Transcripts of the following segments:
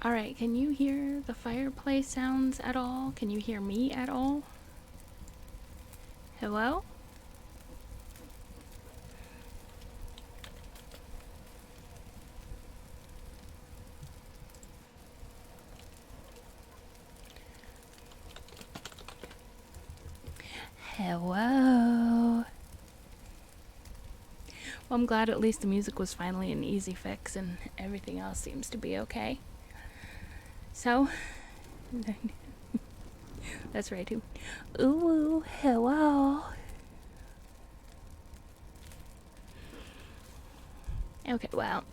Alright, can you hear the fireplace sounds at all? Can you hear me at all? Hello? Hello? Well, I'm glad at least the music was finally an easy fix and everything else seems to be okay. So, that's right too. Ooh, hello. Okay, well,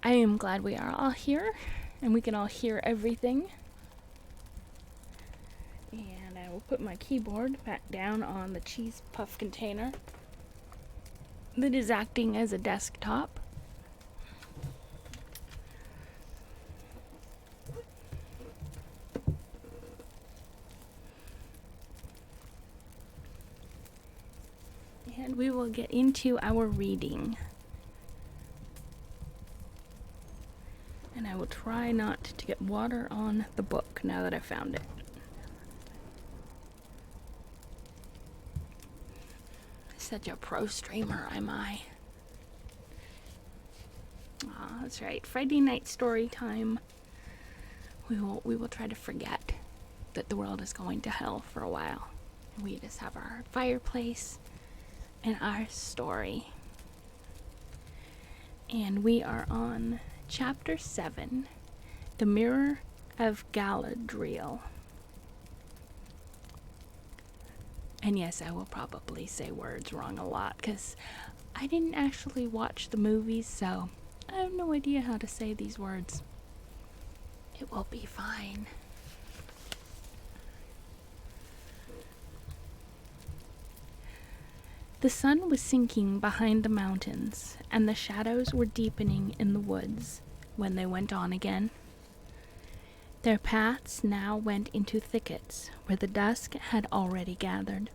I am glad we are all here and we can all hear everything. And I will put my keyboard back down on the cheese puff container that is acting as a desktop. And we will get into our reading. And I will try not to get water on the book now that I've found it. Such a pro streamer, am I? Ah, that's right. Friday night story time. We will try to forget that the world is going to hell for a while. We just have our fireplace and our story. And we are on Chapter 7, The Mirror of Galadriel. And yes, I will probably say words wrong a lot, because I didn't actually watch the movies, so I have no idea how to say these words. It will be fine. The sun was sinking behind the mountains, and the shadows were deepening in the woods when they went on again. Their paths now went into thickets where the dusk had already gathered.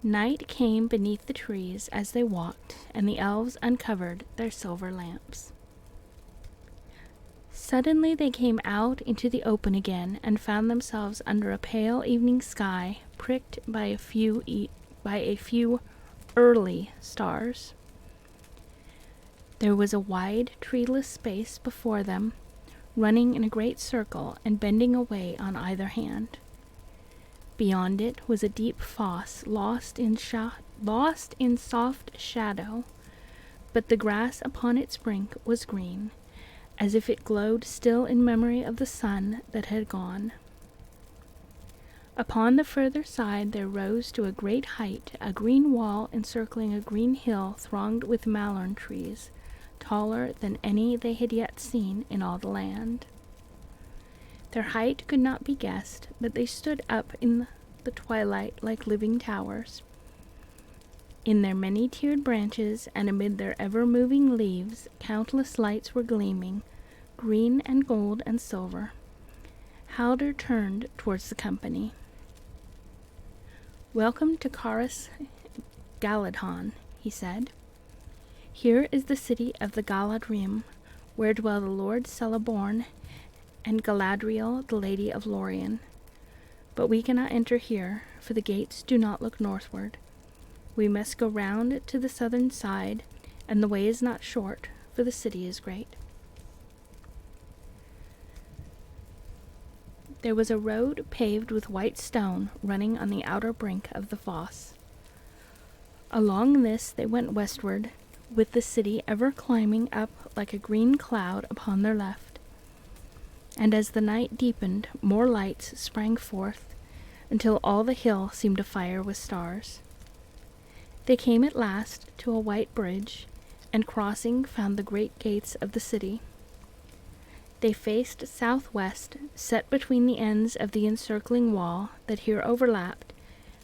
Night came beneath the trees as they walked, and the elves uncovered their silver lamps. Suddenly they came out into the open again and found themselves under a pale evening sky pricked by a few early stars. There was a wide, treeless space before them, running in a great circle and bending away on either hand. Beyond it was a deep fosse lost in soft shadow, but the grass upon its brink was green, as if it glowed still in memory of the sun that had gone. Upon the further side there rose to a great height a green wall encircling a green hill thronged with mallow trees, taller than any they had yet seen in all the land. Their height could not be guessed, but they stood up in the twilight like living towers. In their many-tiered branches and amid their ever-moving leaves, countless lights were gleaming, green and gold and silver. Halder turned towards the company. "Welcome to Caras Galadhon," he said. "Here is the city of the Galadrim, where dwell the Lord Celeborn and Galadriel, the Lady of Lorien. But we cannot enter here, for the gates do not look northward. We must go round to the southern side, and the way is not short, for the city is great." There was a road paved with white stone running on the outer brink of the fosse. Along this they went westward, with the city ever climbing up like a green cloud upon their left. And as the night deepened, more lights sprang forth, until all the hill seemed afire with stars. They came at last to a white bridge, and crossing found the great gates of the city. They faced southwest, set between the ends of the encircling wall that here overlapped,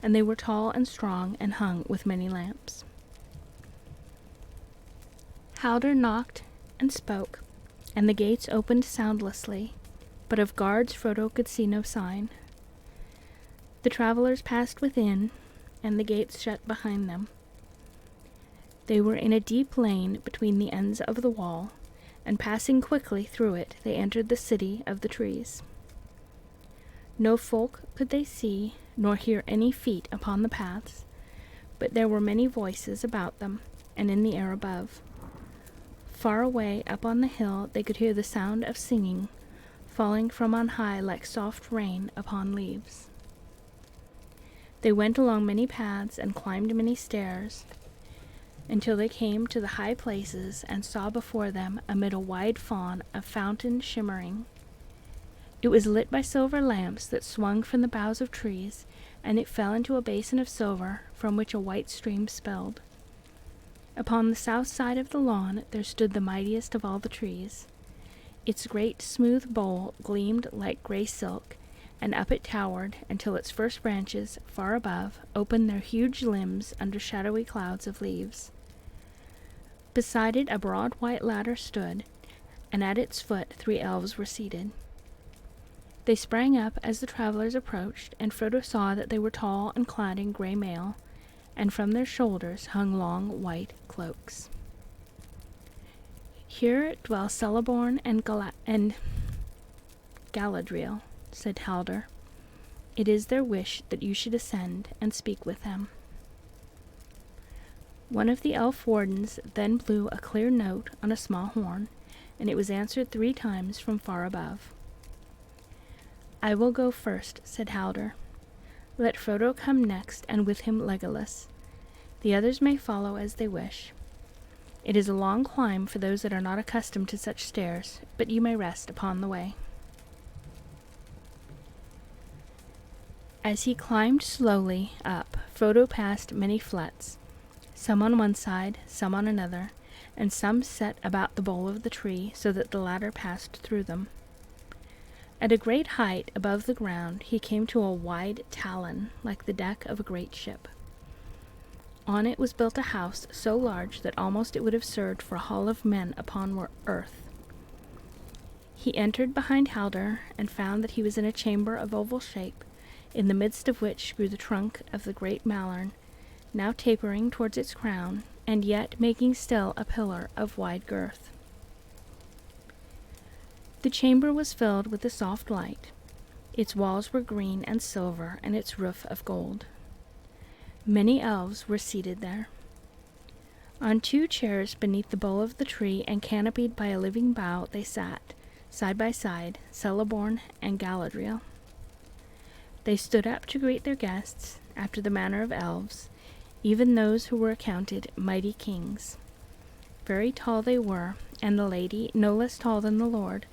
and they were tall and strong and hung with many lamps. Halder knocked and spoke, and the gates opened soundlessly, but of guards Frodo could see no sign. The travelers passed within, and the gates shut behind them. They were in a deep lane between the ends of the wall, and passing quickly through it, they entered the city of the trees. No folk could they see, nor hear any feet upon the paths, but there were many voices about them, and in the air above. Far away up on the hill they could hear the sound of singing, falling from on high like soft rain upon leaves. They went along many paths and climbed many stairs, until they came to the high places and saw before them amid a wide fawn a fountain shimmering. It was lit by silver lamps that swung from the boughs of trees, and it fell into a basin of silver from which a white stream spilled. Upon the south side of the lawn there stood the mightiest of all the trees. Its great smooth bole gleamed like gray silk, and up it towered until its first branches, far above, opened their huge limbs under shadowy clouds of leaves. Beside it a broad white ladder stood, and at its foot 3 elves were seated. They sprang up as the travelers approached, and Frodo saw that they were tall and clad in gray mail, and from their shoulders hung long white cloaks. "Here dwell Celeborn and Galadriel," said Haldir. "It is their wish that you should ascend and speak with them." One of the elf wardens then blew a clear note on a small horn, and it was answered 3 times from far above. "I will go first," said Haldir. "Let Frodo come next, and with him Legolas. The others may follow as they wish. It is a long climb for those that are not accustomed to such stairs, but you may rest upon the way." As he climbed slowly up, Frodo passed many fluts, some on one side, some on another, and some set about the bole of the tree so that the ladder passed through them. At a great height above the ground he came to a wide talon, like the deck of a great ship. On it was built a house so large that almost it would have served for a hall of men upon earth. He entered behind Haldir, and found that he was in a chamber of oval shape, in the midst of which grew the trunk of the great Malern, now tapering towards its crown, and yet making still a pillar of wide girth. The chamber was filled with a soft light. Its walls were green and silver, and its roof of gold. Many elves were seated there. On 2 chairs beneath the bole of the tree, and canopied by a living bough, they sat, side by side, Celeborn and Galadriel. They stood up to greet their guests, after the manner of elves, even those who were accounted mighty kings. Very tall they were, and the lady no less tall than the lord,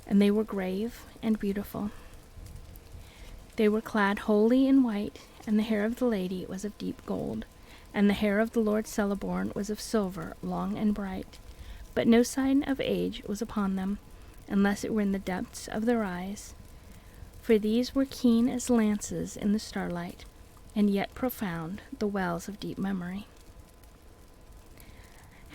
and they were grave and beautiful. They were clad wholly in white, and the hair of the lady was of deep gold, and the hair of the Lord Celeborn was of silver, long and bright, but no sign of age was upon them, unless it were in the depths of their eyes, for these were keen as lances in the starlight, and yet profound, the wells of deep memory.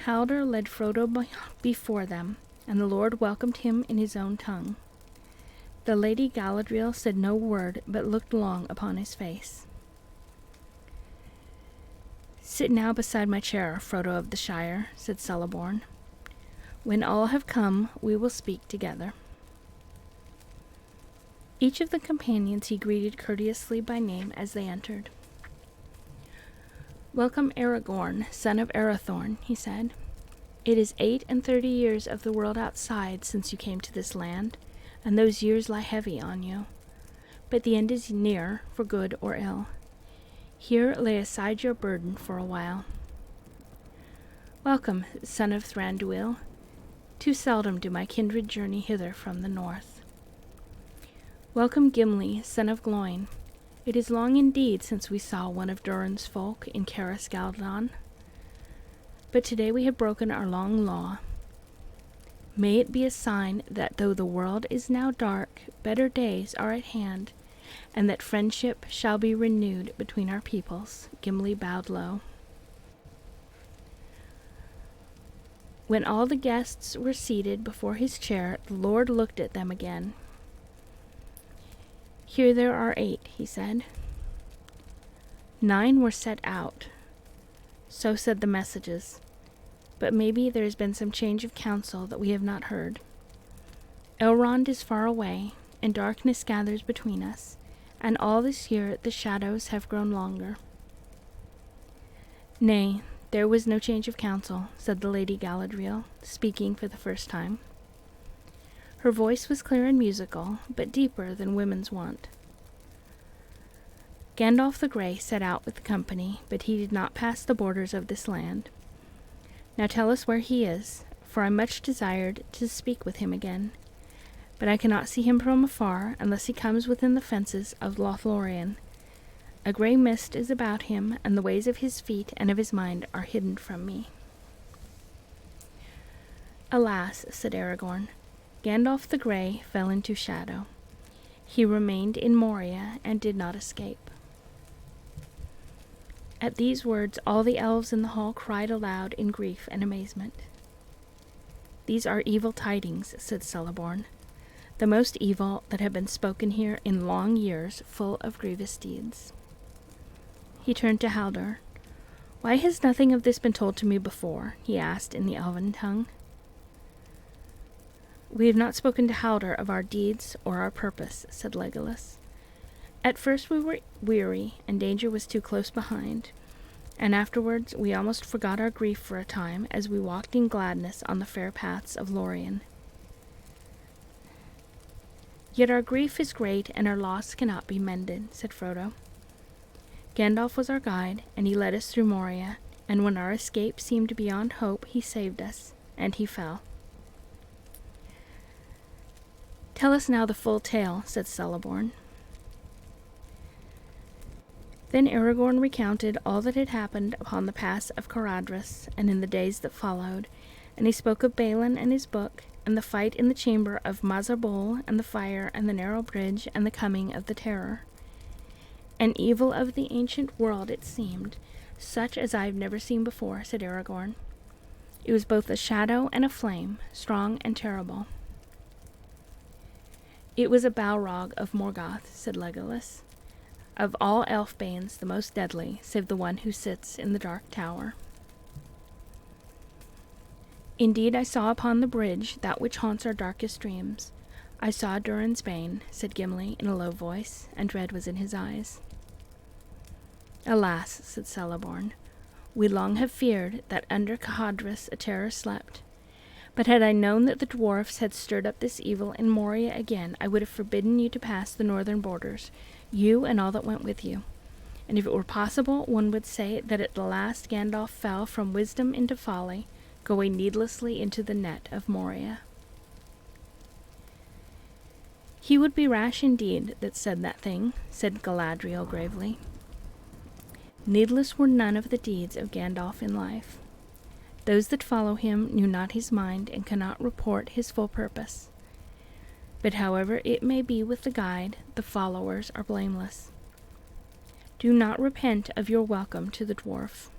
Haldir led Frodo before them, and the Lord welcomed him in his own tongue. The Lady Galadriel said no word, but looked long upon his face. "Sit now beside my chair, Frodo of the Shire," said Celeborn. "When all have come, we will speak together." Each of the companions he greeted courteously by name as they entered. "Welcome, Aragorn, son of Arathorn," he said. "It is 38 years of the world outside since you came to this land, and those years lie heavy on you. But the end is near, for good or ill. Here lay aside your burden for a while. Welcome, son of Thranduil. Too seldom do my kindred journey hither from the north. Welcome, Gimli, son of Gloin. It is long indeed since we saw one of Durin's folk in Caras Galadan. But today we have broken our long law. May it be a sign that though the world is now dark, better days are at hand, and that friendship shall be renewed between our peoples." Gimli bowed low. When all the guests were seated before his chair, the Lord looked at them again. "Here there are 8, he said. 9 were set out. So said the messages. but maybe there has been some change of counsel that we have not heard. Elrond is far away, and darkness gathers between us, and all this year the shadows have grown longer." "Nay, there was no change of counsel," said the Lady Galadriel, speaking for the first time. Her voice was clear and musical, but deeper than women's wont. "Gandalf the Grey set out with the company, but he did not pass the borders of this land. Now tell us where he is, for I much desired to speak with him again, but I cannot see him from afar unless he comes within the fences of Lothlorien. A grey mist is about him, and the ways of his feet and of his mind are hidden from me." "Alas," said Aragorn, "Gandalf the Grey fell into shadow. He remained in Moria and did not escape." At these words all the elves in the hall cried aloud in grief and amazement. "These are evil tidings," said Celeborn, "the most evil that have been spoken here in long years, full of grievous deeds." He turned to Haldir. "Why has nothing of this been told to me before?" he asked in the elven tongue. "We have not spoken to Haldir of our deeds or our purpose," said Legolas. "At first we were weary, and danger was too close behind, and afterwards we almost forgot our grief for a time as we walked in gladness on the fair paths of Lorien. Yet our grief is great, and our loss cannot be mended," said Frodo. "Gandalf was our guide, and he led us through Moria, and when our escape seemed beyond hope, he saved us, and he fell." "Tell us now the full tale," said Celeborn. Then Aragorn recounted all that had happened upon the pass of Caradhras, and in the days that followed, and he spoke of Balin and his book, and the fight in the chamber of Mazarbol, and the fire, and the narrow bridge, and the coming of the Terror. "An evil of the ancient world, it seemed, such as I have never seen before," said Aragorn. "It was both a shadow and a flame, strong and terrible." "It was a Balrog of Morgoth," said Legolas. "Of all elf-banes the most deadly, save the one who sits in the dark tower." "Indeed I saw upon the bridge that which haunts our darkest dreams. I saw Durin's bane," said Gimli in a low voice, and dread was in his eyes. "Alas," said Celeborn, "we long have feared that under Caradhras a terror slept. But had I known that the dwarfs had stirred up this evil in Moria again, I would have forbidden you to pass the northern borders, you and all that went with you. And if it were possible, one would say that at the last Gandalf fell from wisdom into folly, going needlessly into the net of Moria." "He would be rash indeed that said that thing," said Galadriel gravely. "Needless were none of the deeds of Gandalf in life. Those that follow him knew not his mind and cannot report his full purpose. But however it may be with the guide, the followers are blameless. Do not repent of your welcome to the dwarf.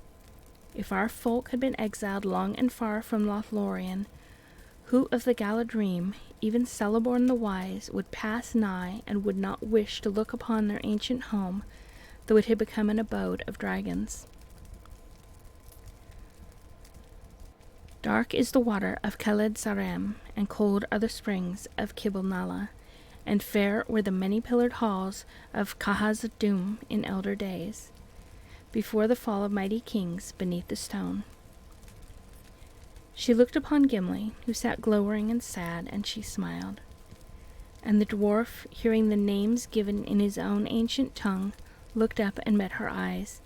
If our folk had been exiled long and far from Lothlorien, who of the Galadrim, even Celeborn the Wise, would pass nigh and would not wish to look upon their ancient home, though it had become an abode of dragons? Dark is the water of Khaled Sarem, and cold are the springs of Kibble Nala, and fair were the many-pillared halls of Khazad-dûm in elder days, before the fall of mighty kings beneath the stone." She looked upon Gimli, who sat glowering and sad, and she smiled. And the dwarf, hearing the names given in his own ancient tongue, looked up and met her eyes,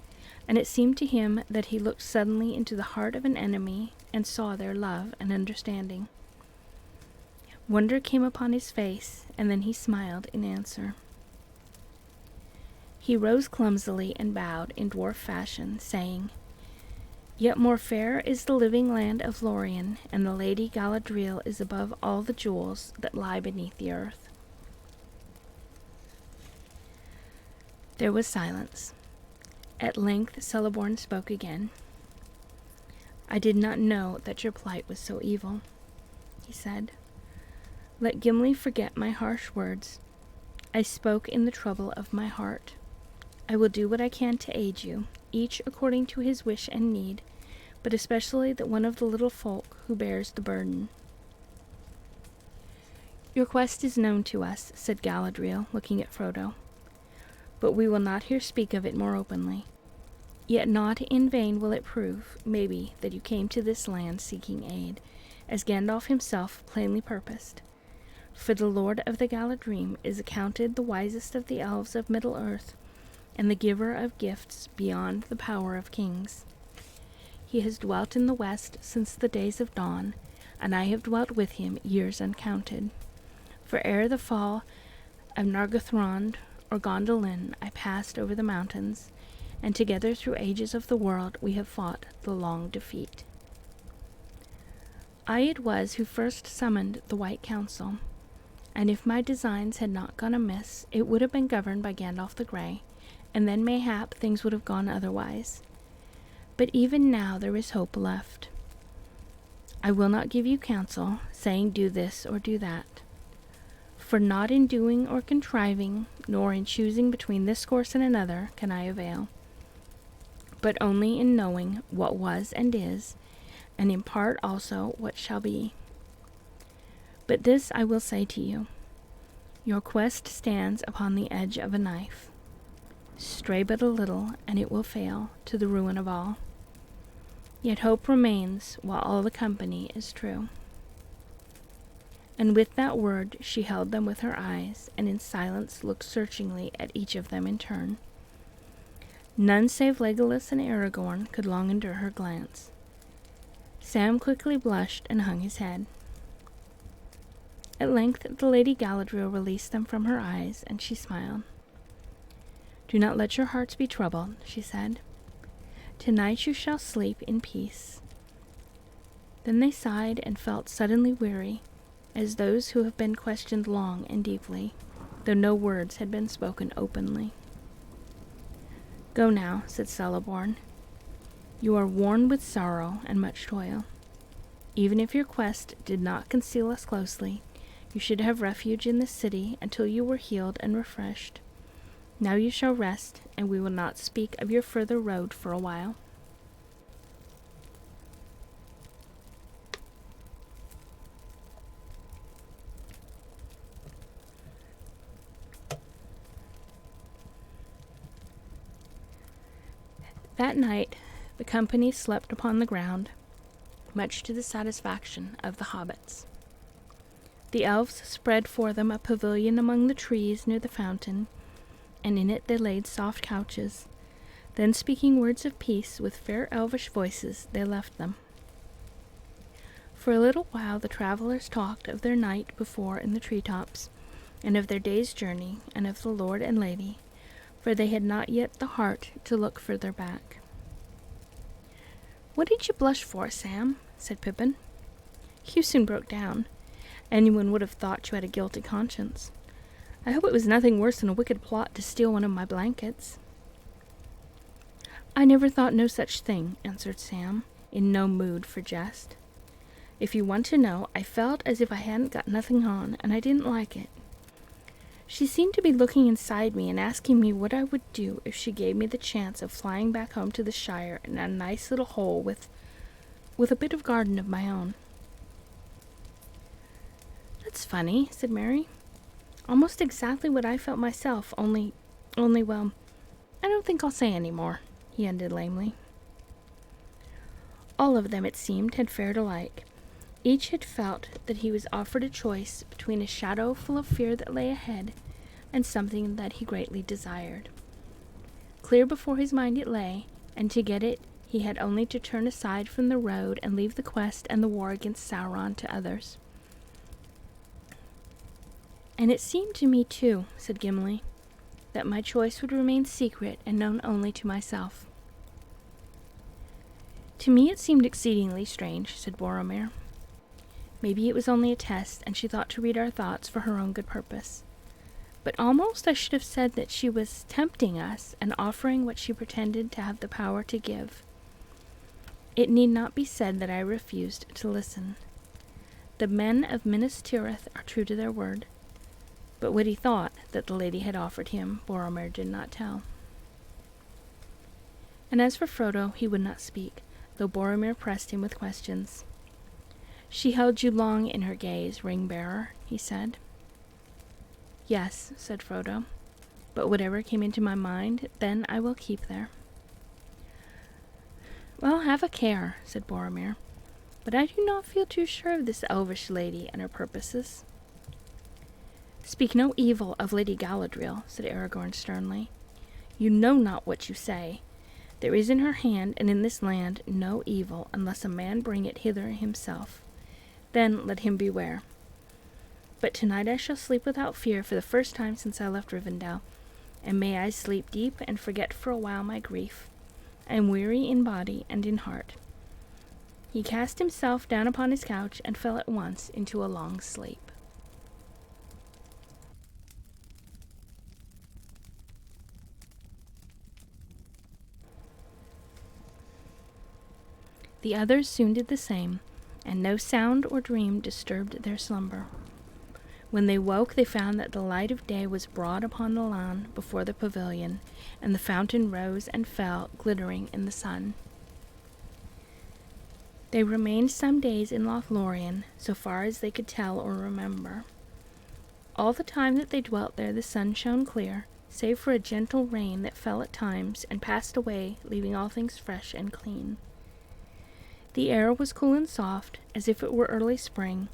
and it seemed to him that he looked suddenly into the heart of an enemy and saw their love and understanding. Wonder came upon his face, and then he smiled in answer. He rose clumsily and bowed in dwarf fashion, saying, "Yet more fair is the living land of Lorien, and the Lady Galadriel is above all the jewels that lie beneath the earth." There was silence. At length Celeborn spoke again. "I did not know that your plight was so evil," he said. "Let Gimli forget my harsh words. I spoke in the trouble of my heart. I will do what I can to aid you, each according to his wish and need, but especially that one of the little folk who bears the burden. Your quest is known to us, said Galadriel, looking at Frodo, but we will not here speak of it more openly. Yet not in vain will it prove, maybe, that you came to this land seeking aid, as Gandalf himself plainly purposed. For the Lord of the Galadrim is accounted the wisest of the elves of Middle-earth, and the giver of gifts beyond the power of kings. He has dwelt in the west since the days of dawn, and I have dwelt with him years uncounted. For ere the fall of Nargothrond or Gondolin I passed over the mountains, and together through ages of the world we have fought the long defeat. I it was who first summoned the White Council, and if my designs had not gone amiss, it would have been governed by Gandalf the Grey, and then mayhap things would have gone otherwise. But even now there is hope left. I will not give you counsel, saying do this or do that. For not in doing or contriving, nor in choosing between this course and another, can I avail, but only in knowing what was and is, and in part also what shall be. But this I will say to you, your quest stands upon the edge of a knife. Stray but a little, and it will fail, to the ruin of all. Yet hope remains, while all the company is true. And with that word she held them with her eyes, and in silence looked searchingly at each of them in turn. None save Legolas and Aragorn could long endure her glance. Sam quickly blushed and hung his head. At length the Lady Galadriel released them from her eyes, and she smiled. Do not let your hearts be troubled, she said. Tonight you shall sleep in peace. Then they sighed and felt suddenly weary, as those who have been questioned long and deeply, though no words had been spoken openly. Go now, said Celeborn. You are worn with sorrow and much toil. Even if your quest did not conceal us closely, you should have refuge in this city until you were healed and refreshed. Now you shall rest, and we will not speak of your further road for a while. That night the company slept upon the ground, much to the satisfaction of the hobbits. The elves spread for them a pavilion among the trees near the fountain, and in it they laid soft couches. Then, speaking words of peace with fair elvish voices, they left them. For a little while the travelers talked of their night before in the treetops, and of their day's journey, and of the Lord and Lady, for they had not yet the heart to look further back. "What did you blush for, Sam?" said Pippin. "You soon broke down. Anyone would have thought you had a guilty conscience. I hope it was nothing worse than a wicked plot to steal one of my blankets." "I never thought no such thing," answered Sam, in no mood for jest. "If you want to know, I felt as if I hadn't got nothing on, and I didn't like it. She seemed to be looking inside me and asking me what I would do if she gave me the chance of flying back home to the Shire in a nice little hole with a bit of garden of my own." "That's funny," said Mary. "Almost exactly what I felt myself, only, well, I don't think I'll say any more," he ended lamely. All of them, it seemed, had fared alike. Each had felt that he was offered a choice between a shadow full of fear that lay ahead and something that he greatly desired. Clear before his mind it lay, and to get it he had only to turn aside from the road and leave the quest and the war against Sauron to others. "And it seemed to me, too," said Gimli, "that my choice would remain secret and known only to myself." "To me it seemed exceedingly strange," said Boromir. "Maybe it was only a test, and she thought to read our thoughts for her own good purpose. But almost I should have said that she was tempting us and offering what she pretended to have the power to give. It need not be said that I refused to listen. The men of Minas Tirith are true to their word, but what he thought that the lady had offered him, Boromir did not tell." And as for Frodo, he would not speak, though Boromir pressed him with questions. "She held you long in her gaze, ring-bearer," he said. "Yes," said Frodo, "but whatever came into my mind, then I will keep there." "Well, have a care," said Boromir, "but I do not feel too sure of this elvish lady and her purposes." "Speak no evil of Lady Galadriel," said Aragorn sternly. "You know not what you say. There is in her hand and in this land no evil, unless a man bring it hither himself. Then let him beware. But tonight I shall sleep without fear for the first time since I left Rivendell, and may I sleep deep and forget for a while my grief. I am weary in body and in heart." He cast himself down upon his couch and fell at once into a long sleep. The others soon did the same, and no sound or dream disturbed their slumber. When they woke, they found that the light of day was broad upon the lawn before the pavilion, and the fountain rose and fell, glittering in the sun. They remained some days in Lothlorien, so far as they could tell or remember. All the time that they dwelt there the sun shone clear, save for a gentle rain that fell at times and passed away, leaving all things fresh and clean. The air was cool and soft, as if it were early spring,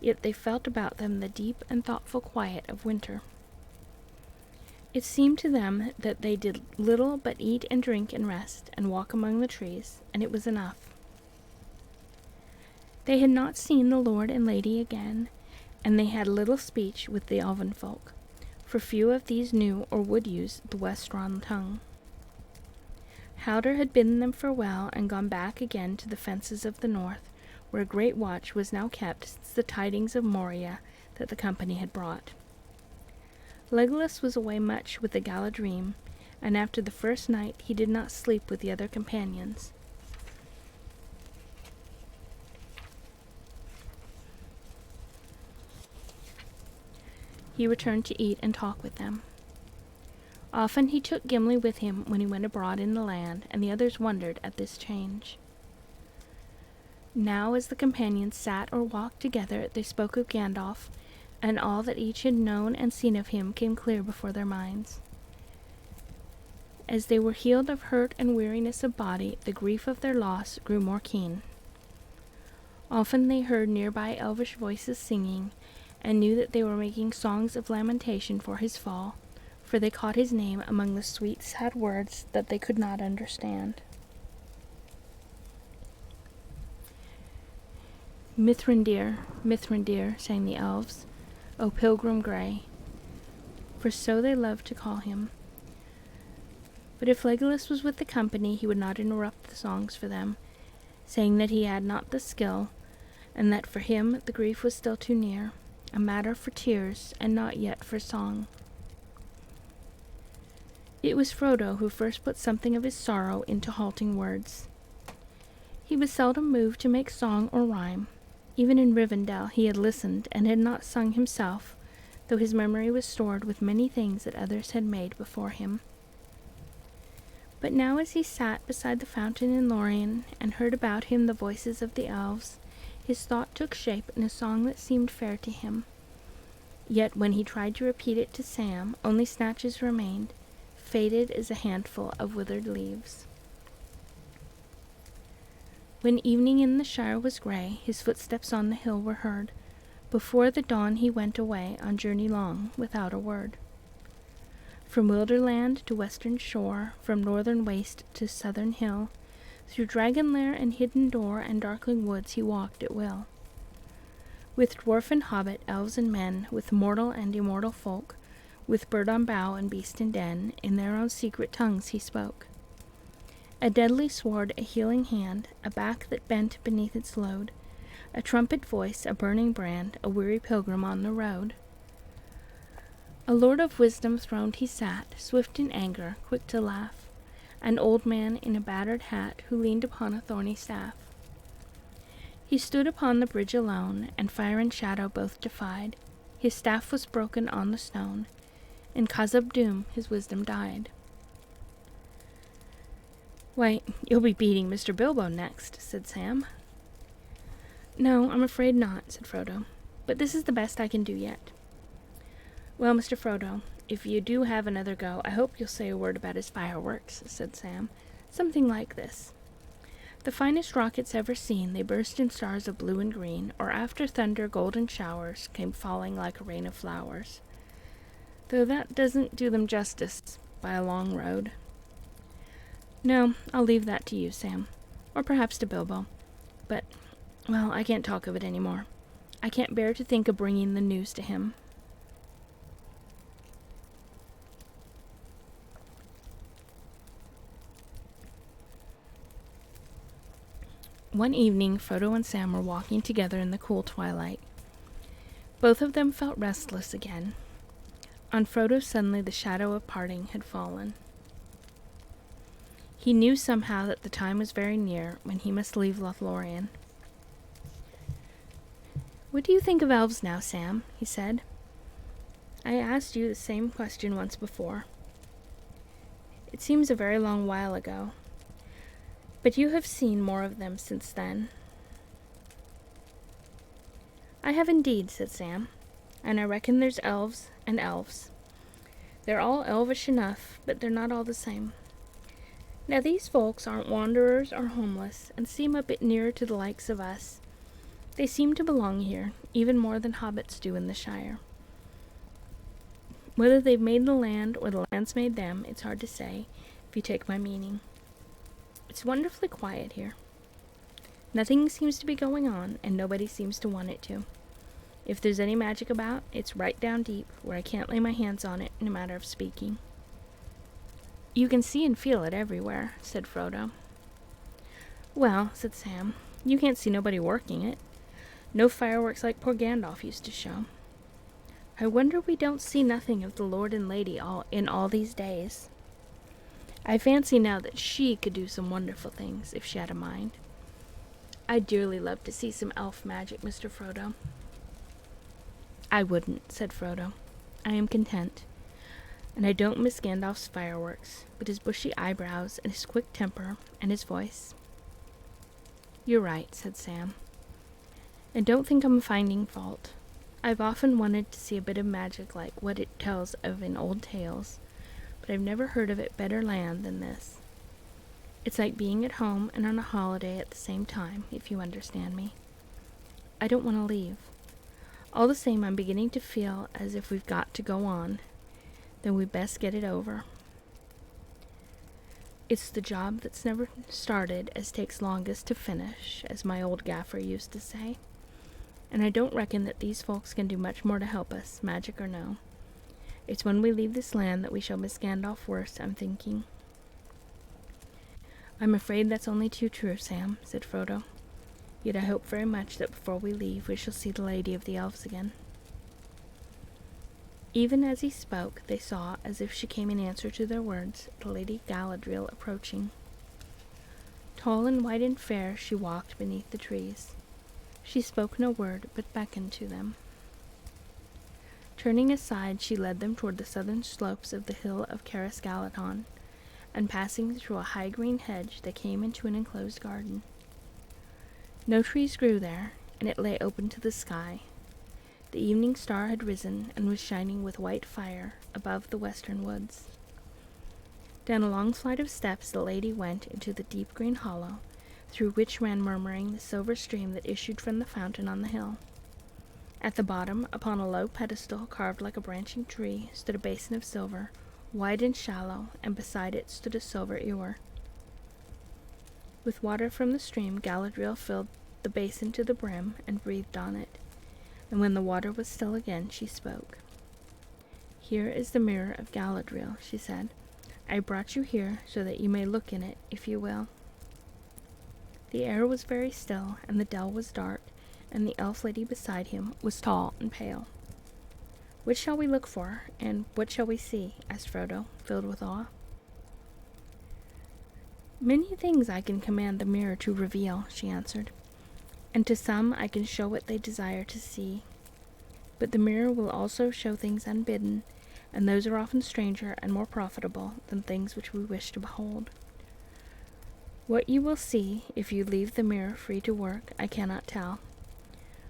yet they felt about them the deep and thoughtful quiet of winter. It seemed to them that they did little but eat and drink and rest and walk among the trees, and it was enough. They had not seen the Lord and Lady again, and they had little speech with the elven folk, for few of these knew or would use the Westron tongue. Halder had bidden them farewell and gone back again to the fences of the north, where a great watch was now kept since the tidings of Moria that the company had brought. Legolas was away much with the Galadrim, and after the first night he did not sleep with the other companions. He returned to eat and talk with them. Often he took Gimli with him when he went abroad in the land, and the others wondered at this change. Now, as the companions sat or walked together, they spoke of Gandalf, and all that each had known and seen of him came clear before their minds. As they were healed of hurt and weariness of body, the grief of their loss grew more keen. Often they heard nearby elvish voices singing, and knew that they were making songs of lamentation for his fall, for they caught his name among the sweet, sad words that they could not understand. "Mithrandir, Mithrandir," sang the elves, "O pilgrim grey," for so they loved to call him. But if Legolas was with the company, he would not interrupt the songs for them, saying that he had not the skill, and that for him the grief was still too near, a matter for tears and not yet for song. It was Frodo who first put something of his sorrow into halting words. He was seldom moved to make song or rhyme. Even in Rivendell he had listened and had not sung himself, though his memory was stored with many things that others had made before him. But now as he sat beside the fountain in Lorien and heard about him the voices of the elves, his thought took shape in a song that seemed fair to him. Yet when he tried to repeat it to Sam, only snatches remained, faded as a handful of withered leaves. When evening in the Shire was grey, his footsteps on the hill were heard. Before the dawn he went away on journey long, without a word. From Wilderland to western shore, from northern waste to southern hill, through Dragonlair and hidden door and darkling woods he walked at will. With dwarf and hobbit, elves and men, with mortal and immortal folk, with bird on bough and beast in den, in their own secret tongues he spoke. A deadly sword, a healing hand, a back that bent beneath its load, a trumpet voice, a burning brand, a weary pilgrim on the road. A lord of wisdom throned he sat, swift in anger, quick to laugh, an old man in a battered hat who leaned upon a thorny staff. He stood upon the bridge alone, and fire and shadow both defied. His staff was broken on the stone. In Khazad-dûm his wisdom died. "Why, you'll be beating Mr. Bilbo next," said Sam. "No, I'm afraid not," said Frodo. "But this is the best I can do yet." "Well, Mr. Frodo, if you do have another go, I hope you'll say a word about his fireworks," said Sam. "Something like this: the finest rockets ever seen, they burst in stars of blue and green, or after thunder golden showers came falling like a rain of flowers. Though that doesn't do them justice by a long road. No, I'll leave that to you, Sam. Or perhaps to Bilbo. But, well, I can't talk of it any more. I can't bear to think of bringing the news to him." One evening, Frodo and Sam were walking together in the cool twilight. Both of them felt restless again. On Frodo suddenly the shadow of parting had fallen. He knew somehow that the time was very near when he must leave Lothlorien. "What do you think of elves now, Sam?" he said. "I asked you the same question once before. It seems a very long while ago. But you have seen more of them since then." "I have indeed," said Sam. "And I reckon there's elves and elves. They're all elvish enough, but they're not all the same. Now these folks aren't wanderers or homeless, and seem a bit nearer to the likes of us. They seem to belong here, even more than hobbits do in the Shire. Whether they've made the land or the land's made them, it's hard to say, if you take my meaning. It's wonderfully quiet here. Nothing seems to be going on, and nobody seems to want it to. If there's any magic about, it's right down deep, where I can't lay my hands on it in a matter of speaking." "You can see and feel it everywhere," said Frodo. "Well," said Sam, "you can't see nobody working it. No fireworks like poor Gandalf used to show. I wonder we don't see nothing of the Lord and Lady in all these days. I fancy now that she could do some wonderful things, if she had a mind. I'd dearly love to see some elf magic, Mr. Frodo." "I wouldn't," said Frodo. "I am content. And I don't miss Gandalf's fireworks, but his bushy eyebrows and his quick temper and his voice." "You're right," said Sam. "And don't think I'm finding fault. I've often wanted to see a bit of magic like what it tells of in old tales, but I've never heard of it better land than this. It's like being at home and on a holiday at the same time, if you understand me. I don't want to leave. All the same, I'm beginning to feel as if we've got to go on. Then we'd best get it over. It's the job that's never started as takes longest to finish, as my old gaffer used to say. And I don't reckon that these folks can do much more to help us, magic or no. It's when we leave this land that we shall miss Gandalf worse, I'm thinking." "I'm afraid that's only too true, Sam," said Frodo. "Yet I hope very much that before we leave we shall see the Lady of the Elves again." Even as he spoke, they saw, as if she came in answer to their words, the Lady Galadriel approaching. Tall and white and fair, she walked beneath the trees. She spoke no word, but beckoned to them. Turning aside, she led them toward the southern slopes of the hill of Caras Galadhon, and passing through a high green hedge, they came into an enclosed garden. No trees grew there, and it lay open to the sky. The evening star had risen and was shining with white fire above the western woods. Down a long flight of steps the lady went into the deep green hollow, through which ran murmuring the silver stream that issued from the fountain on the hill. At the bottom, upon a low pedestal carved like a branching tree, stood a basin of silver, wide and shallow, and beside it stood a silver ewer. With water from the stream, Galadriel filled the basin to the brim and breathed on it, and when the water was still again, she spoke. "Here is the mirror of Galadriel," she said. "I brought you here so that you may look in it, if you will." The air was very still, and the dell was dark, and the elf lady beside him was tall and pale. "What shall we look for, and what shall we see?" asked Frodo, filled with awe. "Many things I can command the mirror to reveal," she answered, "and to some I can show what they desire to see. But the mirror will also show things unbidden, and those are often stranger and more profitable than things which we wish to behold. What you will see if you leave the mirror free to work, I cannot tell,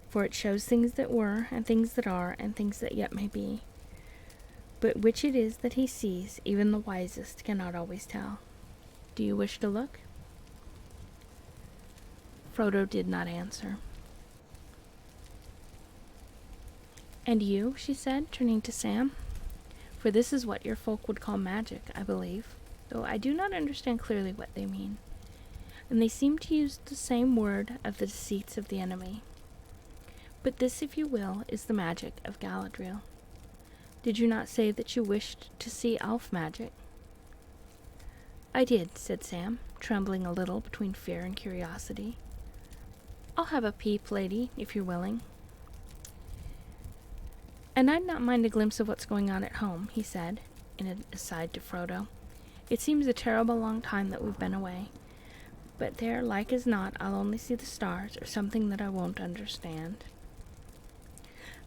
for it shows things that were, and things that are, and things that yet may be. But which it is that he sees, even the wisest cannot always tell. Do you wish to look?" Frodo did not answer. "And you?" she said, turning to Sam. "For this is what your folk would call magic, I believe, though I do not understand clearly what they mean. And they seem to use the same word of the deceits of the enemy. But this, if you will, is the magic of Galadriel. Did you not say that you wished to see elf magic?" "I did," said Sam, trembling a little between fear and curiosity. "I'll have a peep, lady, if you're willing." "And I'd not mind a glimpse of what's going on at home," he said, in an aside to Frodo. "It seems a terrible long time that we've been away. But there, like as not, I'll only see the stars, or something that I won't understand."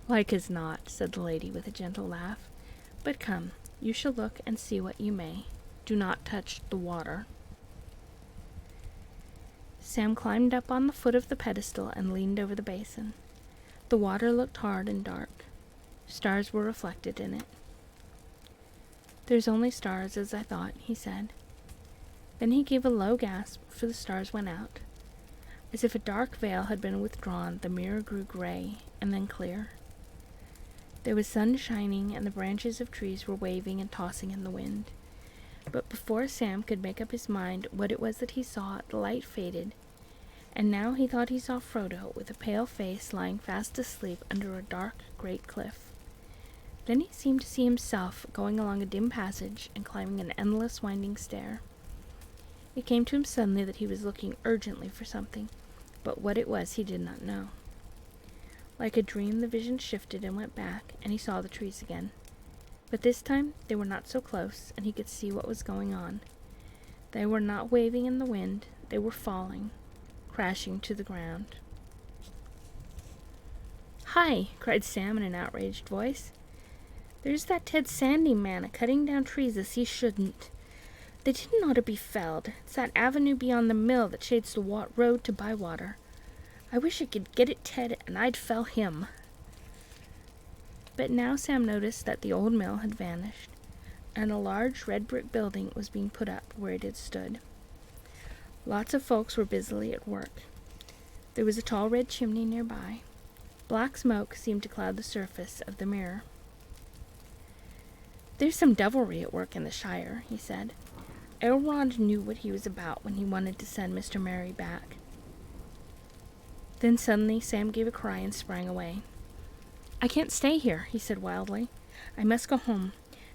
"Like as not," said the lady with a gentle laugh. "But come, you shall look and see what you may. Do not touch the water." Sam climbed up on the foot of the pedestal and leaned over the basin. The water looked hard and dark. Stars were reflected in it. "There's only stars, as I thought," he said. Then he gave a low gasp, for the stars went out. As if a dark veil had been withdrawn, the mirror grew gray, and then clear. There was sun shining, and the branches of trees were waving and tossing in the wind. But before Sam could make up his mind what it was that he saw, the light faded, and now he thought he saw Frodo, with a pale face, lying fast asleep under a dark, great cliff. Then he seemed to see himself going along a dim passage and climbing an endless winding stair. It came to him suddenly that he was looking urgently for something, but what it was he did not know. Like a dream, the vision shifted and went back, and he saw the trees again. But this time they were not so close, and he could see what was going on. They were not waving in the wind, they were falling, crashing to the ground. "Hi!" cried Sam in an outraged voice. "There's that Ted Sanding man a-cutting down trees as he shouldn't. They didn't ought to be felled. It's that avenue beyond the mill that shades the road to Bywater. I wish I could get at Ted, and I'd fell him." But now Sam noticed that the old mill had vanished, and a large red brick building was being put up where it had stood. Lots of folks were busily at work. There was a tall red chimney nearby. Black smoke seemed to cloud the surface of the mirror. "There's some devilry at work in the Shire," he said. "Elrond knew what he was about when he wanted to send Mr. Merry back." Then suddenly Sam gave a cry and sprang away. "I can't stay here," he said wildly. "I must go home.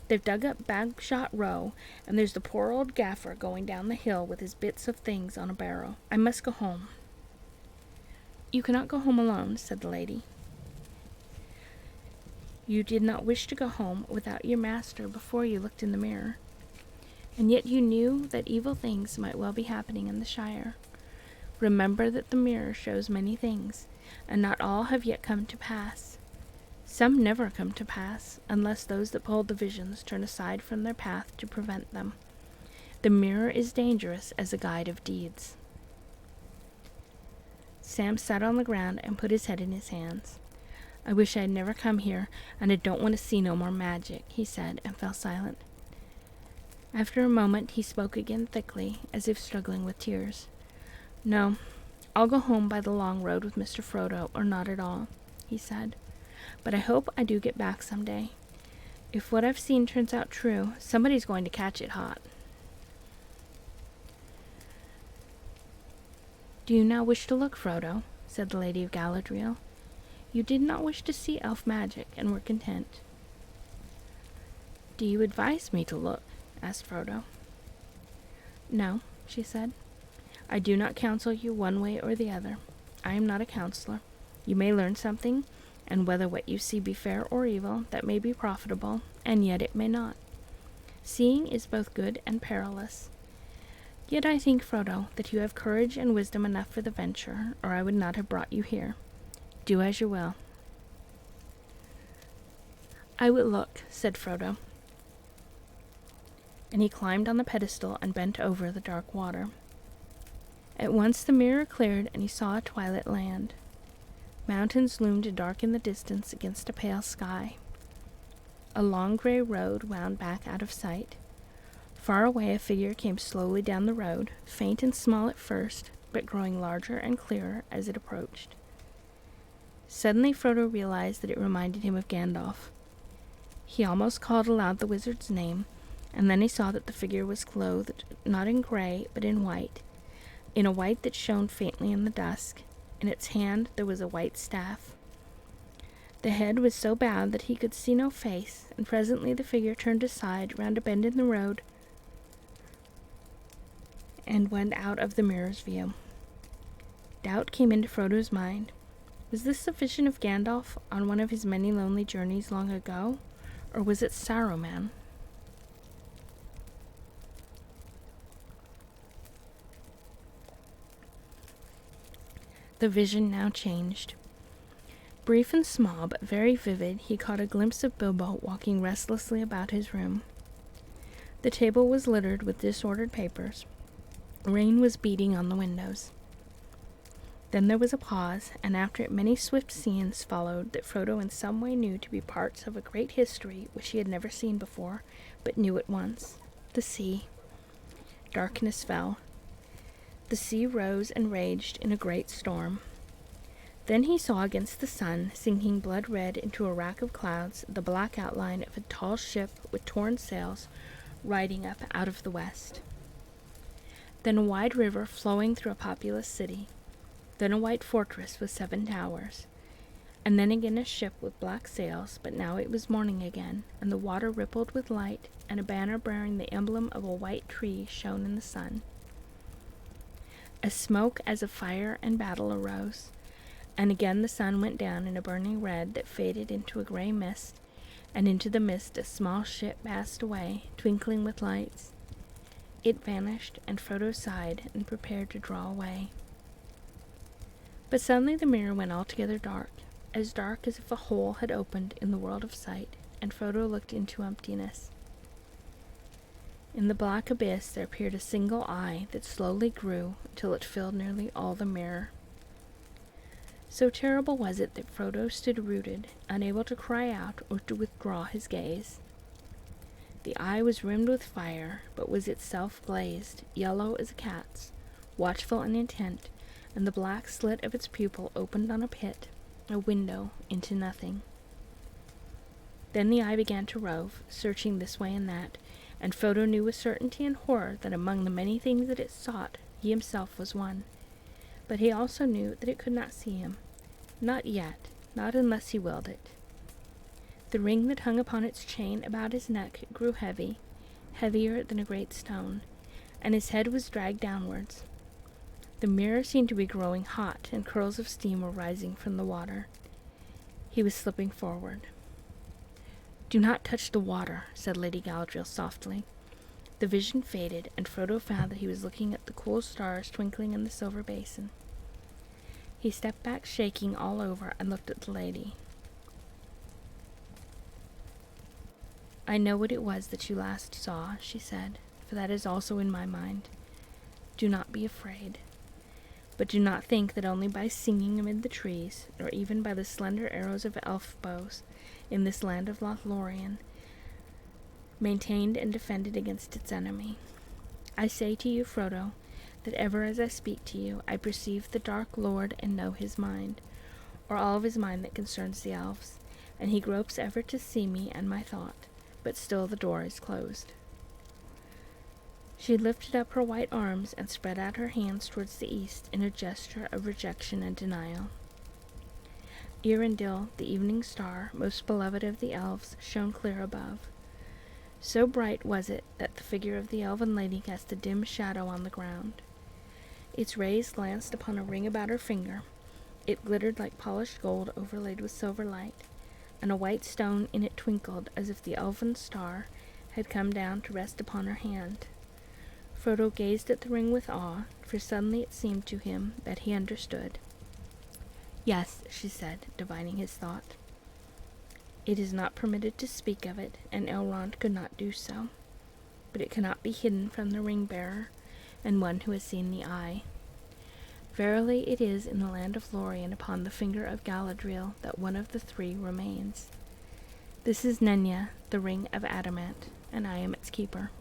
They've dug up Bagshot Row, and there's the poor old gaffer going down the hill with his bits of things on a barrow. I must go home." "You cannot go home alone," said the lady. "You did not wish to go home without your master before you looked in the mirror. And yet you knew that evil things might well be happening in the Shire. Remember that the mirror shows many things, and not all have yet come to pass. Some never come to pass, unless those that behold the visions turn aside from their path to prevent them. The mirror is dangerous as a guide of deeds." Sam sat on the ground and put his head in his hands. "I wish I had never come here, and I don't want to see no more magic," he said, and fell silent. After a moment he spoke again thickly, as if struggling with tears. "No, I'll go home by the long road with Mr. Frodo, or not at all," he said. "But I hope I do get back some day. If what I've seen turns out true, somebody's going to catch it hot." "Do you now wish to look, Frodo?" said the Lady of Galadriel. "You did not wish to see elf magic, and were content." "Do you advise me to look?" asked Frodo. "No," she said. "I do not counsel you one way or the other. I am not a counselor. You may learn something, and whether what you see be fair or evil, that may be profitable, and yet it may not. Seeing is both good and perilous. Yet I think, Frodo, that you have courage and wisdom enough for the venture, or I would not have brought you here. Do as you will." "I will look," said Frodo. And he climbed on the pedestal and bent over the dark water. At once the mirror cleared, and he saw a twilight land. Mountains loomed dark in the distance against a pale sky. A long gray road wound back out of sight. Far away a figure came slowly down the road, faint and small at first, but growing larger and clearer as it approached. Suddenly Frodo realized that it reminded him of Gandalf. He almost called aloud the wizard's name, and then he saw that the figure was clothed not in gray, but in a white that shone faintly in the dusk. In its hand there was a white staff. The head was so bowed that he could see no face, and presently the figure turned aside round a bend in the road and went out of the mirror's view. Doubt came into Frodo's mind. Was this a vision of Gandalf on one of his many lonely journeys long ago, or was it Saruman? The vision now changed. Brief and small, but very vivid, he caught a glimpse of Bilbo walking restlessly about his room. The table was littered with disordered papers. Rain was beating on the windows. Then there was a pause, and after it many swift scenes followed that Frodo in some way knew to be parts of a great history which he had never seen before, but knew at once. The sea. Darkness fell. The sea rose and raged in a great storm. Then he saw against the sun, sinking blood-red into a rack of clouds, the black outline of a tall ship with torn sails riding up out of the west. Then a wide river flowing through a populous city. Then a white fortress with 7 towers. And then again a ship with black sails, but now it was morning again, and the water rippled with light, and a banner bearing the emblem of a white tree shone in the sun. A smoke as of fire and battle arose, and again the sun went down in a burning red that faded into a gray mist, and into the mist a small ship passed away, twinkling with lights. It vanished, and Frodo sighed and prepared to draw away. But suddenly the mirror went altogether dark as if a hole had opened in the world of sight, and Frodo looked into emptiness. In the black abyss there appeared a single eye that slowly grew until it filled nearly all the mirror. So terrible was it that Frodo stood rooted, unable to cry out or to withdraw his gaze. The eye was rimmed with fire, but was itself glazed, yellow as a cat's, watchful and intent, and the black slit of its pupil opened on a pit, a window into nothing. Then the eye began to rove, searching this way and that, and Frodo knew with certainty and horror that among the many things that it sought, he himself was one. But he also knew that it could not see him. Not yet, not unless he willed it. The ring that hung upon its chain about his neck grew heavy, heavier than a great stone, and his head was dragged downwards. The mirror seemed to be growing hot, and curls of steam were rising from the water. He was slipping forward. "Do not touch the water," said Lady Galadriel softly. The vision faded, and Frodo found that he was looking at the cool stars twinkling in the silver basin. He stepped back, shaking all over, and looked at the lady. "I know what it was that you last saw," she said, "for that is also in my mind. Do not be afraid. But do not think that only by singing amid the trees, nor even by the slender arrows of elf bows in this land of Lothlorien, maintained and defended against its enemy. I say to you, Frodo, that ever as I speak to you, I perceive the Dark Lord and know his mind, or all of his mind that concerns the elves, and he gropes ever to see me and my thought, but still the door is closed." She lifted up her white arms and spread out her hands towards the east in a gesture of rejection and denial. Eärendil, the evening star, most beloved of the elves, shone clear above. So bright was it that the figure of the elven lady cast a dim shadow on the ground. Its rays glanced upon a ring about her finger. It glittered like polished gold overlaid with silver light, and a white stone in it twinkled as if the elven star had come down to rest upon her hand. Frodo gazed at the ring with awe, for suddenly it seemed to him that he understood. "Yes," she said, divining his thought. "It is not permitted to speak of it, and Elrond could not do so. But it cannot be hidden from the ring-bearer, and one who has seen the eye. Verily it is in the land of Lorien upon the finger of Galadriel that one of the three remains. This is Nenya, the ring of adamant, and I am its keeper.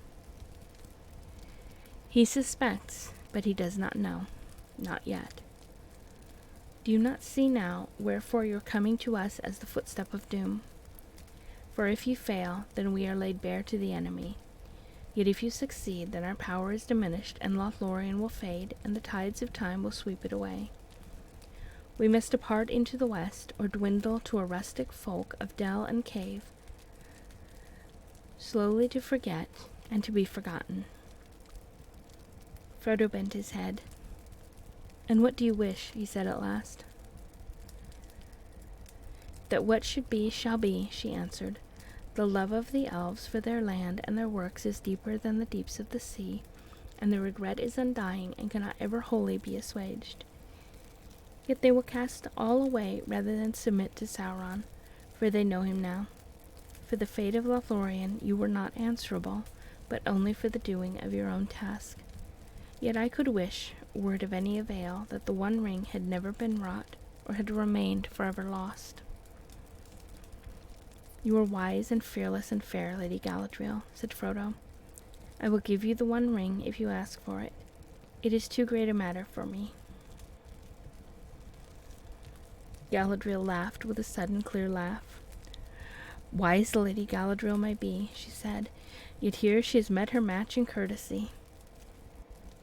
He suspects, but he does not know. Not yet. Do you not see now wherefore your coming to us as the footstep of doom? For if you fail, then we are laid bare to the enemy. Yet if you succeed, then our power is diminished, and Lothlorien will fade, and the tides of time will sweep it away. We must depart into the west, or dwindle to a rustic folk of dell and cave, slowly to forget and to be forgotten. Frodo bent his head. And what do you wish? He said at last. That what should be shall be, she answered. The love of the elves for their land and their works is deeper than the deeps of the sea, and the regret is undying and cannot ever wholly be assuaged. Yet they will cast all away rather than submit to Sauron, for they know him now. For the fate of Lothlorien you were not answerable, but only for the doing of your own task. Yet I could wish, were it of any avail, that the One Ring had never been wrought, or had remained forever lost. You are wise and fearless and fair, Lady Galadriel, said Frodo. I will give you the One Ring if you ask for it. It is too great a matter for me. Galadriel laughed with a sudden clear laugh. Wise Lady Galadriel may be, she said, yet here she has met her match in courtesy.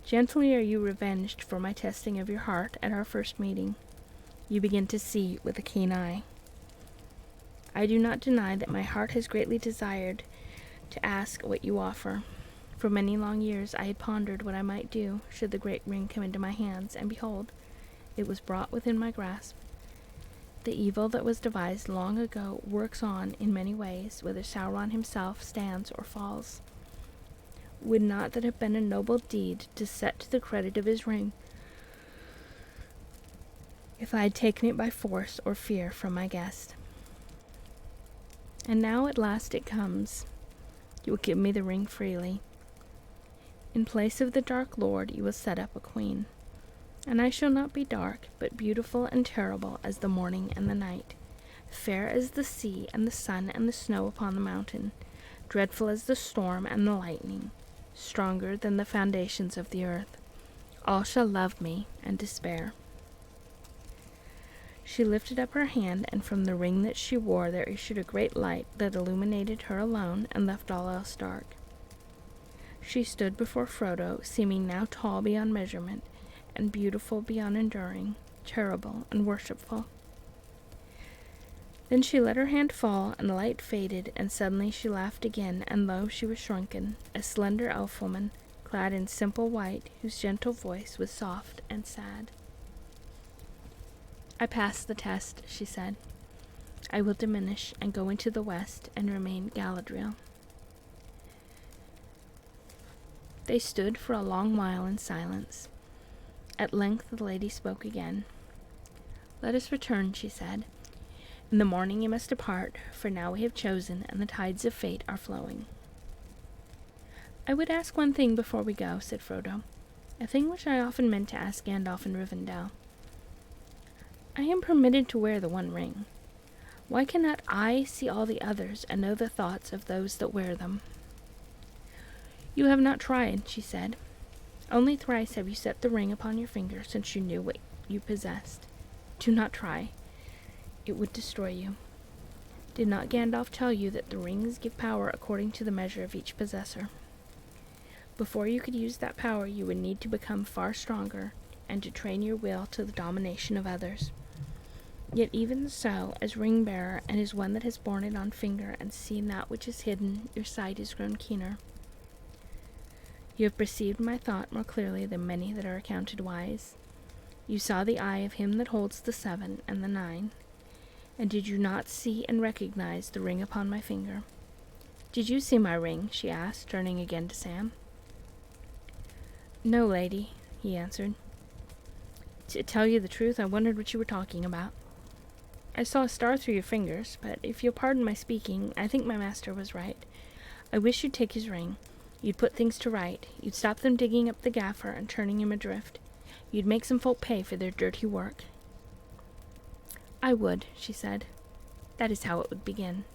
Gently are you revenged for my testing of your heart at our first meeting. You begin to see with a keen eye. I do not deny that my heart has greatly desired to ask what you offer. For many long years I had pondered what I might do should the great ring come into my hands, and behold, it was brought within my grasp. The evil that was devised long ago works on in many ways, whether Sauron himself stands or falls. Would not that have been a noble deed to set to the credit of his ring, if I had taken it by force or fear from my guest? And now at last it comes. You will give me the ring freely. In place of the Dark Lord you will set up a queen. And I shall not be dark, but beautiful and terrible as the morning and the night, fair as the sea and the sun and the snow upon the mountain, dreadful as the storm and the lightning, stronger than the foundations of the earth. All shall love me and despair. She lifted up her hand, and from the ring that she wore there issued a great light that illuminated her alone and left all else dark. She stood before Frodo, seeming now tall beyond measurement, and beautiful beyond enduring, terrible and worshipful. Then she let her hand fall, and the light faded, and suddenly she laughed again, and lo, she was shrunken, a slender elf-woman, clad in simple white, whose gentle voice was soft and sad. I passed the test, she said. I will diminish and go into the west and remain Galadriel. They stood for a long while in silence. At length the lady spoke again. Let us return, she said. In the morning you must depart, for now we have chosen, and the tides of fate are flowing. I would ask one thing before we go, said Frodo, a thing which I often meant to ask Gandalf in Rivendell. I am permitted to wear the One Ring. Why cannot I see all the others and know the thoughts of those that wear them? You have not tried, she said. Only thrice have you set the ring upon your finger since you knew what you possessed. Do not try. It would destroy you. Did not Gandalf tell you that the rings give power according to the measure of each possessor? Before you could use that power, you would need to become far stronger, and to train your will to the domination of others. Yet even so, as ring-bearer, and as one that has borne it on finger and seen that which is hidden, your sight is grown keener. You have perceived my thought more clearly than many that are accounted wise. You saw the eye of him that holds the 7 and the 9. And did you not see and recognize the ring upon my finger? Did you see my ring? She asked, turning again to Sam. No, lady, he answered. To tell you the truth, I wondered what you were talking about. I saw a star through your fingers, but if you'll pardon my speaking, I think my master was right. I wish you'd take his ring. You'd put things to right. You'd stop them digging up the gaffer and turning him adrift. You'd make some folk pay for their dirty work." "I would," she said. "That is how it would begin.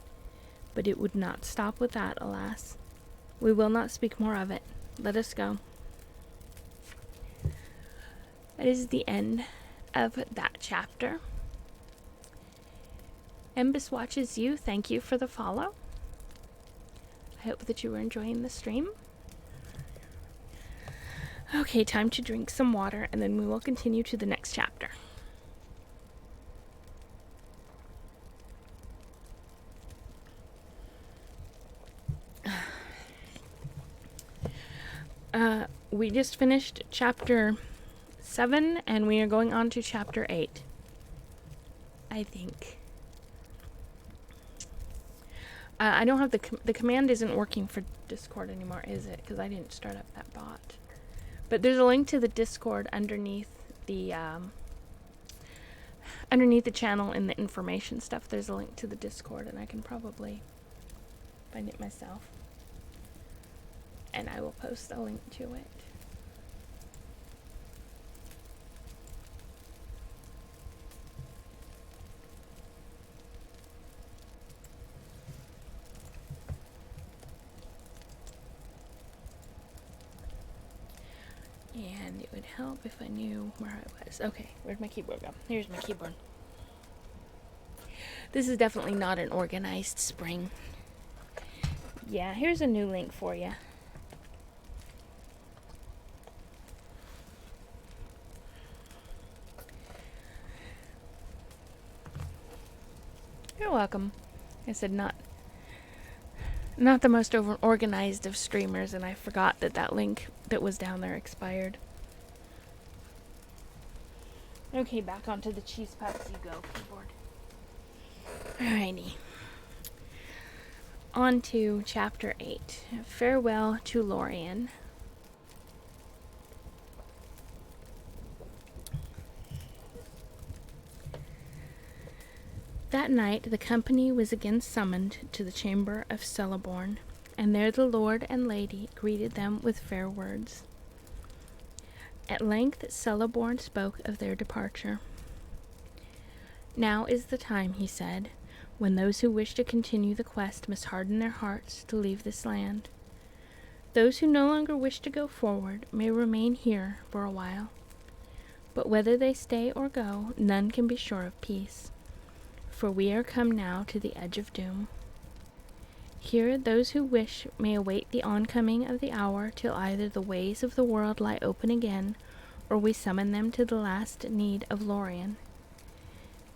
But it would not stop with that, alas. We will not speak more of it. Let us go." That is the end of that chapter. Embus watches you. Thank you for the follow. I hope that you were enjoying the stream. Okay, time to drink some water, and then we will continue to the next chapter. We just finished chapter 7, and we are going on to chapter 8. I think. I don't have the command isn't working for Discord anymore, is it? Because I didn't start up that bot. But there's a link to the Discord underneath the channel in the information stuff. There's a link to the Discord, and I can probably find it myself. And I will post a link to it. And it would help if I knew where I was. Okay, where'd my keyboard go? Here's my keyboard. This is definitely not an organized spring. Yeah, here's a new link for you. You're welcome. I said not the most organized of streamers, and I forgot that link that was down there expired. Okay, back onto the cheese puffs you go, keyboard. Alrighty. On to chapter 8. Farewell to Lorien. That night the company was again summoned to the chamber of Celeborn, and there the lord and lady greeted them with fair words. At length Celeborn spoke of their departure. "Now is the time," he said, "when those who wish to continue the quest must harden their hearts to leave this land. Those who no longer wish to go forward may remain here for a while. But whether they stay or go, none can be sure of peace. For we are come now to the edge of doom. Here those who wish may await the oncoming of the hour till either the ways of the world lie open again, or we summon them to the last need of Lorien.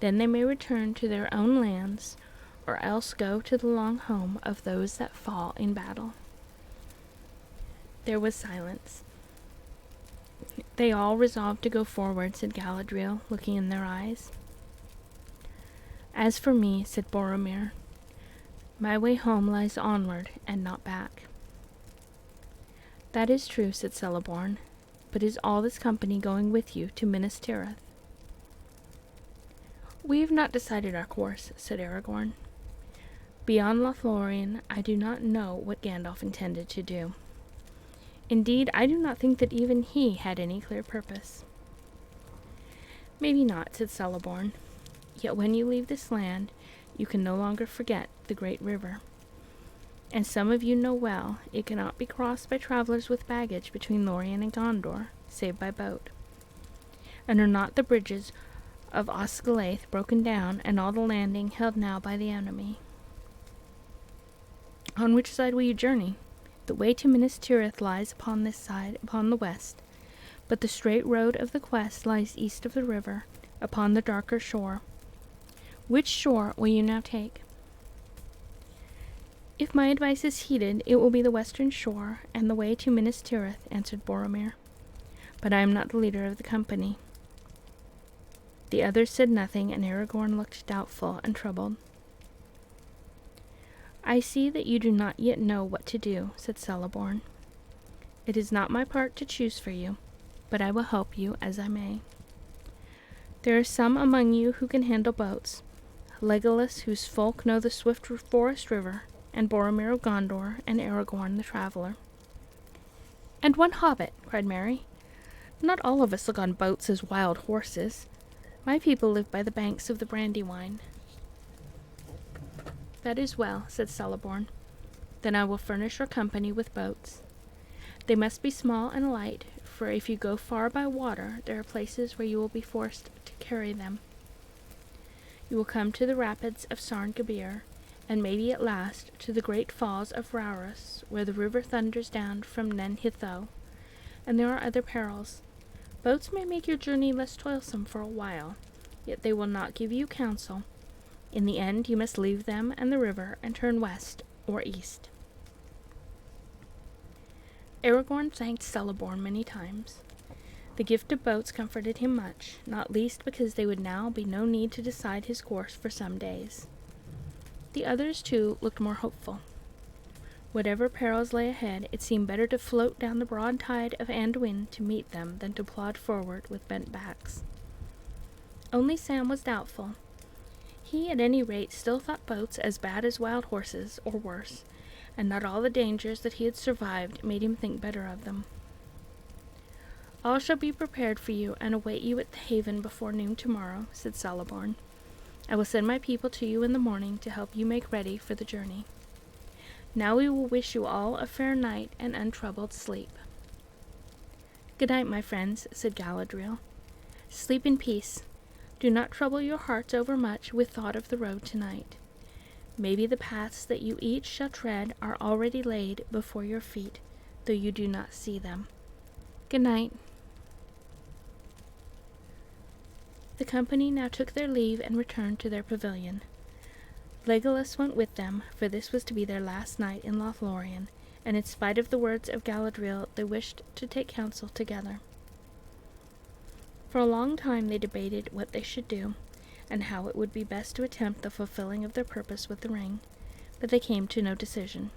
Then they may return to their own lands, or else go to the long home of those that fall in battle." There was silence. "They all resolved to go forward," said Galadriel, looking in their eyes. "As for me," said Boromir, "my way home lies onward and not back." "That is true," said Celeborn, "but is all this company going with you to Minas Tirith?" "We have not decided our course," said Aragorn. "Beyond Lothlorien, I do not know what Gandalf intended to do. Indeed, I do not think that even he had any clear purpose." "Maybe not," said Celeborn. "Yet when you leave this land, you can no longer forget the great river. And some of you know well, it cannot be crossed by travelers with baggage between Lorien and Gondor, save by boat. And are not the bridges of Osgiliath broken down, and all the landing held now by the enemy? On which side will you journey? The way to Minas Tirith lies upon this side, upon the west, but the straight road of the quest lies east of the river, upon the darker shore. Which shore will you now take?" "If my advice is heeded, it will be the western shore, and the way to Minas Tirith," answered Boromir. "But I am not the leader of the company." The others said nothing, and Aragorn looked doubtful and troubled. "I see that you do not yet know what to do," said Celeborn. "It is not my part to choose for you, but I will help you as I may. There are some among you who can handle boats, Legolas, whose folk know the swift forest river, and Boromir of Gondor, and Aragorn the traveler." "And one hobbit," cried Merry. Not all of us look on boats as wild horses. My people live by the banks of the Brandywine." "That is well," said Celeborn. "Then I will furnish your company with boats. They must be small and light, for if you go far by water, there are places where you will be forced to carry them. You will come to the rapids of Sarn Gabir, and maybe at last to the great falls of Rauras, where the river thunders down from Nen Hitho. And there are other perils. Boats may make your journey less toilsome for a while, yet they will not give you counsel. In the end, you must leave them and the river and turn west or east." Aragorn thanked Celeborn many times. The gift of boats comforted him much, not least because there would now be no need to decide his course for some days. The others, too, looked more hopeful. Whatever perils lay ahead, it seemed better to float down the broad tide of Anduin to meet them than to plod forward with bent backs. Only Sam was doubtful. He, at any rate, still thought boats as bad as wild horses, or worse, and not all the dangers that he had survived made him think better of them. "All shall be prepared for you and await you at the haven before noon tomorrow," said Celeborn. "I will send my people to you in the morning to help you make ready for the journey. Now we will wish you all a fair night and untroubled sleep." "Good night, my friends," said Galadriel. "Sleep in peace. Do not trouble your hearts overmuch with thought of the road tonight. Maybe the paths that you each shall tread are already laid before your feet, though you do not see them. Good night." The company now took their leave and returned to their pavilion. Legolas went with them, for this was to be their last night in Lothlorien, and in spite of the words of Galadriel, they wished to take counsel together. For a long time they debated what they should do, and how it would be best to attempt the fulfilling of their purpose with the ring, but they came to no decision.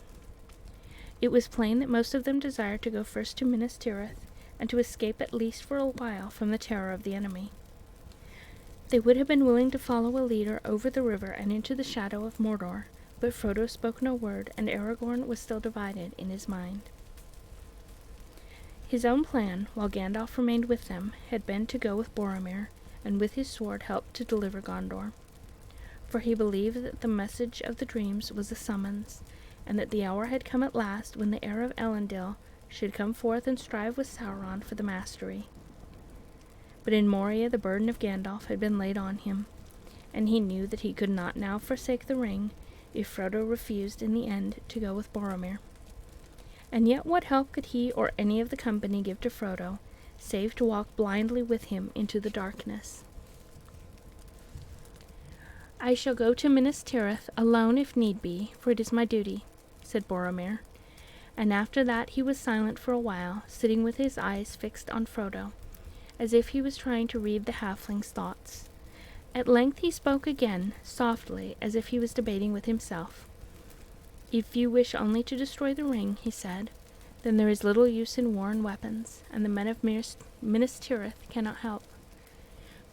It was plain that most of them desired to go first to Minas Tirith, and to escape at least for a while from the terror of the enemy. They would have been willing to follow a leader over the river and into the shadow of Mordor, but Frodo spoke no word, and Aragorn was still divided in his mind. His own plan, while Gandalf remained with them, had been to go with Boromir, and with his sword help to deliver Gondor. For he believed that the message of the dreams was a summons, and that the hour had come at last when the heir of Elendil should come forth and strive with Sauron for the mastery. But in Moria the burden of Gandalf had been laid on him, and he knew that he could not now forsake the ring if Frodo refused in the end to go with Boromir. And yet what help could he or any of the company give to Frodo, save to walk blindly with him into the darkness? "I shall go to Minas Tirith alone if need be, for it is my duty," said Boromir, and after that he was silent for a while, sitting with his eyes fixed on Frodo, as if he was trying to read the halfling's thoughts. At length he spoke again, softly, as if he was debating with himself. "If you wish only to destroy the ring," he said, "then there is little use in war and weapons, and the men of Minas Tirith cannot help.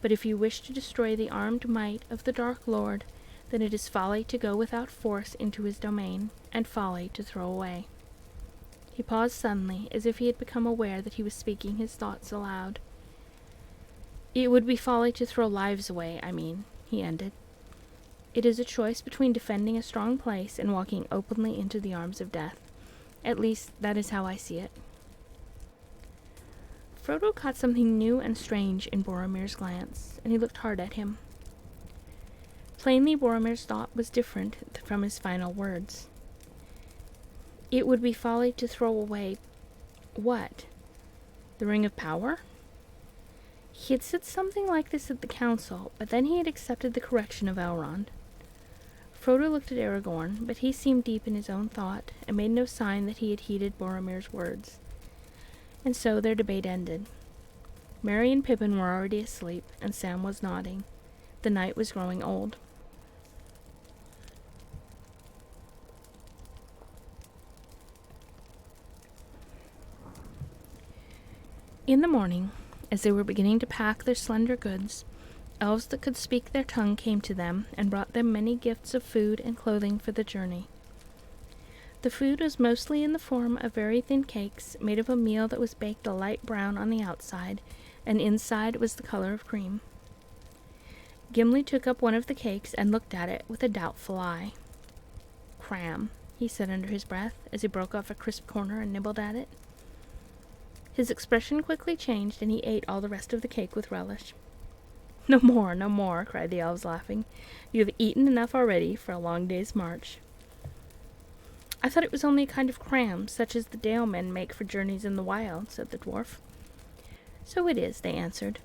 But if you wish to destroy the armed might of the Dark Lord, then it is folly to go without force into his domain, and folly to throw away." He paused suddenly, as if he had become aware that he was speaking his thoughts aloud. "It would be folly to throw lives away, I mean," he ended. "It is a choice between defending a strong place and walking openly into the arms of death. At least, that is how I see it." Frodo caught something new and strange in Boromir's glance, and he looked hard at him. Plainly, Boromir's thought was different from his final words. It would be folly to throw away what? The Ring of Power? He had said something like this at the council, but then he had accepted the correction of Elrond. Frodo looked at Aragorn, but he seemed deep in his own thought, and made no sign that he had heeded Boromir's words. And so their debate ended. Merry and Pippin were already asleep, and Sam was nodding. The night was growing old. In the morning, as they were beginning to pack their slender goods, elves that could speak their tongue came to them and brought them many gifts of food and clothing for the journey. The food was mostly in the form of very thin cakes made of a meal that was baked a light brown on the outside, and inside was the color of cream. Gimli took up one of the cakes and looked at it with a doubtful eye. "Cram," he said under his breath, as he broke off a crisp corner and nibbled at it. His expression quickly changed, and he ate all the rest of the cake with relish. "No more, no more," cried the elves, laughing. "You have eaten enough already for a long day's march." "I thought it was only a kind of cram, such as the Dale men make for journeys in the wild," said the dwarf. "So it is," they answered,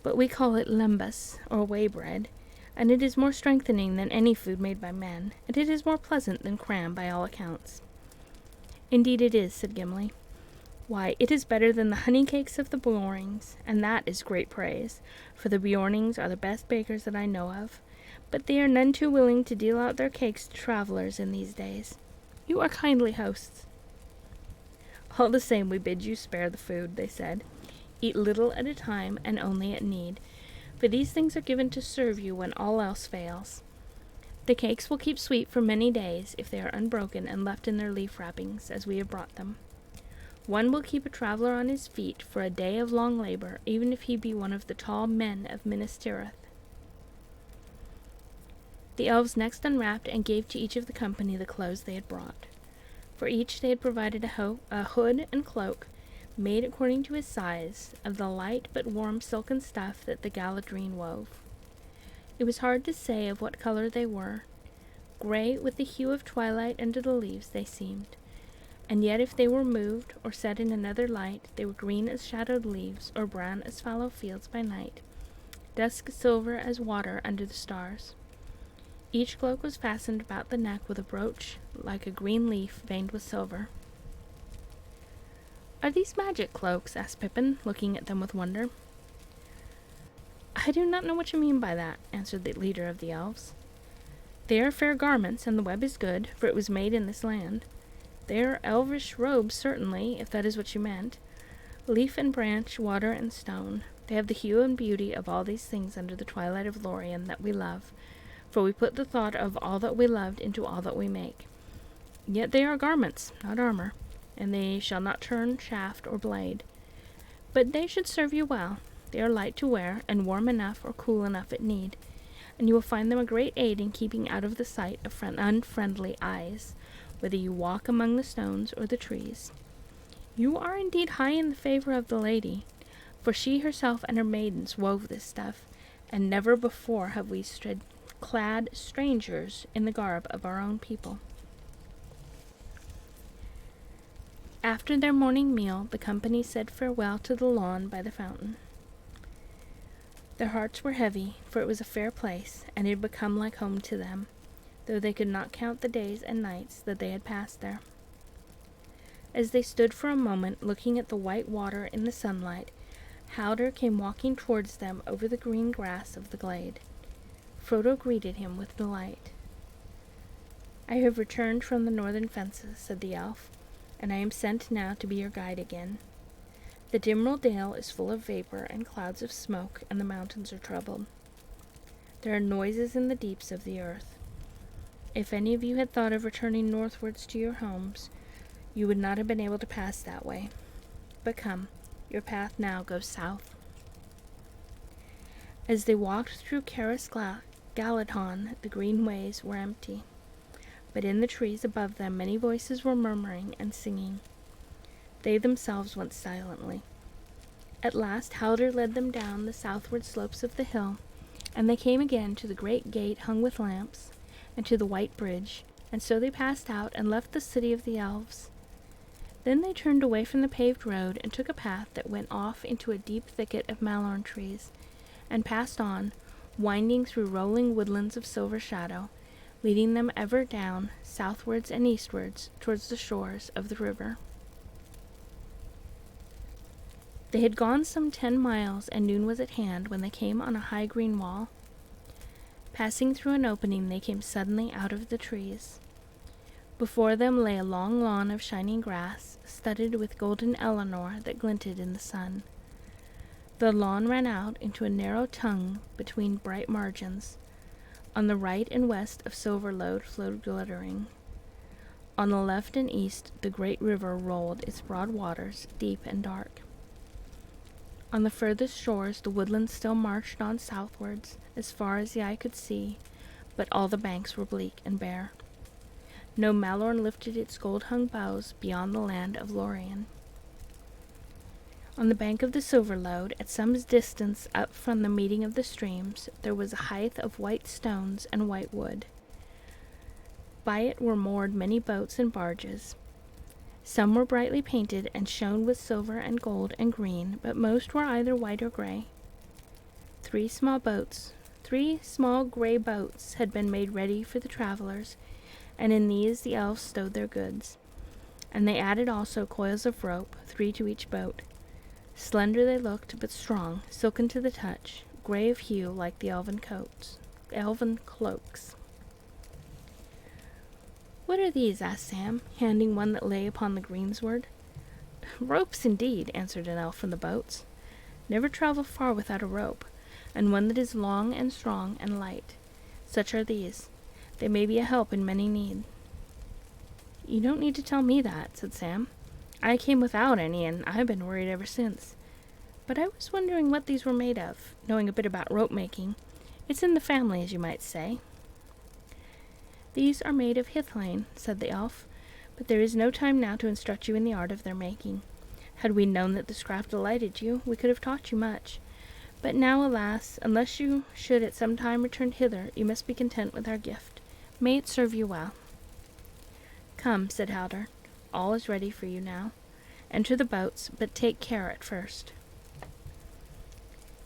"but we call it lembas, or whey bread, and it is more strengthening than any food made by men, and it is more pleasant than cram by all accounts." "Indeed it is," said Gimli. "Why, it is better than the honey cakes of the Bjornings, and that is great praise, for the Bjornings are the best bakers that I know of, but they are none too willing to deal out their cakes to travelers in these days. You are kindly hosts." "All the same, we bid you spare the food," they said. "Eat little at a time, and only at need, for these things are given to serve you when all else fails. The cakes will keep sweet for many days if they are unbroken and left in their leaf wrappings, as we have brought them. One will keep a traveler on his feet for a day of long labor, even if he be one of the tall men of Minas Tirith." The elves next unwrapped and gave to each of the company the clothes they had brought. For each they had provided a hood and cloak, made according to his size, of the light but warm silken stuff that the Galadriel wove. It was hard to say of what color they were. Gray with the hue of twilight under the leaves they seemed, and yet if they were moved or set in another light, they were green as shadowed leaves, or brown as fallow fields by night, dusk silver as water under the stars. Each cloak was fastened about the neck with a brooch like a green leaf veined with silver. "Are these magic cloaks?" asked Pippin, looking at them with wonder. "I do not know what you mean by that," answered the leader of the elves. "They are fair garments, and the web is good, for it was made in this land. They are elvish robes, certainly, if that is what you meant. Leaf and branch, water and stone. They have the hue and beauty of all these things under the twilight of Lorien that we love, for we put the thought of all that we loved into all that we make. Yet they are garments, not armor, and they shall not turn shaft or blade. But they should serve you well. They are light to wear, and warm enough or cool enough at need, and you will find them a great aid in keeping out of the sight of unfriendly eyes, whether you walk among the stones or the trees. You are indeed high in the favor of the lady, for she herself and her maidens wove this stuff, and never before have we clad strangers in the garb of our own people." After their morning meal, the company said farewell to the lawn by the fountain. Their hearts were heavy, for it was a fair place, and it had become like home to them, though they could not count the days and nights that they had passed there. As they stood for a moment looking at the white water in the sunlight, Halder came walking towards them over the green grass of the glade. Frodo greeted him with delight. "I have returned from the northern fences," said the elf, "and I am sent now to be your guide again. The Dimril Dale is full of vapor and clouds of smoke, and the mountains are troubled. There are noises in the deeps of the earth. If any of you had thought of returning northwards to your homes, you would not have been able to pass that way. But come, your path now goes south." As they walked through Caras Galadhon, the green ways were empty, but in the trees above them many voices were murmuring and singing. They themselves went silently. At last Halder led them down the southward slopes of the hill, and they came again to the great gate hung with lamps, and to the white bridge, and so they passed out and left the city of the elves. Then they turned away from the paved road and took a path that went off into a deep thicket of malorn trees, and passed on, winding through rolling woodlands of silver shadow, leading them ever down, southwards and eastwards, towards the shores of the river. They had gone some 10 miles, and noon was at hand when they came on a high green wall. Passing through an opening, they came suddenly out of the trees. Before them lay a long lawn of shining grass, studded with golden Eleanor that glinted in the sun. The lawn ran out into a narrow tongue between bright margins. On the right and west of Silverlode flowed glittering. On the left and east the great river rolled its broad waters, deep and dark. On the furthest shores the woodland still marched on southwards, as far as the eye could see, but all the banks were bleak and bare. No Malorn lifted its gold-hung boughs beyond the land of Lorien. On the bank of the Silverlode, at some distance up from the meeting of the streams, there was a height of white stones and white wood. By it were moored many boats and barges. Some were brightly painted and shone with silver and gold and green, but most were either white or gray. Three small gray boats had been made ready for the travelers, and in these the elves stowed their goods. And they added also coils of rope, 3 to each boat. Slender they looked, but strong, silken to the touch, gray of hue like the elven cloaks. "What are these?" asked Sam, handing one that lay upon the greensward. "Ropes, indeed," answered an elf from the boats. "Never travel far without a rope, and one that is long and strong and light. Such are these. They may be a help in many need." "You don't need to tell me that," said Sam. "I came without any, and I've been worried ever since. But I was wondering what these were made of, knowing a bit about rope making. It's in the family, as you might say." "These are made of hithlain," said the elf, "but there is no time now to instruct you in the art of their making. Had we known that this craft delighted you, we could have taught you much. But now, alas, unless you should at some time return hither, you must be content with our gift. May it serve you well." "Come," said Halder. "All is ready for you now. Enter the boats, but take care at first."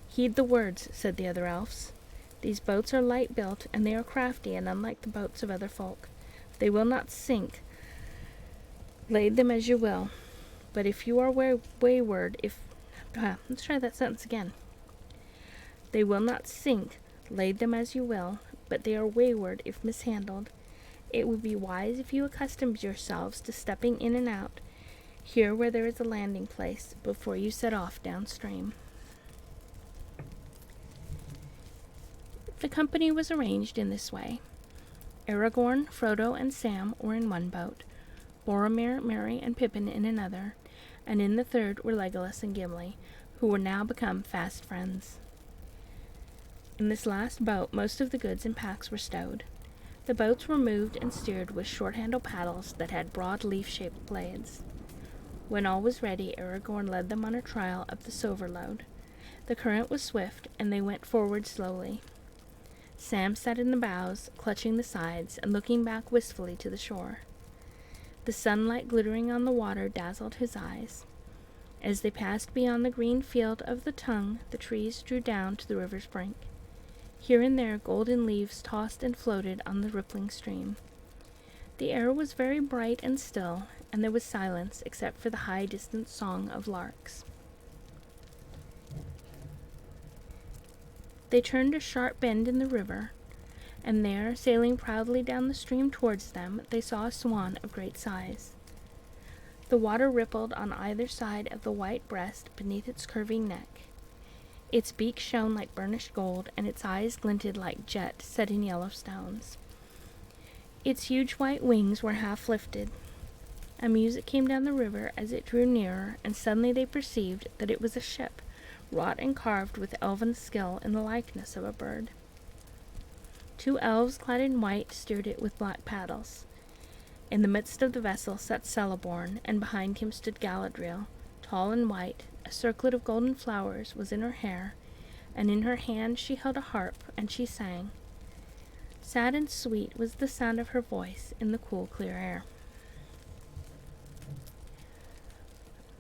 "Heed the words," said the other elves. "These boats are light built, and they are crafty and unlike the boats of other folk. They will not sink, lade them as you will. But if you are wayward, let's try that sentence again. They will not sink, lade them as you will, but they are wayward if mishandled. It would be wise if you accustomed yourselves to stepping in and out, here where there is a landing place, before you set off downstream." The company was arranged in this way. Aragorn, Frodo, and Sam were in one boat, Boromir, Merry, and Pippin in another, and in the third were Legolas and Gimli, who were now become fast friends. In this last boat most of the goods and packs were stowed. The boats were moved and steered with short-handled paddles that had broad leaf-shaped blades. When all was ready, Aragorn led them on a trial up the Silverlode. The current was swift, and they went forward slowly. Sam sat in the bows, clutching the sides, and looking back wistfully to the shore. The sunlight glittering on the water dazzled his eyes. As they passed beyond the green field of the Tongue, the trees drew down to the river's brink. Here and there golden leaves tossed and floated on the rippling stream. The air was very bright and still, and there was silence except for the high distant song of larks. They turned a sharp bend in the river, and there, sailing proudly down the stream towards them, they saw a swan of great size. The water rippled on either side of the white breast beneath its curving neck. Its beak shone like burnished gold, and its eyes glinted like jet set in yellow stones. Its huge white wings were half lifted. A music came down the river as it drew nearer, and suddenly they perceived that it was a ship, wrought and carved with elven skill in the likeness of a bird. 2 elves clad in white steered it with black paddles. In the midst of the vessel sat Celeborn, and behind him stood Galadriel, tall and white. A circlet of golden flowers was in her hair, and in her hand she held a harp, and she sang. Sad and sweet was the sound of her voice in the cool, clear air.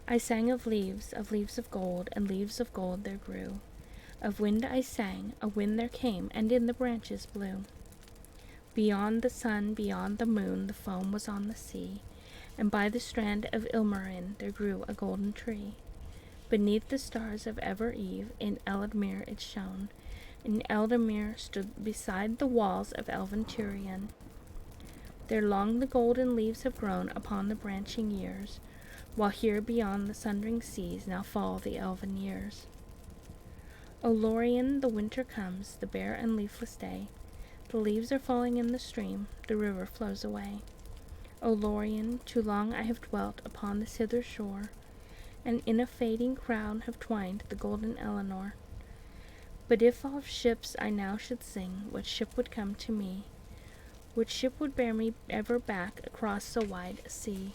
I sang of leaves of gold, and leaves of gold there grew. Of wind I sang, a wind there came, and in the branches blew. Beyond the sun, beyond the moon, the foam was on the sea, and by the strand of Ilmarinen there grew a golden tree. Beneath the stars of ever eve, in Eldamir it shone, and Eldamir stood beside the walls of elven Turian. There long the golden leaves have grown upon the branching years, while here beyond the sundering seas now fall the elven years. O Lorien, the winter comes, the bare and leafless day. The leaves are falling in the stream, the river flows away. O Lorien, too long I have dwelt upon this hither shore, and in a fading crown have twined the golden Eleanor. But if of ships I now should sing, what ship would come to me? Which ship would bear me ever back across so wide a sea?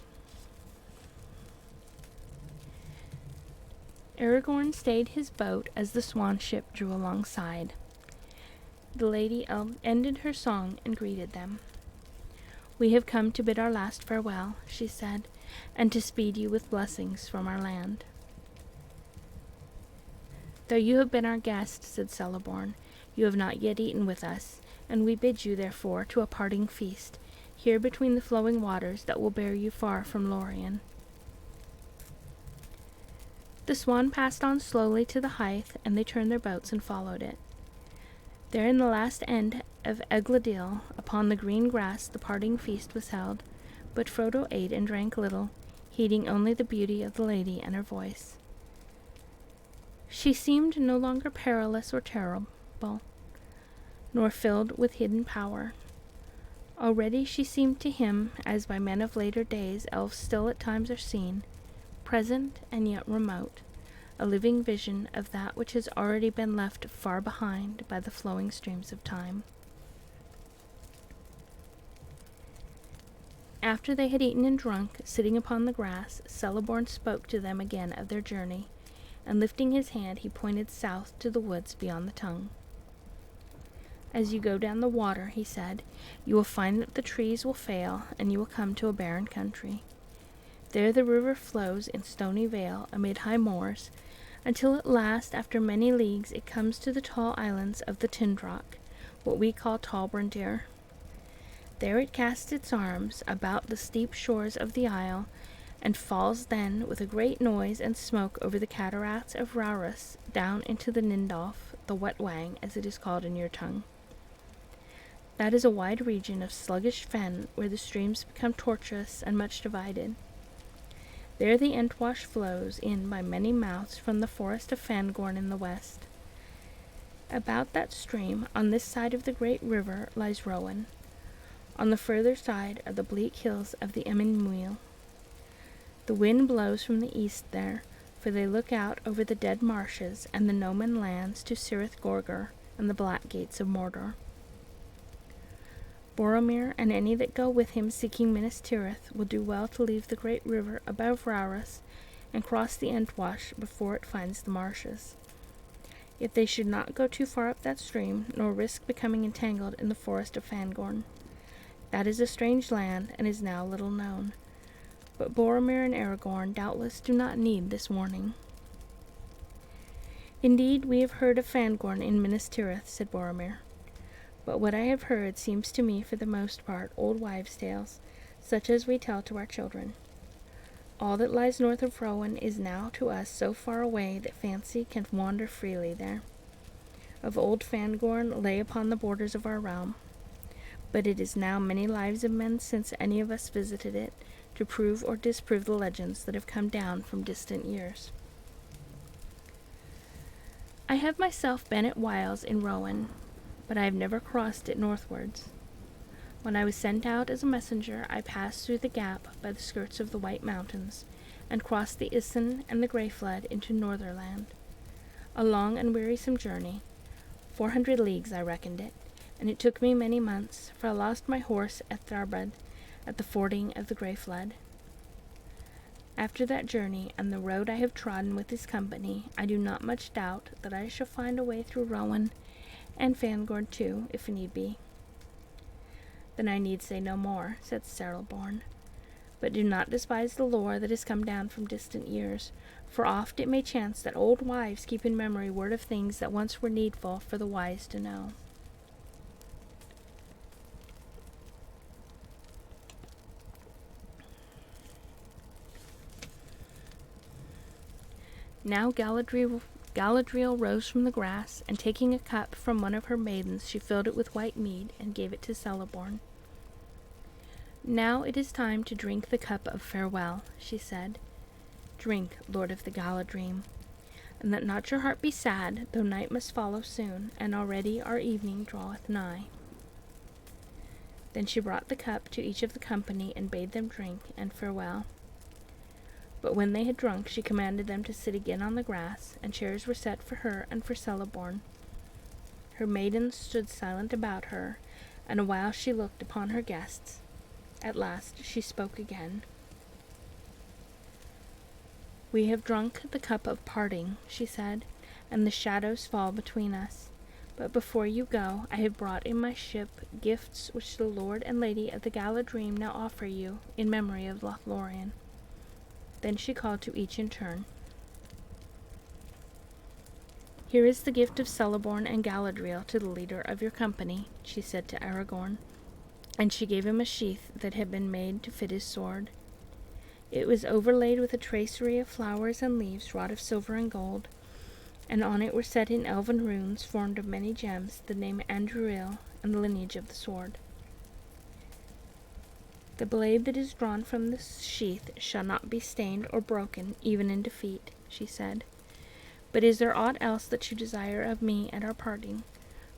Aragorn stayed his boat as the swan ship drew alongside. The Lady ended her song and greeted them. "We have come to bid our last farewell," she said, "and to speed you with blessings from our land." "Though you have been our guest," said Celeborn, "you have not yet eaten with us, and we bid you, therefore, to a parting feast, here between the flowing waters that will bear you far from Lorien." The swan passed on slowly to the height, and they turned their boats and followed it. There in the last end of Egladil, upon the green grass, the parting feast was held, but Frodo ate and drank little, heeding only the beauty of the lady and her voice. She seemed no longer perilous or terrible, nor filled with hidden power. Already she seemed to him, as by men of later days elves still at times are seen, present and yet remote, a living vision of that which has already been left far behind by the flowing streams of time. After they had eaten and drunk, sitting upon the grass, Celeborn spoke to them again of their journey, and lifting his hand he pointed south to the woods beyond the Tongue. "As you go down the water," he said, "you will find that the trees will fail, and you will come to a barren country. There the river flows in stony vale amid high moors, until at last, after many leagues, it comes to the tall islands of the Tindrock, what we call Talbrandir. There it casts its arms about the steep shores of the isle, and falls then with a great noise and smoke over the cataracts of Rauris down into the Nindolf, the Wetwang, as it is called in your tongue. That is a wide region of sluggish fen, where the streams become tortuous and much divided. There the Entwash flows in by many mouths from the forest of Fangorn in the west. About that stream, on this side of the great river, lies Rowan. On the further side are the bleak hills of the Emyn Muil. The wind blows from the east there, for they look out over the dead marshes and the no-man lands to Cirith Gorgur and the black gates of Mordor. Boromir and any that go with him seeking Minas Tirith will do well to leave the great river above Rauris and cross the Entwash before it finds the marshes. Yet they should not go too far up that stream, nor risk becoming entangled in the forest of Fangorn. That is a strange land, and is now little known. But Boromir and Aragorn doubtless do not need this warning." "Indeed, we have heard of Fangorn in Minas Tirith," said Boromir. "But what I have heard seems to me for the most part old wives' tales, such as we tell to our children. All that lies north of Rowan is now to us so far away that fancy can wander freely there. Of old Fangorn lay upon the borders of our realm, but it is now many lives of men since any of us visited it, to prove or disprove the legends that have come down from distant years. I have myself been at whiles in Rowan, but I have never crossed it northwards. When I was sent out as a messenger, I passed through the gap by the skirts of the White Mountains, and crossed the Isen and the Grey Flood into Northerland. A long and wearisome journey. 400 leagues I reckoned it, and it took me many months, for I lost my horse at Tharbad, at the fording of the Grey Flood. After that journey, and the road I have trodden with his company, I do not much doubt that I shall find a way through Rowan, and Fangorn too, if need be." "Then I need say no more," said Celeborn. "But do not despise the lore that has come down from distant years, for oft it may chance that old wives keep in memory word of things that once were needful for the wise to know." Now Galadriel rose from the grass, and taking a cup from one of her maidens, she filled it with white mead and gave it to Celeborn. "Now it is time to drink the cup of farewell," she said. "Drink, Lord of the Galadrim, and let not your heart be sad, though night must follow soon, and already our evening draweth nigh." Then she brought the cup to each of the company and bade them drink and farewell. But when they had drunk, she commanded them to sit again on the grass, and chairs were set for her and for Celeborn. Her maidens stood silent about her, and a while she looked upon her guests. At last she spoke again. "We have drunk the cup of parting," she said, "and the shadows fall between us. But before you go, I have brought in my ship gifts which the Lord and Lady of the Galadrim now offer you in memory of Lothlorien." Then she called to each in turn. "Here is the gift of Celeborn and Galadriel to the leader of your company," she said to Aragorn, and she gave him a sheath that had been made to fit his sword. It was overlaid with a tracery of flowers and leaves wrought of silver and gold, and on it were set in elven runes formed of many gems the name Anduril and the lineage of the sword. "The blade that is drawn from the sheath shall not be stained or broken, even in defeat," she said. "But is there aught else that you desire of me at our parting?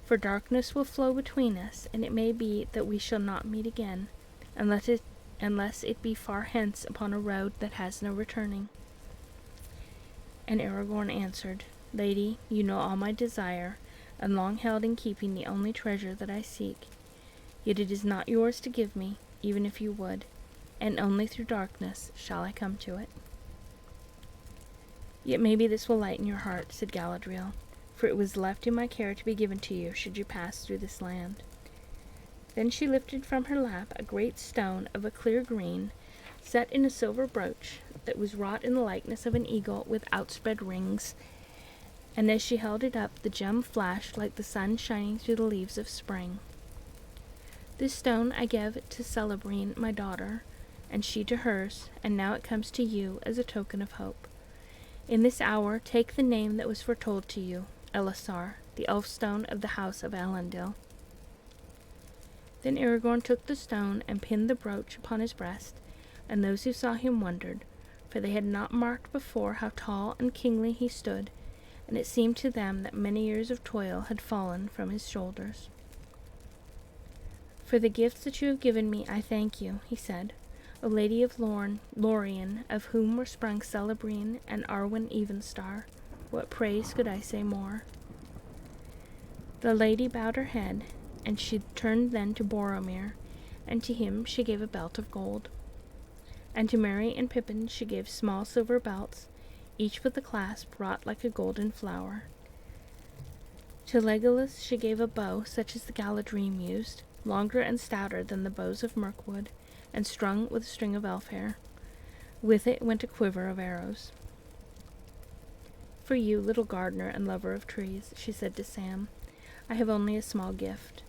For darkness will flow between us, and it may be that we shall not meet again, unless it be far hence upon a road that has no returning." And Aragorn answered, "Lady, you know all my desire, and long held in keeping the only treasure that I seek. Yet it is not yours to give me, even if you would, and only through darkness shall I come to it." "Yet maybe this will lighten your heart," said Galadriel, "for it was left in my care to be given to you should you pass through this land." Then she lifted from her lap a great stone of a clear green, set in a silver brooch that was wrought in the likeness of an eagle with outspread wings, and as she held it up, the gem flashed like the sun shining through the leaves of spring. "This stone I gave to Celebrine, my daughter, and she to hers, and now it comes to you as a token of hope. In this hour take the name that was foretold to you, Elisar, the Elfstone of the house of Elendil." Then Aragorn took the stone and pinned the brooch upon his breast, and those who saw him wondered, for they had not marked before how tall and kingly he stood, and it seemed to them that many years of toil had fallen from his shoulders. "For the gifts that you have given me I thank you," he said, "O Lady of Lorien, of whom were sprung Celebrine and Arwen Evenstar. What praise could I say more?" The lady bowed her head, and she turned then to Boromir, and to him she gave a belt of gold. And to Merry and Pippin she gave small silver belts, each with a clasp wrought like a golden flower. To Legolas she gave a bow such as the Galadrim used, longer and stouter than the bows of Mirkwood, and strung with a string of elf hair. With it went a quiver of arrows. "For you, little gardener and lover of trees," she said to Sam, "I have only a small gift."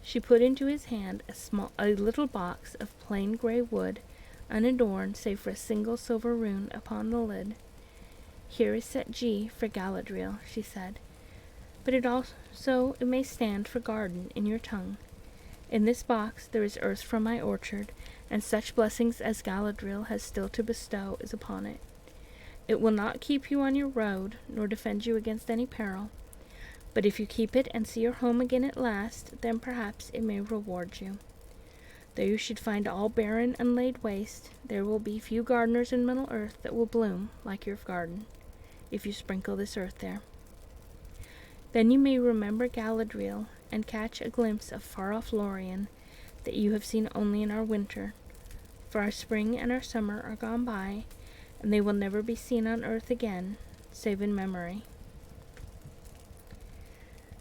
She put into his hand a little box of plain grey wood, unadorned save for a single silver rune upon the lid. "Here is set G for Galadriel," she said, "but it may stand for garden in your tongue. In this box there is earth from my orchard, and such blessings as Galadriel has still to bestow is upon it. It will not keep you on your road, nor defend you against any peril, but if you keep it and see your home again at last, then perhaps it may reward you. Though you should find all barren and laid waste, there will be few gardeners in Middle Earth that will bloom like your garden, if you sprinkle this earth there. Then you may remember Galadriel, and catch a glimpse of far-off Lorien that you have seen only in our winter, for our spring and our summer are gone by, and they will never be seen on earth again, save in memory."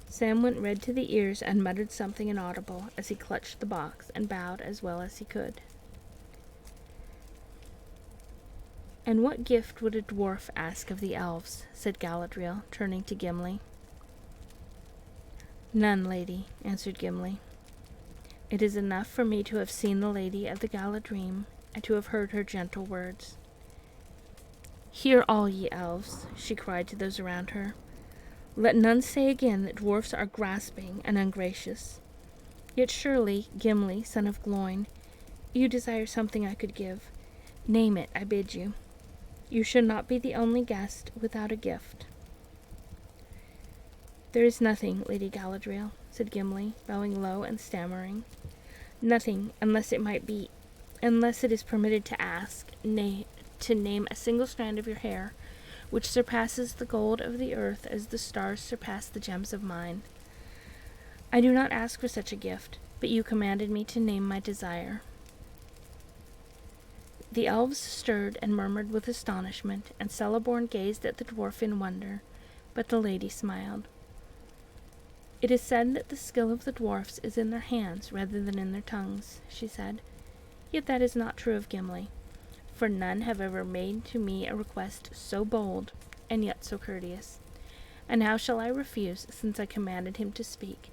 Sam went red to the ears and muttered something inaudible as he clutched the box and bowed as well as he could. "And what gift would a dwarf ask of the elves?" said Galadriel, turning to Gimli. "None, lady," answered Gimli. "It is enough for me to have seen the Lady of the Galadrim, and to have heard her gentle words. Hear all ye elves," she cried to those around her. "Let none say again that dwarfs are grasping and ungracious. Yet surely, Gimli, son of Gloin, you desire something I could give. Name it, I bid you. You should not be the only guest without a gift." "There is nothing, Lady Galadriel," said Gimli, bowing low and stammering. Nothing, unless it is permitted to ask, nay, to name a single strand of your hair, which surpasses the gold of the earth as the stars surpass the gems of mine. I do not ask for such a gift, but you commanded me to name my desire." The elves stirred and murmured with astonishment, and Celeborn gazed at the dwarf in wonder, but the lady smiled. "It is said that the skill of the dwarfs is in their hands rather than in their tongues," she said. "Yet that is not true of Gimli, for none have ever made to me a request so bold, and yet so courteous. And how shall I refuse, since I commanded him to speak?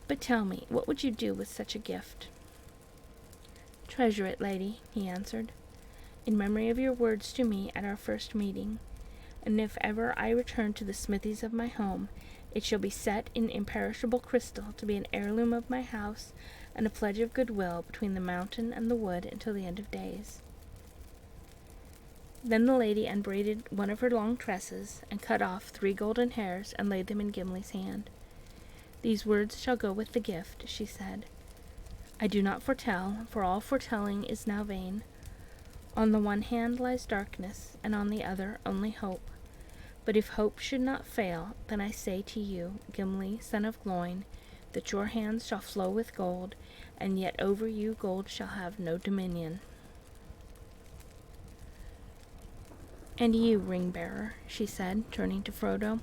But tell me, what would you do with such a gift?" "Treasure it, lady," he answered, "in memory of your words to me at our first meeting, and if ever I return to the smithies of my home, it shall be set in imperishable crystal to be an heirloom of my house and a pledge of goodwill between the mountain and the wood until the end of days." Then the lady unbraided one of her long tresses, and cut off 3 golden hairs, and laid them in Gimli's hand. "These words shall go with the gift," she said. "I do not foretell, for all foretelling is now vain. On the one hand lies darkness, and on the other only hope. But if hope should not fail, then I say to you, Gimli, son of Gloin, that your hands shall flow with gold, and yet over you gold shall have no dominion." "And you, ring-bearer," she said, turning to Frodo,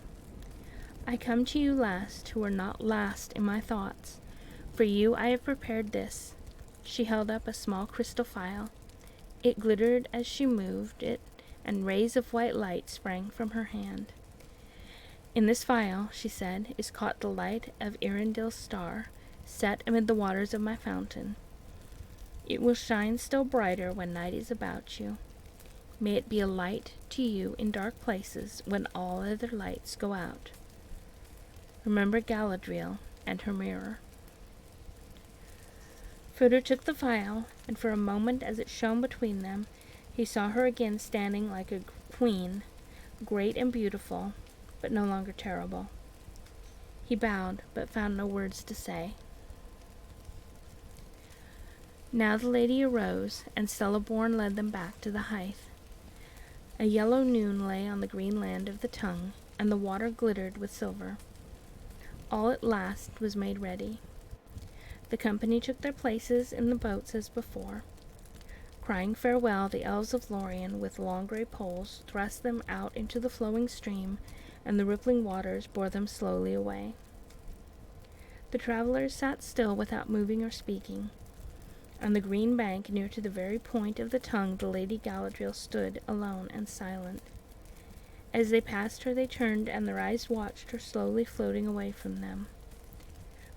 "I come to you last, who are not last in my thoughts. For you I have prepared this." She held up a small crystal phial. It glittered as she moved it, and rays of white light sprang from her hand. "In this phial," she said, "is caught the light of Eärendil's star, set amid the waters of my fountain. It will shine still brighter when night is about you. May it be a light to you in dark places when all other lights go out. Remember Galadriel and her mirror." Frodo took the phial, and for a moment as it shone between them, he saw her again standing like a queen, great and beautiful, but no longer terrible. He bowed, but found no words to say. Now the lady arose, and Celeborn led them back to the height. A yellow noon lay on the green land of the Tongue, and the water glittered with silver. All at last was made ready. The company took their places in the boats as before. Crying farewell, the elves of Lorien, with long grey poles, thrust them out into the flowing stream, and the rippling waters bore them slowly away. The travelers sat still without moving or speaking. On the green bank near to the very point of the Tongue, the Lady Galadriel stood alone and silent. As they passed her, they turned, and their eyes watched her slowly floating away from them.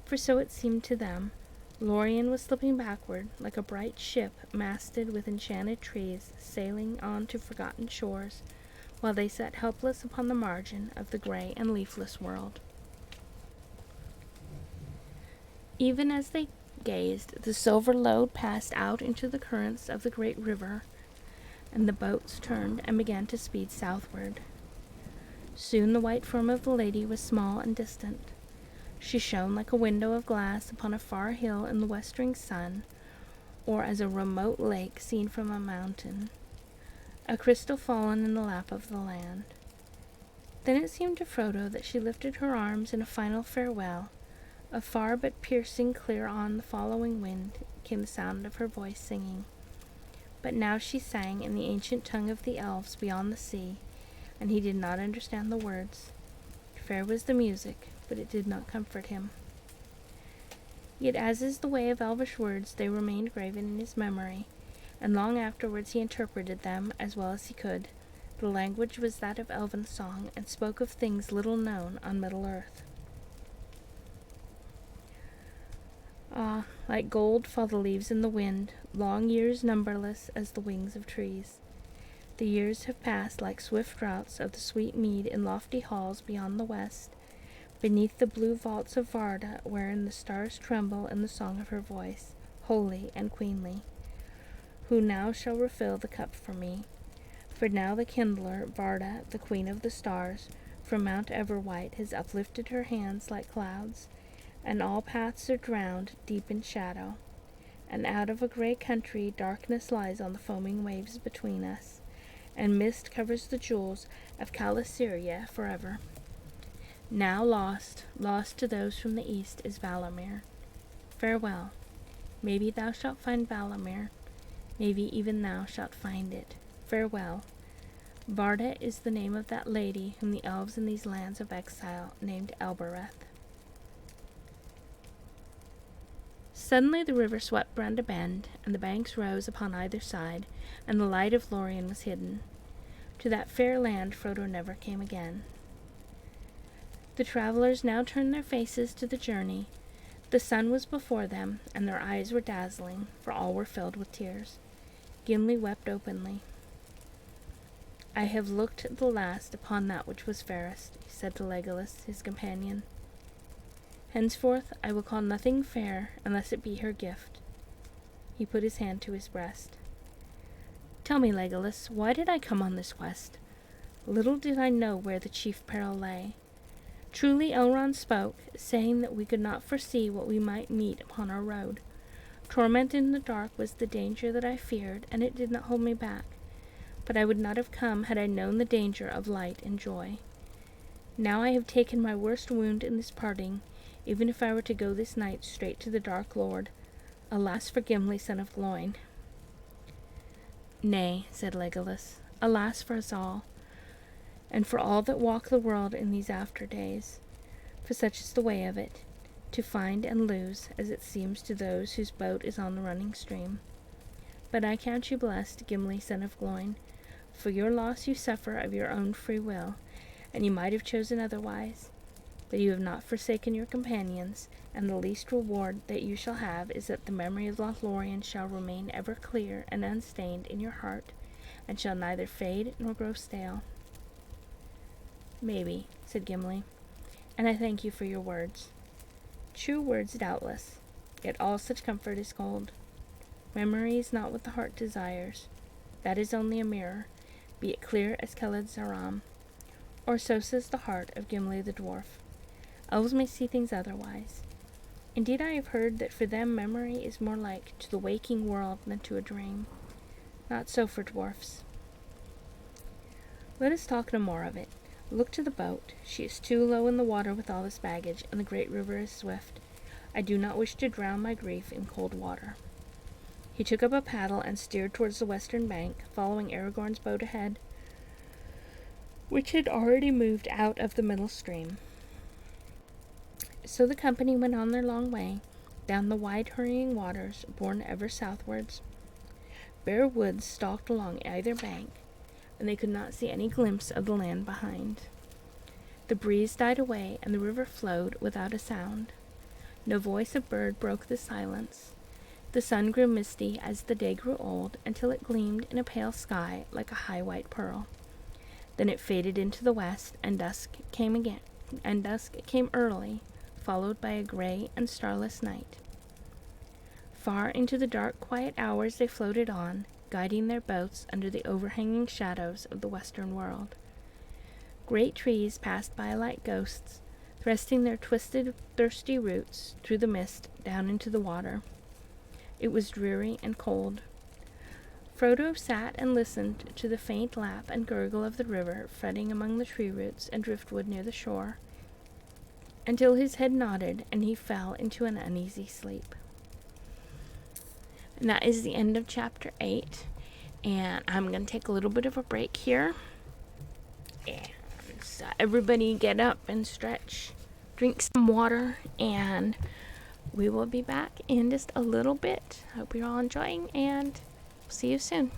For so it seemed to them. Lorien was slipping backward, like a bright ship masted with enchanted trees, sailing on to forgotten shores, while they sat helpless upon the margin of the grey and leafless world. Even as they gazed, the silver load passed out into the currents of the great river, and the boats turned and began to speed southward. Soon the white form of the lady was small and distant. She shone like a window of glass upon a far hill in the westering sun, or as a remote lake seen from a mountain, a crystal fallen in the lap of the land. Then it seemed to Frodo that she lifted her arms in a final farewell. Afar but piercing clear on the following wind came the sound of her voice singing. But now she sang in the ancient tongue of the elves beyond the sea, and he did not understand the words. Fair was the music, but it did not comfort him. Yet, as is the way of elvish words, they remained graven in his memory, and long afterwards he interpreted them as well as he could. The language was that of elven song, and spoke of things little known on Middle-earth. Ah, like gold fall the leaves in the wind, long years numberless as the wings of trees. The years have passed like swift draughts of the sweet mead in lofty halls beyond the west, beneath the blue vaults of Varda, wherein the stars tremble in the song of her voice, holy and queenly. Who now shall refill the cup for me? For now the kindler, Varda, the queen of the stars, from Mount Everwhite has uplifted her hands like clouds, and all paths are drowned deep in shadow. and out of a grey country darkness lies on the foaming waves between us, and mist covers the jewels of Calasyria forever. Now lost, lost to those from the east is Valamir. Farewell. Maybe thou shalt find Valamir. Maybe even thou shalt find it. Farewell. Varda is the name of that lady whom the elves in these lands of exile named Elbereth. Suddenly the river swept round a bend, and the banks rose upon either side, and the light of Lorien was hidden. To that fair land Frodo never came again. The travelers now turned their faces to the journey. The sun was before them, and their eyes were dazzling, for all were filled with tears. Gimli wept openly. "I have looked at the last upon that which was fairest," he said to Legolas, his companion. "Henceforth I will call nothing fair unless it be her gift." He put his hand to his breast. "Tell me, Legolas, why did I come on this quest? Little did I know where the chief peril lay. Truly Elrond spoke, saying that we could not foresee what we might meet upon our road. Torment in the dark was the danger that I feared, and it did not hold me back. But I would not have come had I known the danger of light and joy. Now I have taken my worst wound in this parting, even if I were to go this night straight to the Dark Lord. Alas for Gimli, son of Gloin." "Nay," said Legolas, "alas for us all, and for all that walk the world in these after days. For such is the way of it, to find and lose, as it seems to those whose boat is on the running stream. But I count you blessed, Gimli, son of Gloin, for your loss you suffer of your own free will, and you might have chosen otherwise. But you have not forsaken your companions, and the least reward that you shall have is that the memory of Lothlorien shall remain ever clear and unstained in your heart, and shall neither fade nor grow stale." "Maybe," said Gimli, "and I thank you for your words. True words, doubtless, yet all such comfort is gold. Memory is not what the heart desires. That is only a mirror, be it clear as Keled-Zaram. Or so says the heart of Gimli the dwarf. Elves may see things otherwise. Indeed, I have heard that for them memory is more like to the waking world than to a dream. Not so for dwarfs. Let us talk no more of it. Look to the boat. She is too low in the water with all this baggage, and the great river is swift. I do not wish to drown my grief in cold water." He took up a paddle and steered towards the western bank, following Aragorn's boat ahead, which had already moved out of the middle stream. So the company went on their long way, down the wide hurrying waters, borne ever southwards. Bare woods stalked along either bank, and they could not see any glimpse of the land behind. The breeze died away, and the river flowed without a sound. No voice of bird broke the silence. The sun grew misty as the day grew old, until it gleamed in a pale sky like a high white pearl. Then it faded into the west, and dusk came again, and dusk came early, followed by a gray and starless night. Far into the dark, quiet hours they floated on, guiding their boats under the overhanging shadows of the western world. Great trees passed by like ghosts, thrusting their twisted, thirsty roots through the mist down into the water. It was dreary and cold. Frodo sat and listened to the faint lap and gurgle of the river fretting among the tree roots and driftwood near the shore, until his head nodded and he fell into an uneasy sleep. And that is the end of chapter 8. And I'm going to take a little bit of a break here. And so everybody get up and stretch, drink some water, and we will be back in just a little bit. Hope you're all enjoying, and see you soon.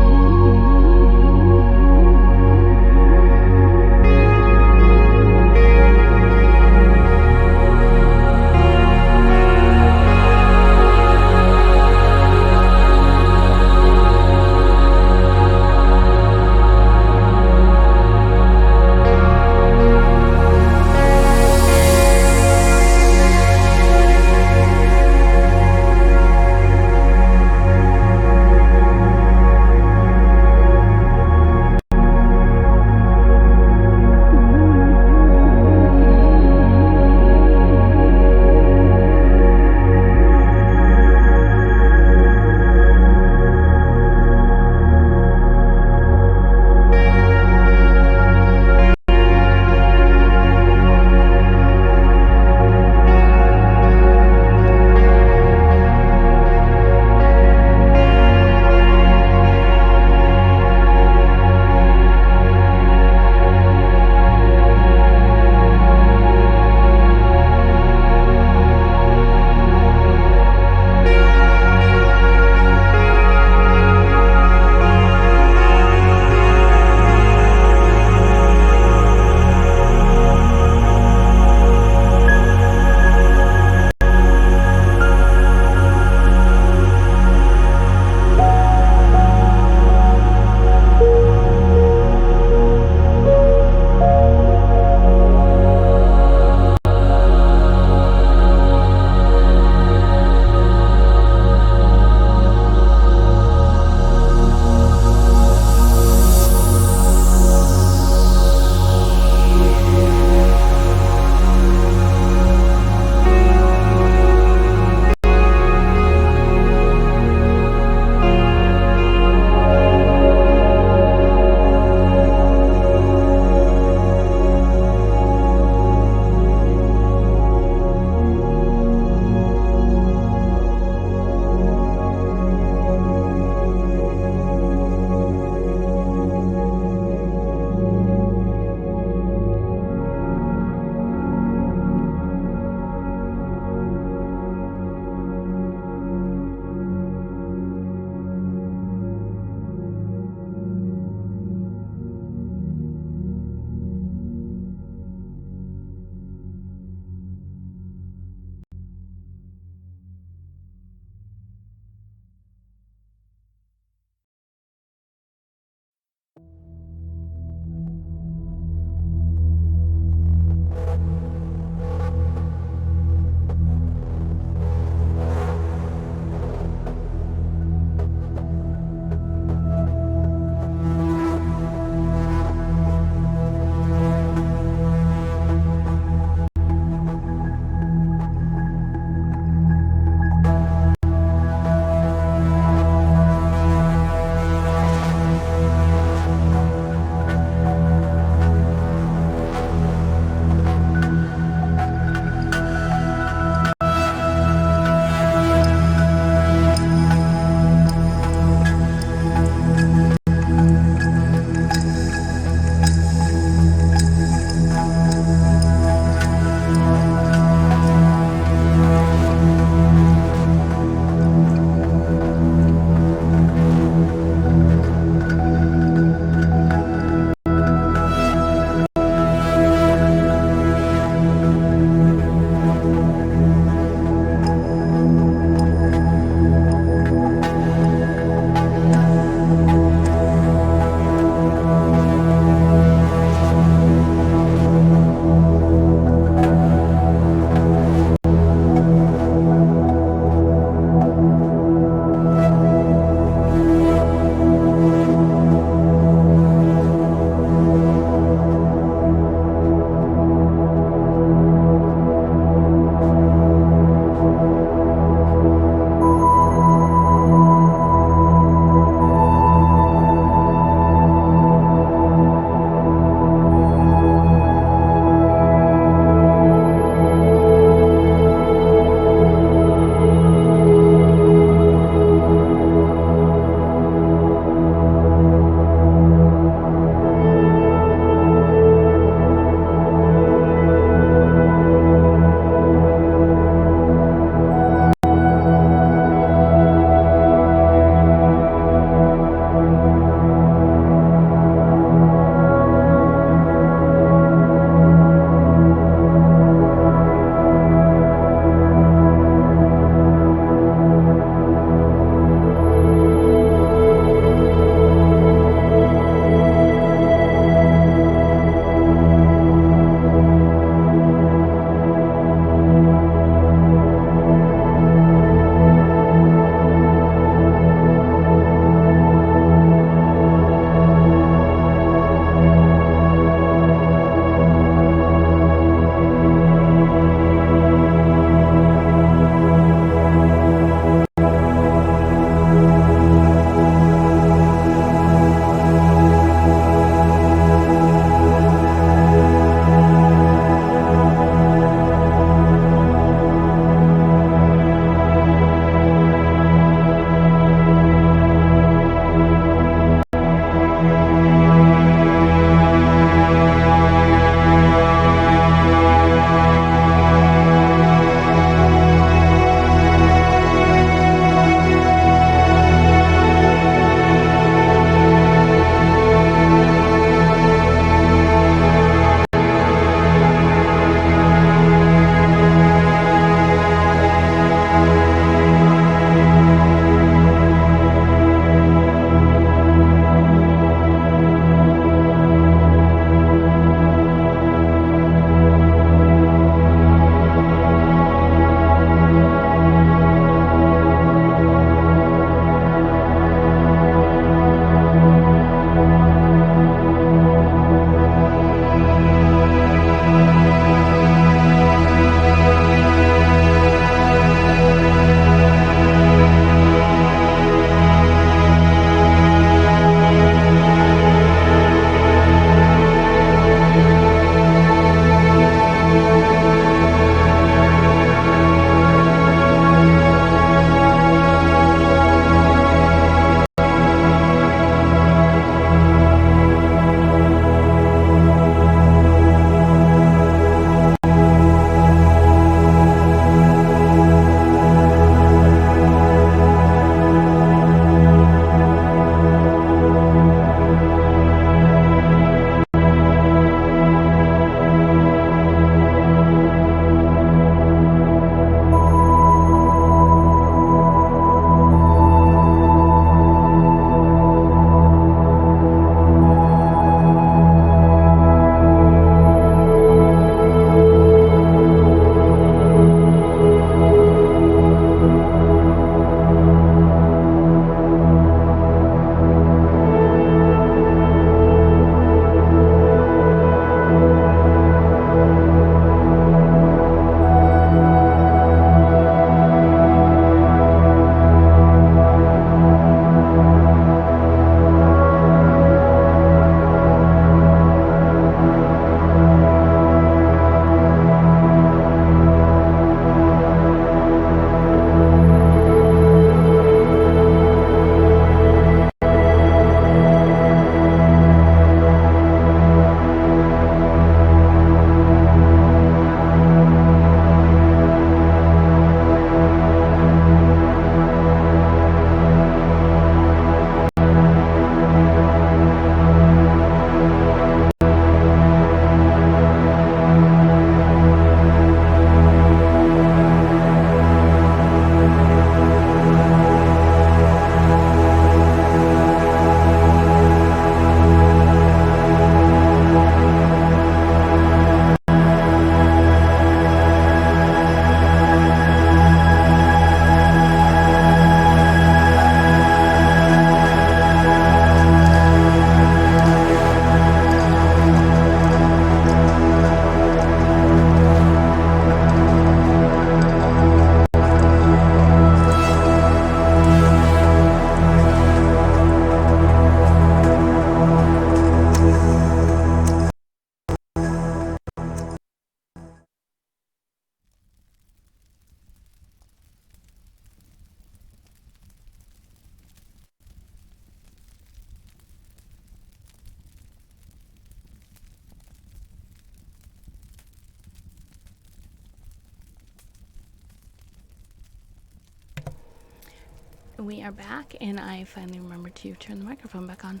We are back, and I finally remembered to turn the microphone back on.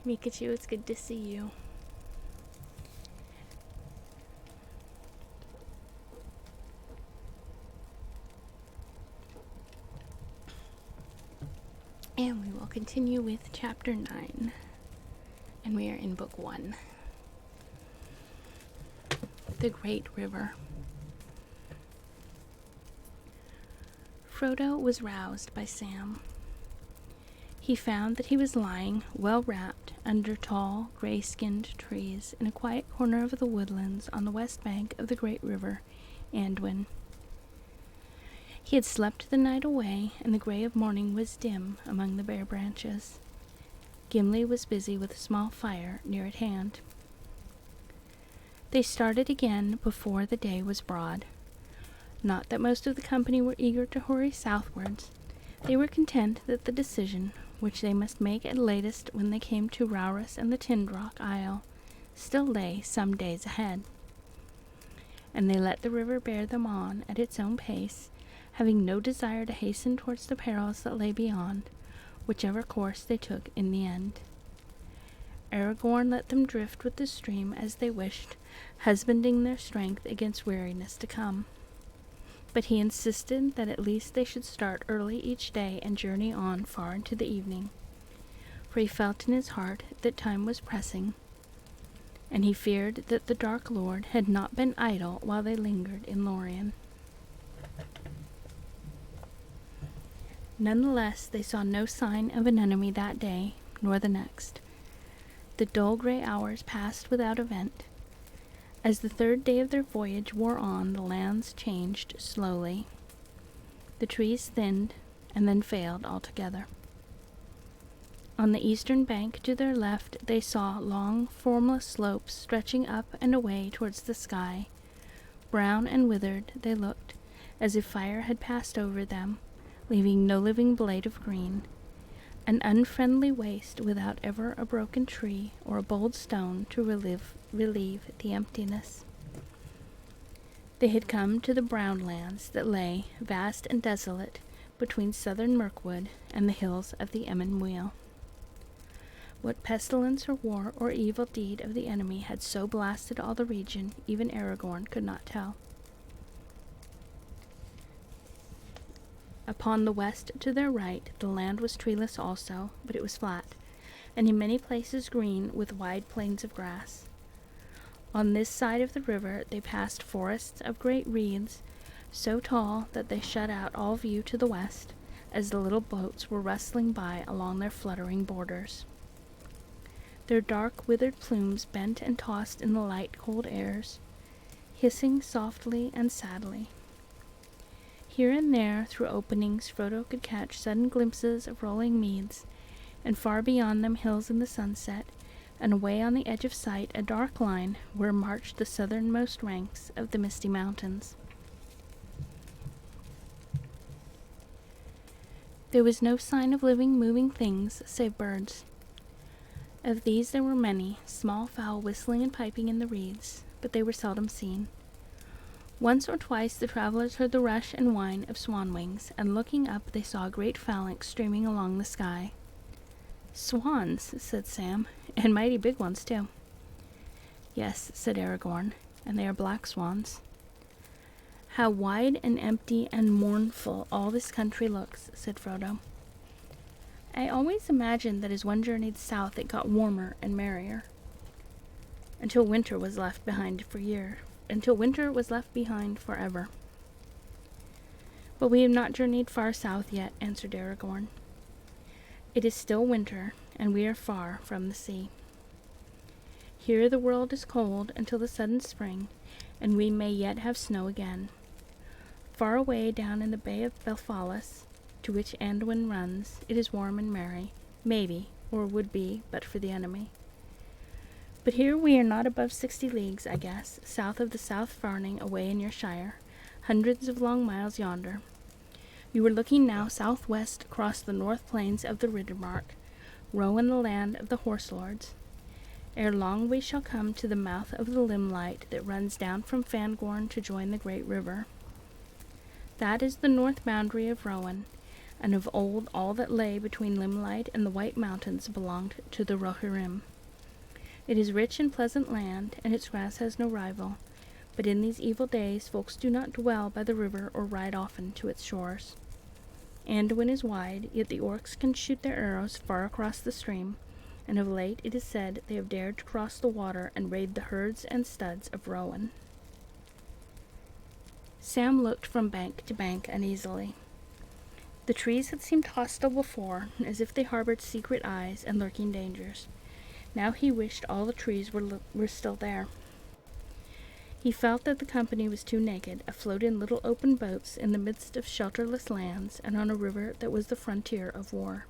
Mikachu, it's good to see you. And we will continue with chapter 9. And we are in book 1. The Great River. Frodo was roused by Sam. He found that he was lying, well wrapped, under tall, gray-skinned trees in a quiet corner of the woodlands on the west bank of the great river, Anduin. He had slept the night away, and the gray of morning was dim among the bare branches. Gimli was busy with a small fire near at hand. They started again before the day was broad. Not that most of the company were eager to hurry southwards. They were content that the decision, which they must make at latest when they came to Rauris and the Tindrock Isle, still lay some days ahead. And they let the river bear them on at its own pace, having no desire to hasten towards the perils that lay beyond, whichever course they took in the end. Aragorn let them drift with the stream as they wished, husbanding their strength against weariness to come. But he insisted that at least they should start early each day and journey on far into the evening, for he felt in his heart that time was pressing, and he feared that the Dark Lord had not been idle while they lingered in Lorien. Nonetheless, they saw no sign of an enemy that day, nor the next. The dull gray hours passed without event. As the third day of their voyage wore on, the lands changed slowly. The trees thinned, and then failed altogether. On the eastern bank to their left they saw long, formless slopes stretching up and away towards the sky. Brown and withered they looked, as if fire had passed over them, leaving no living blade of green. An unfriendly waste without ever a broken tree or a bold stone to relieve the emptiness. They had come to the brown lands that lay, vast and desolate, between southern Mirkwood and the hills of the Emyn Muil. What pestilence or war or evil deed of the enemy had so blasted all the region, even Aragorn could not tell. Upon the west to their right, the land was treeless also, but it was flat, and in many places green with wide plains of grass. On this side of the river they passed forests of great reeds, so tall that they shut out all view to the west, as the little boats were rustling by along their fluttering borders. Their dark, withered plumes bent and tossed in the light, cold airs, hissing softly and sadly. Here and there, through openings, Frodo could catch sudden glimpses of rolling meads, and far beyond them hills in the sunset, and away on the edge of sight a dark line where marched the southernmost ranks of the Misty Mountains. There was no sign of living, moving things, save birds. Of these there were many, small fowl whistling and piping in the reeds, but they were seldom seen. Once or twice the travelers heard the rush and whine of swan wings, and looking up they saw a great phalanx streaming along the sky. "Swans," said Sam, "and mighty big ones, too." "Yes," said Aragorn, "and they are black swans." "How wide and empty and mournful all this country looks," said Frodo. "I always imagined that as one journeyed south it got warmer and merrier, until winter was left behind forever." "But we have not journeyed far south yet," answered Aragorn. "It is still winter, and we are far from the sea. Here the world is cold until the sudden spring, and we may yet have snow again. Far away down in the Bay of Belfalis, to which Anduin runs, it is warm and merry, maybe, or would be but for the enemy. But here we are not above 60 leagues, I guess, south of the South Farning away in your shire, hundreds of long miles yonder. You are looking now southwest across the north plains of the Riddermark, Rowan the land of the Horse Lords. Ere long we shall come to the mouth of the Limelight that runs down from Fangorn to join the great river. That is the north boundary of Rowan, and of old all that lay between Limelight and the White Mountains belonged to the Rohirrim. It is rich in pleasant land, and its grass has no rival, but in these evil days folks do not dwell by the river or ride often to its shores. Anduin is wide, yet the orcs can shoot their arrows far across the stream, and of late it is said they have dared to cross the water and raid the herds and studs of Rowan. Sam looked from bank to bank uneasily. The trees had seemed hostile before, as if they harbored secret eyes and lurking dangers. Now he wished all the trees were still there. He felt that the company was too naked, afloat in little open boats in the midst of shelterless lands and on a river that was the frontier of war.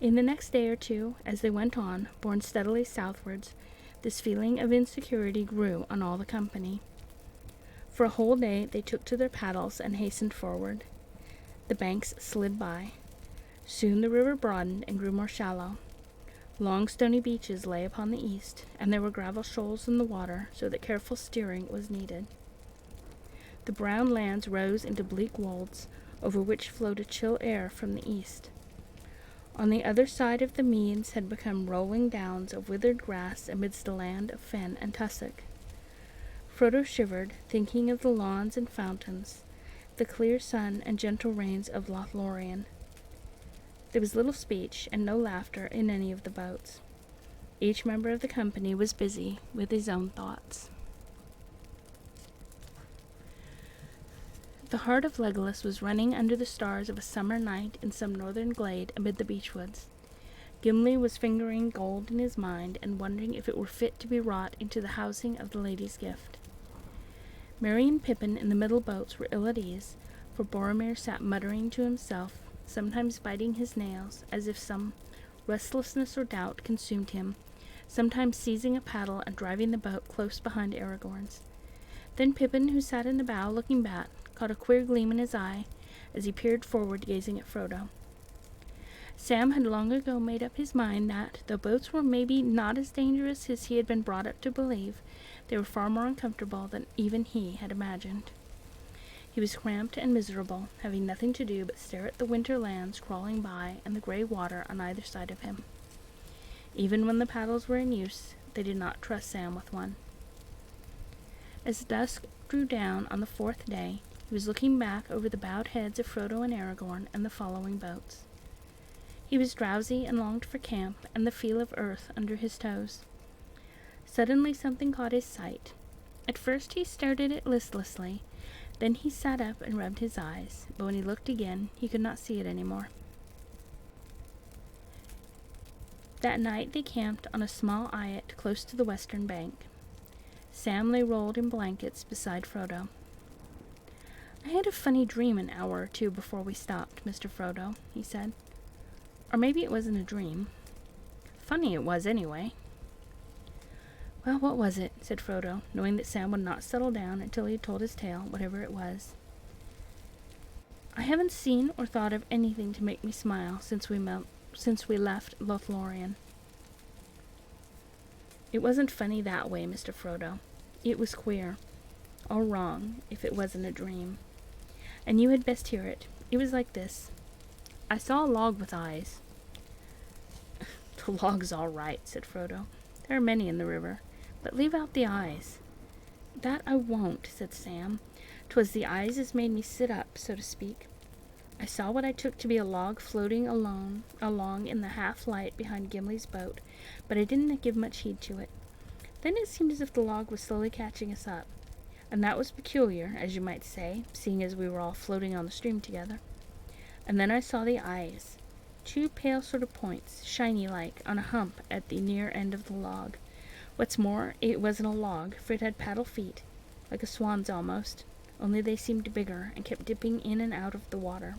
In the next day or two, as they went on, borne steadily southwards, this feeling of insecurity grew on all the company. For a whole day they took to their paddles and hastened forward. The banks slid by. Soon the river broadened and grew more shallow. Long stony beaches lay upon the east, and there were gravel shoals in the water, so that careful steering was needed. The brown lands rose into bleak wolds, over which flowed a chill air from the east. On the other side of the meads had become rolling downs of withered grass amidst a land of fen and tussock. Frodo shivered, thinking of the lawns and fountains, the clear sun and gentle rains of Lothlorien. There was little speech and no laughter in any of the boats. Each member of the company was busy with his own thoughts. The heart of Legolas was running under the stars of a summer night in some northern glade amid the beechwoods. Gimli was fingering gold in his mind and wondering if it were fit to be wrought into the housing of the lady's gift. Merry and Pippin in the middle boats were ill at ease, for Boromir sat muttering to himself, sometimes biting his nails, as if some restlessness or doubt consumed him, sometimes seizing a paddle and driving the boat close behind Aragorn's. Then Pippin, who sat in the bow looking back, caught a queer gleam in his eye as he peered forward, gazing at Frodo. Sam had long ago made up his mind that, though boats were maybe not as dangerous as he had been brought up to believe, they were far more uncomfortable than even he had imagined. He was cramped and miserable, having nothing to do but stare at the winter lands crawling by and the gray water on either side of him. Even when the paddles were in use, they did not trust Sam with one. As dusk drew down on the fourth day, he was looking back over the bowed heads of Frodo and Aragorn and the following boats. He was drowsy and longed for camp and the feel of earth under his toes. Suddenly something caught his sight. At first he stared at it listlessly, then he sat up and rubbed his eyes, but when he looked again, he could not see it any more. That night they camped on a small eyot close to the western bank. Sam lay rolled in blankets beside Frodo. "I had a funny dream an hour or two before we stopped, Mr. Frodo," he said. "Or maybe it wasn't a dream. Funny it was, anyway." "Well, what was it?" said Frodo, knowing that Sam would not settle down until he had told his tale, whatever it was. "I haven't seen or thought of anything to make me smile since we left Lothlorien." "It wasn't funny that way, Mr. Frodo. It was queer. All wrong, if it wasn't a dream. And you had best hear it. It was like this. I saw a log with eyes." "The log's all right," said Frodo. "There are many in the river. But leave out the eyes." "That I won't," said Sam. "'Twas the eyes as made me sit up, so to speak. I saw what I took to be a log floating along in the half-light behind Gimli's boat, but I didn't give much heed to it. Then it seemed as if the log was slowly catching us up, and that was peculiar, as you might say, seeing as we were all floating on the stream together. And then I saw the eyes, two pale sort of points, shiny-like, on a hump at the near end of the log. What's more, it wasn't a log, for it had paddle feet, like a swan's almost, only they seemed bigger and kept dipping in and out of the water.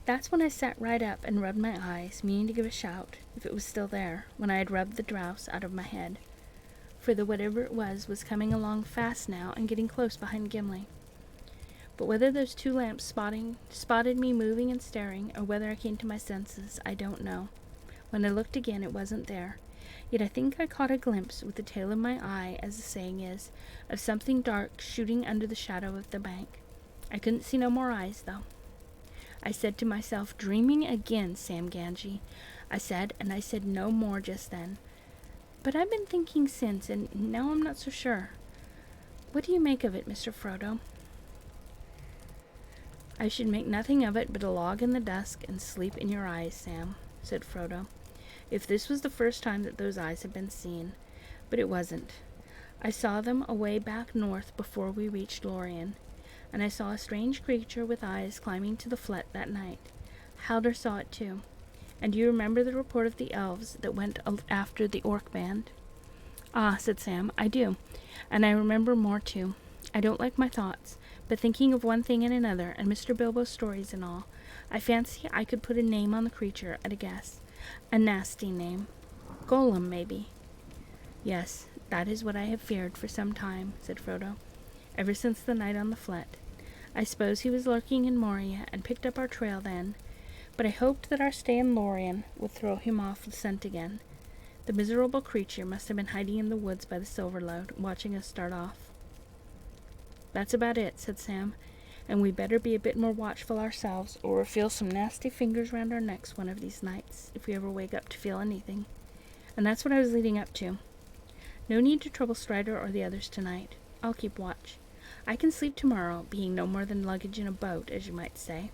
That's when I sat right up and rubbed my eyes, meaning to give a shout, if it was still there, when I had rubbed the drouse out of my head. For the whatever it was coming along fast now and getting close behind Gimli. But whether those two lamps spotted me moving and staring, or whether I came to my senses, I don't know. When I looked again, it wasn't there, Yet I think I caught a glimpse with the tail of my eye, as the saying is, of something dark shooting under the shadow of the bank. I couldn't see no more eyes, though. I said to myself, dreaming again, Sam Ganji. I said no more just then. But I've been thinking since, and now I'm not so sure. What do you make of it, Mr. Frodo? I should make nothing of it but a log in the dusk and sleep in your eyes, Sam, said Frodo, if this was the first time that those eyes had been seen. But it wasn't. I saw them away back north before we reached Lorien, and I saw a strange creature with eyes climbing to the Flet that night. Halder saw it too. And do you remember the report of the elves that went after the orc band? Ah, said Sam, I do, and I remember more too. I don't like my thoughts, but thinking of one thing and another, and Mr. Bilbo's stories and all, I fancy I could put a name on the creature at a guess. A nasty name. Gollum, maybe. Yes, that is what I have feared for some time, said Frodo, ever since the night on the Flet. I suppose he was lurking in Moria and picked up our trail then, but I hoped that our stay in Lorien would throw him off the scent again. The miserable creature must have been hiding in the woods by the Silverlode, watching us start off. That's about it, said Sam, and we better be a bit more watchful ourselves, or we'll feel some nasty fingers round our necks one of these nights, if we ever wake up to feel anything. And that's what I was leading up to. No need to trouble Strider or the others tonight. I'll keep watch. I can sleep tomorrow, being no more than luggage in a boat, as you might say.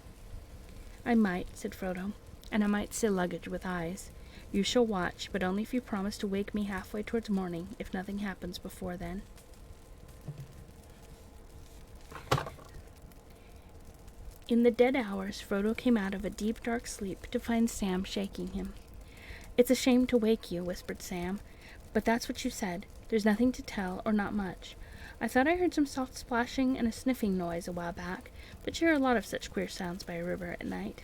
I might, said Frodo, and I might say luggage with eyes. You shall watch, but only if you promise to wake me halfway towards morning, if nothing happens before then. In the dead hours, Frodo came out of a deep, dark sleep to find Sam shaking him. It's a shame to wake you, whispered Sam, but that's what you said. There's nothing to tell, or not much. I thought I heard some soft splashing and a sniffing noise a while back, but you hear a lot of such queer sounds by a river at night.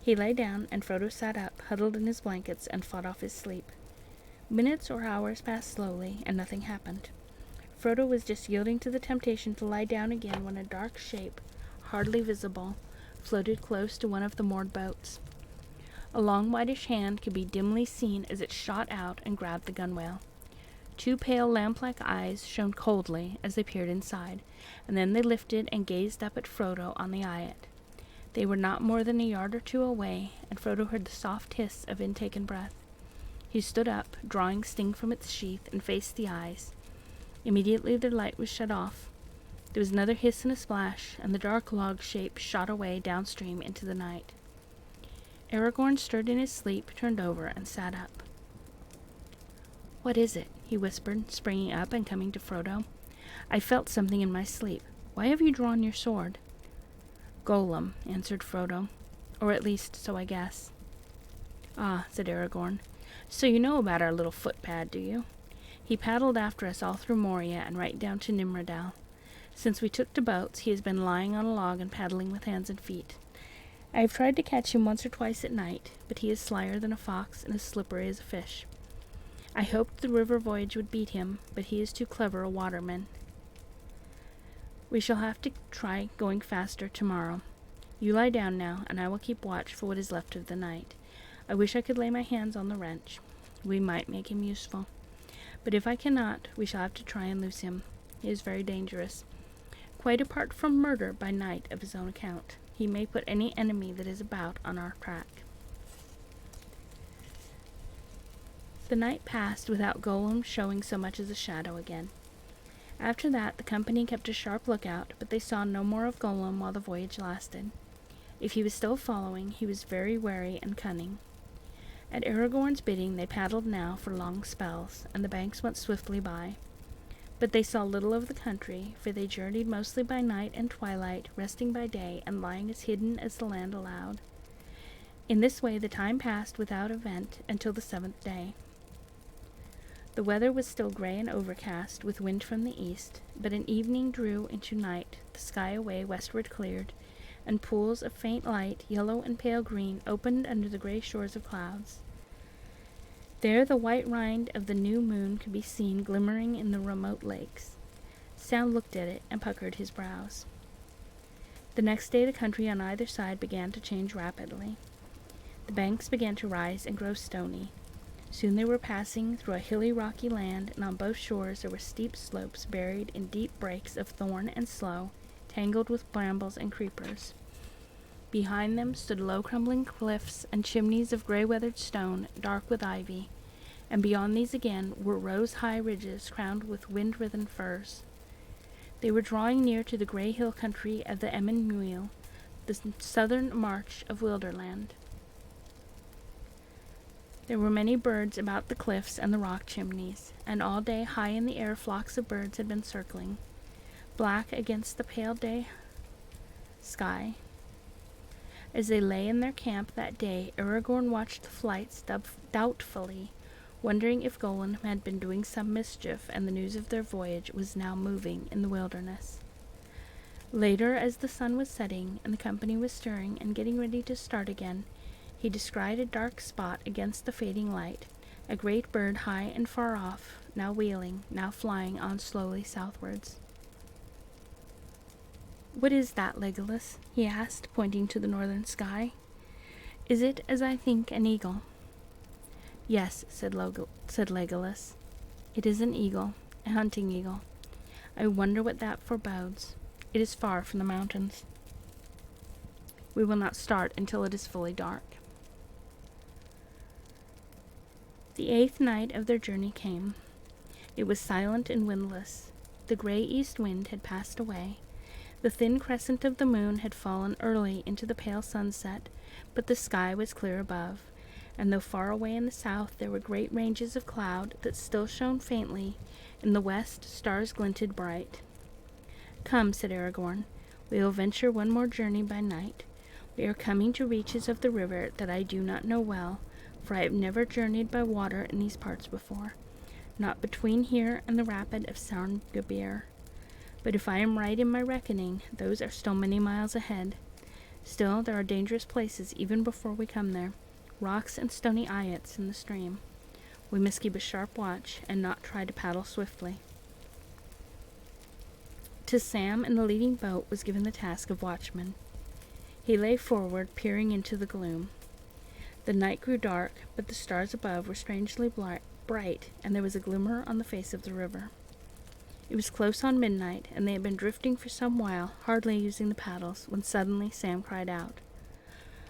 He lay down, and Frodo sat up, huddled in his blankets, and fought off his sleep. Minutes or hours passed slowly, and nothing happened. Frodo was just yielding to the temptation to lie down again when a dark shape, hardly visible, floated close to one of the moored boats. A long whitish hand could be dimly seen as it shot out and grabbed the gunwale. Two pale lamp-like eyes shone coldly as they peered inside, and then they lifted and gazed up at Frodo on the eyot. They were not more than a yard or two away, and Frodo heard the soft hiss of intaken breath. He stood up, drawing Sting from its sheath, and faced the eyes. Immediately their light was shut off. There was another hiss and a splash, and the dark log shape shot away downstream into the night. Aragorn stirred in his sleep, turned over, and sat up. "What is it?" he whispered, springing up and coming to Frodo. "I felt something in my sleep. Why have you drawn your sword?" "Gollum," answered Frodo. "Or at least, so I guess." "Ah," said Aragorn. "So you know about our little footpad, do you? He paddled after us all through Moria and right down to Nimrodal. Since we took to boats, he has been lying on a log and paddling with hands and feet. I have tried to catch him once or twice at night, but he is slyer than a fox and as slippery as a fish. I hoped the river voyage would beat him, but he is too clever a waterman. We shall have to try going faster tomorrow. You lie down now, and I will keep watch for what is left of the night. I wish I could lay my hands on the wrench. We might make him useful. But if I cannot, we shall have to try and loose him. He is very dangerous. Quite apart from murder by night of his own account, he may put any enemy that is about on our track." The night passed without Gollum showing so much as a shadow again. After that, the company kept a sharp lookout, but they saw no more of Gollum while the voyage lasted. If he was still following, he was very wary and cunning. At Aragorn's bidding, they paddled now for long spells, and the banks went swiftly by. But they saw little of the country, for they journeyed mostly by night and twilight, resting by day and lying as hidden as the land allowed. In this way the time passed without event until the 7th day. The weather was still grey and overcast, with wind from the east, but an evening drew into night, the sky away westward cleared, and pools of faint light, yellow and pale green, opened under the grey shores of clouds. There the white rind of the new moon could be seen glimmering in the remote lakes. Sam looked at it and puckered his brows. The next day the country on either side began to change rapidly. The banks began to rise and grow stony. Soon they were passing through a hilly, rocky land, and on both shores there were steep slopes buried in deep brakes of thorn and sloe, tangled with brambles and creepers. Behind them stood low crumbling cliffs and chimneys of gray-weathered stone, dark with ivy, and beyond these again were rose-high ridges crowned with wind-writhen firs. They were drawing near to the grey hill country of the Emmenmuil, the southern march of Wilderland. There were many birds about the cliffs and the rock chimneys, and all day high in the air flocks of birds had been circling, black against the pale day sky. As they lay in their camp that day, Aragorn watched the flights doubtfully, wondering if Gollum had been doing some mischief, and the news of their voyage was now moving in the wilderness. Later, as the sun was setting, and the company was stirring and getting ready to start again, he descried a dark spot against the fading light, a great bird high and far off, now wheeling, now flying on slowly southwards. "What is that, Legolas?" he asked, pointing to the northern sky. "Is it, as I think, an eagle?" "Yes," said Legolas. "It is an eagle, a hunting eagle. I wonder what that forebodes. It is far from the mountains. We will not start until it is fully dark." The 8th night of their journey came. It was silent and windless. The grey east wind had passed away. The thin crescent of the moon had fallen early into the pale sunset, but the sky was clear above, and though far away in the south there were great ranges of cloud that still shone faintly, in the west stars glinted bright. "Come," said Aragorn, "we will venture one more journey by night. We are coming to reaches of the river that I do not know well, for I have never journeyed by water in these parts before, not between here and the rapid of Sarngabir. But if I am right in my reckoning, those are still many miles ahead. Still, there are dangerous places even before we come there, rocks and stony eyots in the stream. We must keep a sharp watch, and not try to paddle swiftly." To Sam in the leading boat was given the task of watchman. He lay forward, peering into the gloom. The night grew dark, but the stars above were strangely bright, and there was a glimmer on the face of the river. It was close on midnight, and they had been drifting for some while, hardly using the paddles, when suddenly Sam cried out.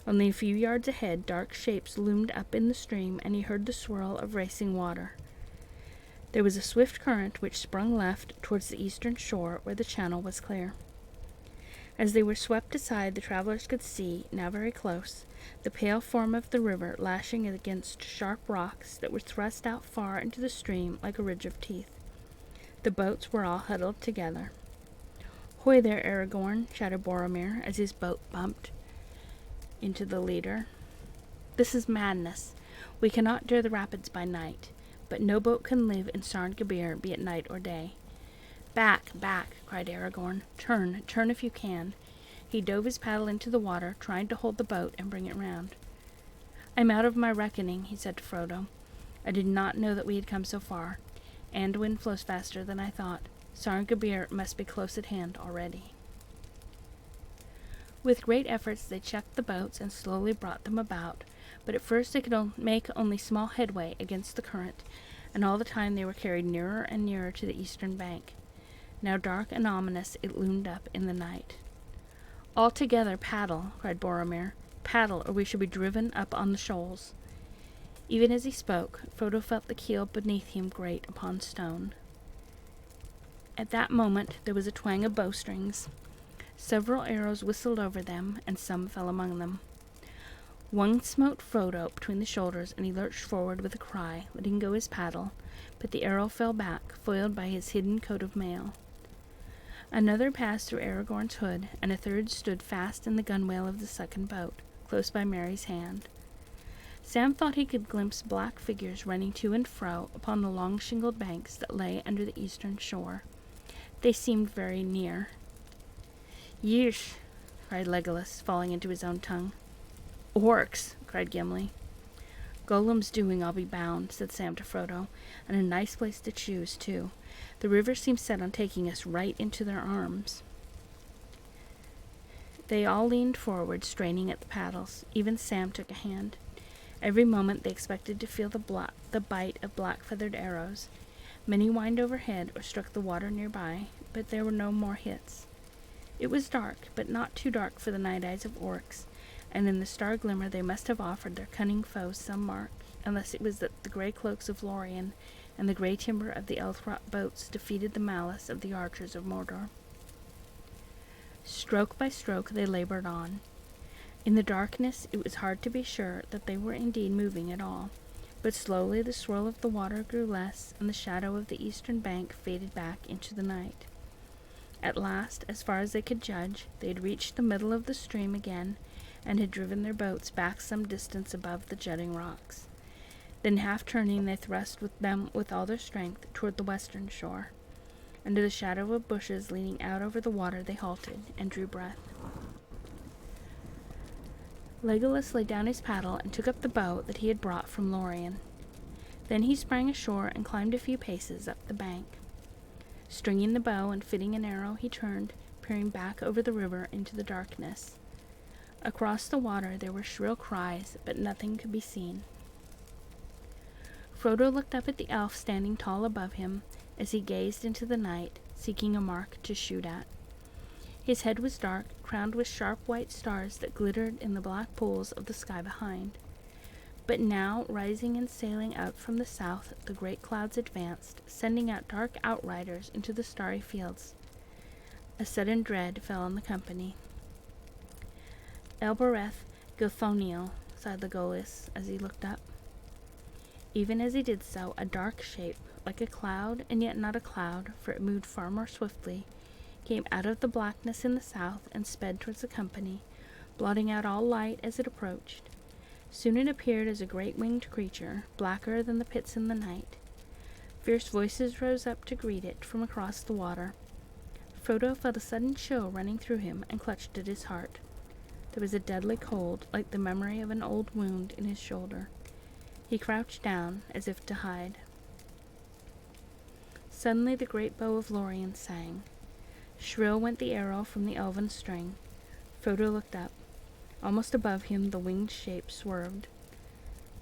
Only a few yards ahead, dark shapes loomed up in the stream, and he heard the swirl of racing water. There was a swift current which sprung left towards the eastern shore, where the channel was clear. As they were swept aside, the travelers could see, now very close, the pale form of the river lashing against sharp rocks that were thrust out far into the stream like a ridge of teeth. The boats were all huddled together. "Hoy there, Aragorn," shouted Boromir as his boat bumped into the leader. "This is madness. We cannot dare the rapids by night, but no boat can live in Sarngabir, be it night or day." "Back, back," cried Aragorn. Turn if you can." He dove his paddle into the water, trying to hold the boat and bring it round. "I'm out of my reckoning," he said to Frodo. "I did not know that we had come so far. Anduin flows faster than I thought. Sarngabir must be close at hand already." With great efforts they checked the boats and slowly brought them about, but at first they could make only small headway against the current, and all the time they were carried nearer and nearer to the eastern bank. Now dark and ominous it loomed up in the night. "All together, paddle," cried Boromir. "Paddle, or we shall be driven up on the shoals." Even as he spoke, Frodo felt the keel beneath him grate upon stone. At that moment there was a twang of bowstrings. Several arrows whistled over them, and some fell among them. One smote Frodo between the shoulders, and he lurched forward with a cry, letting go his paddle, but the arrow fell back, foiled by his hidden coat of mail. Another passed through Aragorn's hood, and a third stood fast in the gunwale of the second boat, close by Merry's hand. Sam thought he could glimpse black figures running to and fro upon the long shingled banks that lay under the eastern shore. They seemed very near. "Yeesh," cried Legolas, falling into his own tongue. "Orcs," cried Gimli. "Gollum's doing, I'll be bound," said Sam to Frodo, "and a nice place to choose, too. The river seems set on taking us right into their arms." They all leaned forward, straining at the paddles. Even Sam took a hand. Every moment they expected to feel the bite of black-feathered arrows. Many whined overhead or struck the water nearby, but there were no more hits. It was dark, but not too dark for the night eyes of orcs, and in the star glimmer they must have offered their cunning foes some mark, unless it was that the grey cloaks of Lorien and the grey timber of the Elthrock boats defeated the malice of the archers of Mordor. Stroke by stroke they labored on. In the darkness it was hard to be sure that they were indeed moving at all, but slowly the swirl of the water grew less, and the shadow of the eastern bank faded back into the night. At last, as far as they could judge, they had reached the middle of the stream again, and had driven their boats back some distance above the jutting rocks. Then, half turning, they thrust with all their strength toward the western shore. Under the shadow of bushes leaning out over the water they halted and drew breath. Legolas laid down his paddle and took up the bow that he had brought from Lorien. Then he sprang ashore and climbed a few paces up the bank. Stringing the bow and fitting an arrow, he turned, peering back over the river into the darkness. Across the water there were shrill cries, but nothing could be seen. Frodo looked up at the elf standing tall above him as he gazed into the night, seeking a mark to shoot at. His head was dark, crowned with sharp white stars that glittered in the black pools of the sky behind. But now, rising and sailing out from the south, the great clouds advanced, sending out dark outriders into the starry fields. A sudden dread fell on the company. Elbereth Gilthoniel, sighed Legolas as he looked up. Even as he did so, a dark shape, like a cloud, and yet not a cloud, for it moved far more swiftly, came out of the blackness in the south and sped towards the company, blotting out all light as it approached. Soon it appeared as a great winged creature, blacker than the pits in the night. Fierce voices rose up to greet it from across the water. Frodo felt a sudden chill running through him and clutched at his heart. There was a deadly cold, like the memory of an old wound in his shoulder. He crouched down, as if to hide. Suddenly the great bow of Lorien sang. Shrill went the arrow from the elven string. Frodo looked up. Almost above him the winged shape swerved.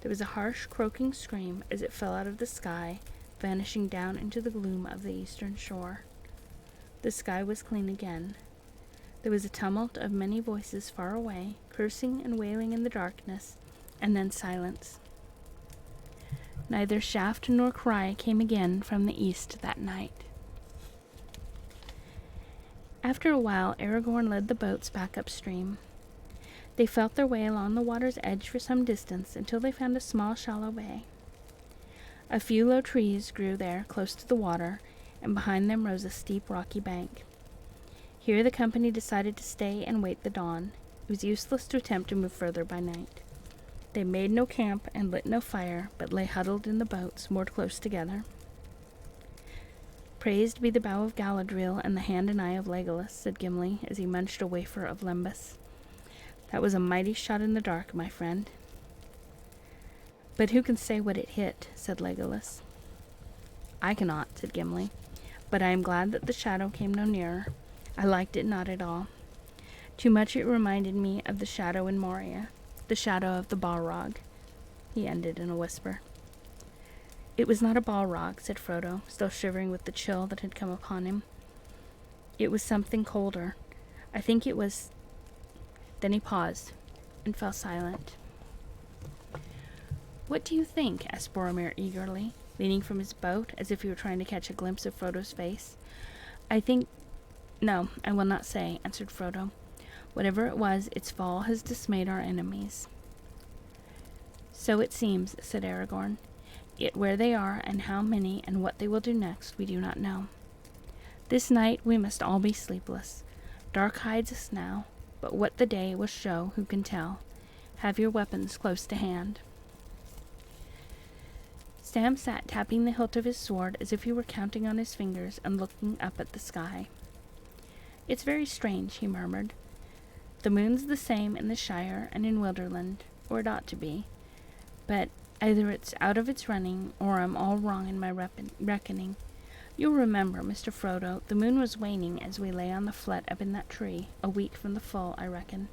There was a harsh, croaking scream as it fell out of the sky, vanishing down into the gloom of the eastern shore. The sky was clean again. There was a tumult of many voices far away, cursing and wailing in the darkness, and then silence. Neither shaft nor cry came again from the east that night. After a while, Aragorn led the boats back upstream. They felt their way along the water's edge for some distance until they found a small, shallow bay. A few low trees grew there close to the water, and behind them rose a steep, rocky bank. Here the company decided to stay and wait the dawn. It was useless to attempt to move further by night. They made no camp and lit no fire, but lay huddled in the boats, moored close together. "Praised be the bow of Galadriel and the hand and eye of Legolas," said Gimli, as he munched a wafer of lembas. "That was a mighty shot in the dark, my friend." "But who can say what it hit?" said Legolas. "I cannot," said Gimli, "but I am glad that the shadow came no nearer. I liked it not at all. Too much it reminded me of the shadow in Moria, the shadow of the Balrog," he ended in a whisper. "It was not a Balrog," said Frodo, still shivering with the chill that had come upon him. "It was something colder. I think it was—" Then he paused and fell silent. "What do you think?" asked Boromir eagerly, leaning from his boat as if he were trying to catch a glimpse of Frodo's face. "I think—" "No, I will not say," answered Frodo. "Whatever it was, its fall has dismayed our enemies." "So it seems," said Aragorn. "Yet where they are, and how many, and what they will do next, we do not know. This night we must all be sleepless. Dark hides us now, but what the day will show, who can tell? Have your weapons close to hand." Sam sat tapping the hilt of his sword as if he were counting on his fingers and looking up at the sky. "It's very strange," he murmured. "The moon's the same in the Shire and in Wilderland, or it ought to be. But either it's out of its running, or I'm all wrong in my reckoning. You'll remember, Mr. Frodo, the moon was waning as we lay on the flet up in that tree, a week from the full, I reckon.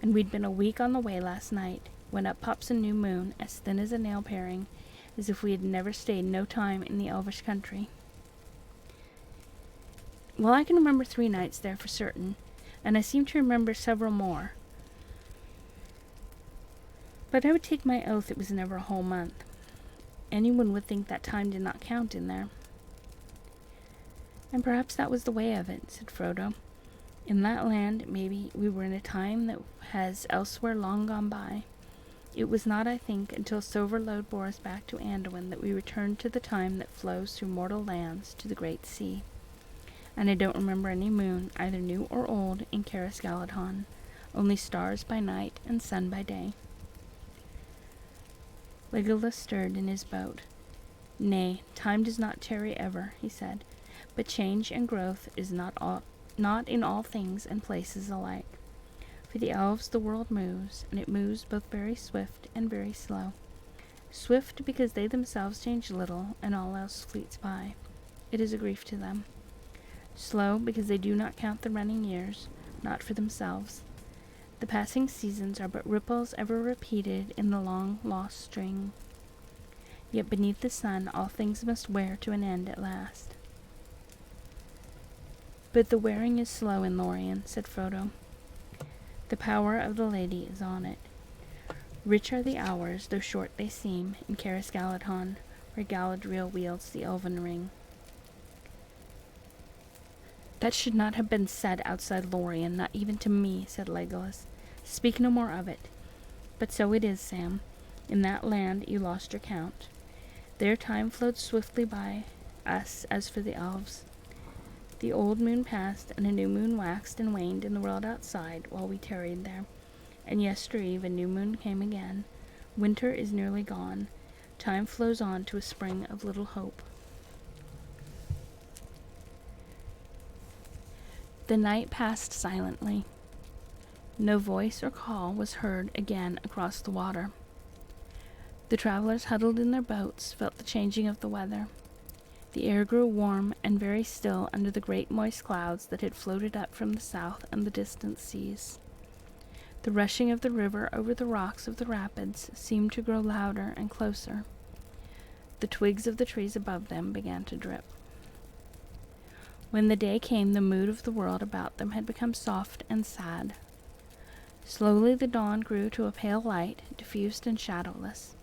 And we'd been a week on the way last night. when up pops a new moon, as thin as a nail paring, as if we had never stayed no time in the elvish country. Well, I can remember 3 nights there for certain, and I seem to remember several more. But I would take my oath it was never a whole month. Anyone would think that time did not count in there. And perhaps that was the way of it, said Frodo. In that land, maybe we were in a time that has elsewhere long gone by. It was not, I think, until Silverlode bore us back to Anduin that we returned to the time that flows through mortal lands to the great sea. And I don't remember any moon, either new or old, in Caras Galadhon, only stars by night and sun by day. Legolas stirred in his boat. Nay, time does not tarry ever, he said, but change and growth is not in all things and places alike. For the elves the world moves, and it moves both very swift and very slow. Swift because they themselves change little, and all else fleets by. It is a grief to them. Slow because they do not count the running years, not for themselves. The passing seasons are but ripples ever repeated in the long-lost string. Yet beneath the sun all things must wear to an end at last. But the wearing is slow in Lorien, said Frodo. The power of the lady is on it. Rich are the hours, though short they seem, in Caras Galadhon, where Galadriel wields the elven ring. That should not have been said outside Lorien, not even to me, said Legolas. Speak no more of it. But so it is, Sam. In that land you lost your count. Their time flowed swiftly by us as for the elves. The old moon passed, and a new moon waxed and waned in the world outside while we tarried there. And yestereve a new moon came again. Winter is nearly gone. Time flows on to a spring of little hope. The night passed silently. No voice or call was heard again across the water. The travelers huddled in their boats felt the changing of the weather. The air grew warm and very still under the great moist clouds that had floated up from the south and the distant seas. The rushing of the river over the rocks of the rapids seemed to grow louder and closer. The twigs of the trees above them began to drip. When the day came, the mood of the world about them had become soft and sad. Slowly the dawn grew to a pale light, diffused and shadowless.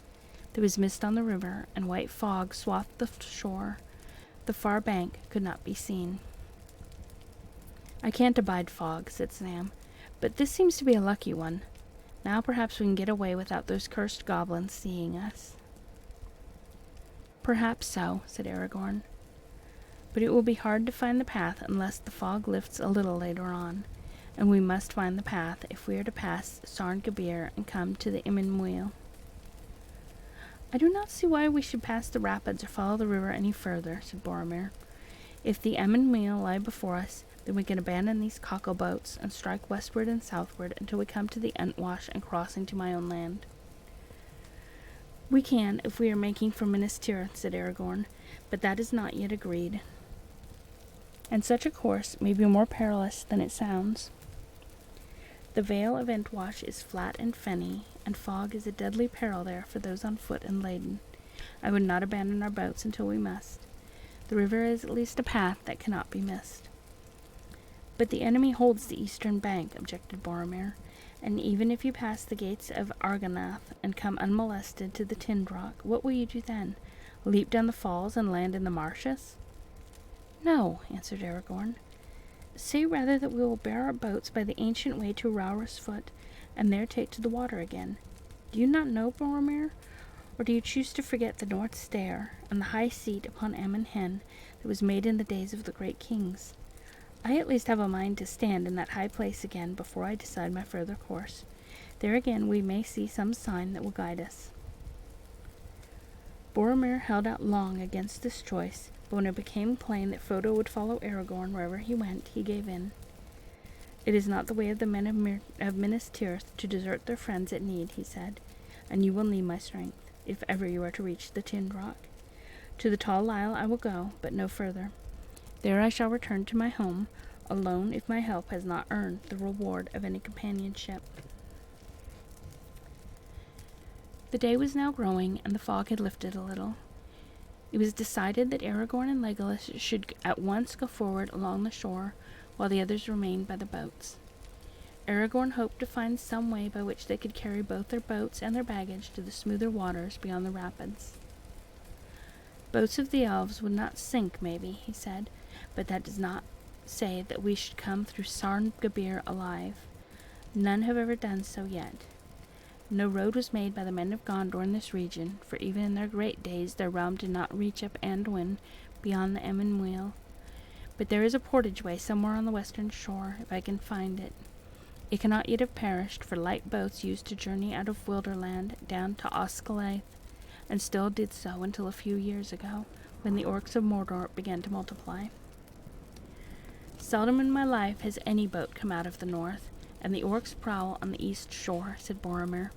There was mist on the river, and white fog swathed the shore. The far bank could not be seen. I can't abide fog, said Sam, but this seems to be a lucky one. Now perhaps we can get away without those cursed goblins seeing us. Perhaps so, said Aragorn. But it will be hard to find the path unless the fog lifts a little later on, and we must find the path if we are to pass Sarn Gabir and come to the Imen Muil. I do not see why we should pass the rapids or follow the river any further, said Boromir. If the Imen Muil lie before us, then we can abandon these cockle boats and strike westward and southward until we come to the Entwash and crossing to my own land. We can, if we are making for Minas Tirith, said Aragorn, but that is not yet agreed. And such a course may be more perilous than it sounds. The vale of Entwash is flat and fenny, and fog is a deadly peril there for those on foot and laden. I would not abandon our boats until we must. The river is at least a path that cannot be missed. But the enemy holds the eastern bank, objected Boromir, and even if you pass the gates of Argonath and come unmolested to the Tindrock, what will you do then? Leap down the falls and land in the marshes? No, answered Aragorn. Say rather that we will bear our boats by the ancient way to Rauris Foot, and there take to the water again. Do you not know, Boromir? Or do you choose to forget the North Stair, and the high seat upon Amon Hen that was made in the days of the great kings? I at least have a mind to stand in that high place again before I decide my further course. There again we may see some sign that will guide us. Boromir held out long against this choice, but when it became plain that Frodo would follow Aragorn wherever he went, he gave in. It is not the way of the men of Minas Tirith to desert their friends at need, he said, and you will need my strength, if ever you are to reach the Tindrock. To the Tall Isle I will go, but no further. There I shall return to my home, alone if my help has not earned the reward of any companionship. The day was now growing, and the fog had lifted a little. It was decided that Aragorn and Legolas should at once go forward along the shore, while the others remained by the boats. Aragorn hoped to find some way by which they could carry both their boats and their baggage to the smoother waters beyond the rapids. Boats of the elves would not sink, maybe, he said, but that does not say that we should come through Sarn Gabir alive. None have ever done so yet. No road was made by the men of Gondor in this region, for even in their great days their realm did not reach up Anduin beyond the Emyn Muil. But there is a portage way somewhere on the western shore, if I can find it. It cannot yet have perished, for light boats used to journey out of Wilderland down to Osgiliath, and still did so until a few years ago, when the orcs of Mordor began to multiply. Seldom in my life has any boat come out of the north, and the orcs prowl on the east shore, said Boromir.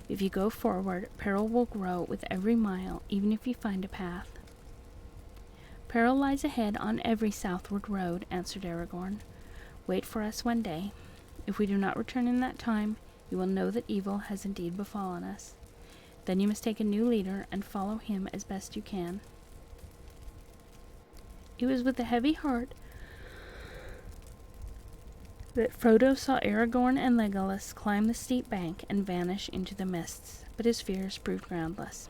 If you go forward, peril will grow with every mile, even if you find a path. Peril lies ahead on every southward road, answered Aragorn. Wait for us one day. If we do not return in that time, you will know that evil has indeed befallen us. Then you must take a new leader and follow him as best you can. It was with a heavy heart that Frodo saw Aragorn and Legolas climb the steep bank and vanish into the mists, but his fears proved groundless.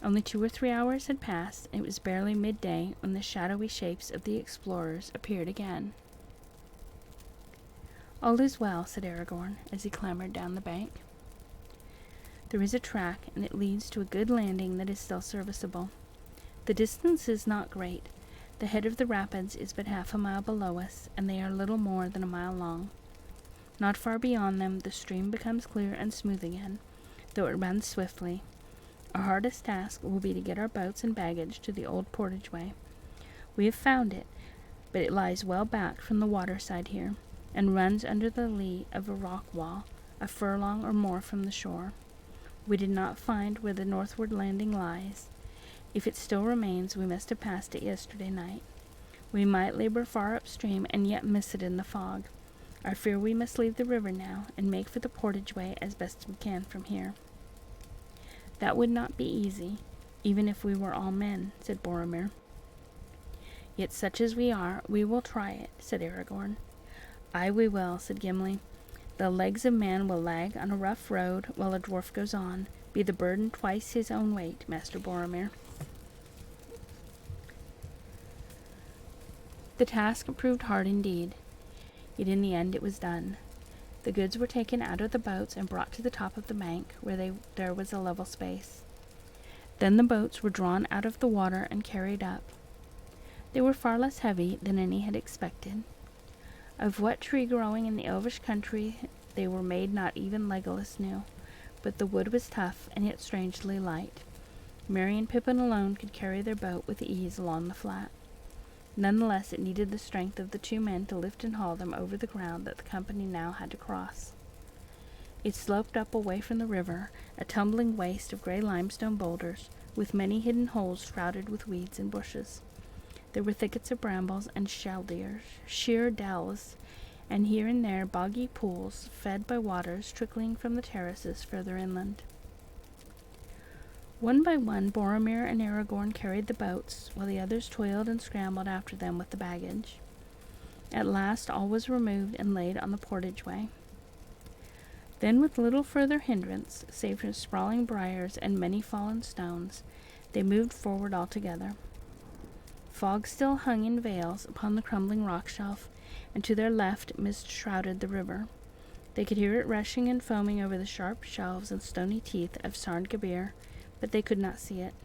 Only 2 or 3 hours had passed, and it was barely midday when the shadowy shapes of the explorers appeared again. All is well, said Aragorn, as he clambered down the bank. There is a track, and it leads to a good landing that is still serviceable. The distance is not great. The head of the rapids is but half a mile below us, and they are little more than a mile long. Not far beyond them, the stream becomes clear and smooth again, though it runs swiftly. Our hardest task will be to get our boats and baggage to the old portageway. We have found it, but it lies well back from the waterside here, and runs under the lee of a rock wall, a furlong or more from the shore. We did not find where the northward landing lies. If it still remains, we must have passed it yesterday night. We might labor far upstream and yet miss it in the fog. I fear we must leave the river now and make for the portageway as best we can from here. That would not be easy, even if we were all men, said Boromir. Yet such as we are, we will try it, said Aragorn. Aye, we will, said Gimli. The legs of man will lag on a rough road while a dwarf goes on, be the burden twice his own weight, Master Boromir. The task proved hard indeed, yet in the end it was done. The goods were taken out of the boats and brought to the top of the bank, where there was a level space. Then the boats were drawn out of the water and carried up. They were far less heavy than any had expected. Of what tree growing in the Elvish country they were made not even Legolas knew, but the wood was tough and yet strangely light. Merry and Pippin alone could carry their boat with ease along the flat. Nonetheless, it needed the strength of the 2 men to lift and haul them over the ground that the company now had to cross. It sloped up away from the river, a tumbling waste of gray limestone boulders, with many hidden holes shrouded with weeds and bushes. There were thickets of brambles and shaldiers, sheer dells, and here and there boggy pools, fed by waters trickling from the terraces further inland. One by one, Boromir and Aragorn carried the boats, while the others toiled and scrambled after them with the baggage. At last all was removed and laid on the portageway. Then, with little further hindrance, save from sprawling briars and many fallen stones, they moved forward altogether. Fog still hung in veils upon the crumbling rock shelf, and to their left mist shrouded the river. They could hear it rushing and foaming over the sharp shelves and stony teeth of Sarn Gabir, but they could not see it.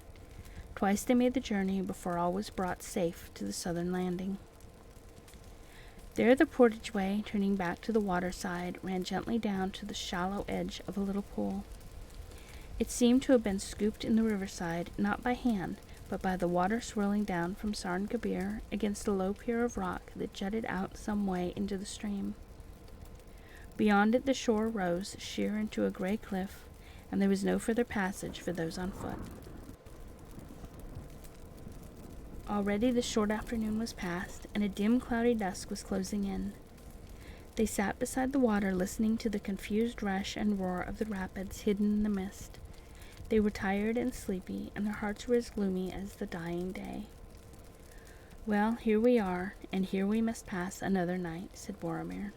Twice they made the journey before all was brought safe to the southern landing. There the portageway, turning back to the water side, ran gently down to the shallow edge of a little pool. It seemed to have been scooped in the riverside, not by hand, but by the water swirling down from Sarn Gabir against a low pier of rock that jutted out some way into the stream. Beyond it the shore rose sheer into a gray cliff, and there was no further passage for those on foot. Already the short afternoon was past, and a dim cloudy dusk was closing in. They sat beside the water listening to the confused rush and roar of the rapids hidden in the mist. They were tired and sleepy, and their hearts were as gloomy as the dying day. "Well, here we are, and here we must pass another night," said Boromir.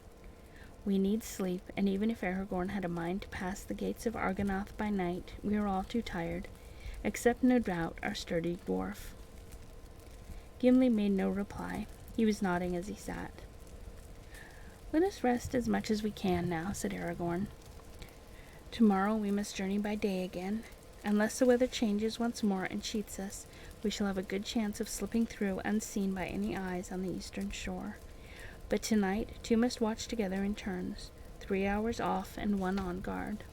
"We need sleep, and even if Aragorn had a mind to pass the gates of Argonath by night, we are all too tired, except no doubt our sturdy dwarf." Gimli made no reply. He was nodding as he sat. "Let us rest as much as we can now," said Aragorn. "Tomorrow we must journey by day again. Unless the weather changes once more and cheats us, we shall have a good chance of slipping through unseen by any eyes on the eastern shore. But tonight 2 must watch together in turns, 3 hours off and 1 on guard."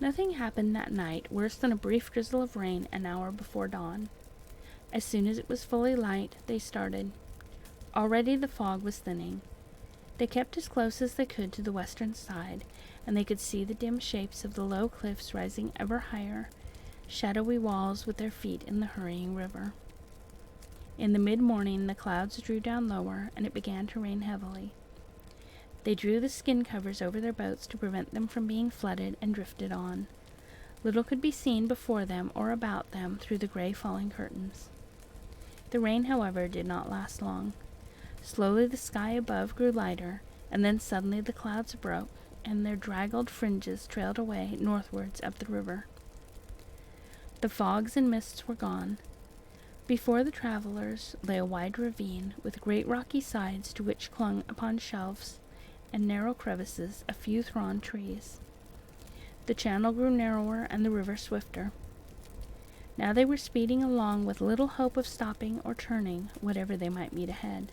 Nothing happened that night worse than a brief drizzle of rain an hour before dawn. As soon as it was fully light, they started. Already the fog was thinning. They kept as close as they could to the western side, and they could see the dim shapes of the low cliffs rising ever higher, shadowy walls with their feet in the hurrying river. In the mid-morning the clouds drew down lower, and it began to rain heavily. They drew the skin covers over their boats to prevent them from being flooded, and drifted on. Little could be seen before them or about them through the gray falling curtains. The rain, however, did not last long. Slowly the sky above grew lighter, and then suddenly the clouds broke, and their draggled fringes trailed away northwards up the river. The fogs and mists were gone. Before the travelers lay a wide ravine, with great rocky sides to which clung upon shelves and narrow crevices a few thorn trees. The channel grew narrower and the river swifter. Now they were speeding along with little hope of stopping or turning, whatever they might meet ahead.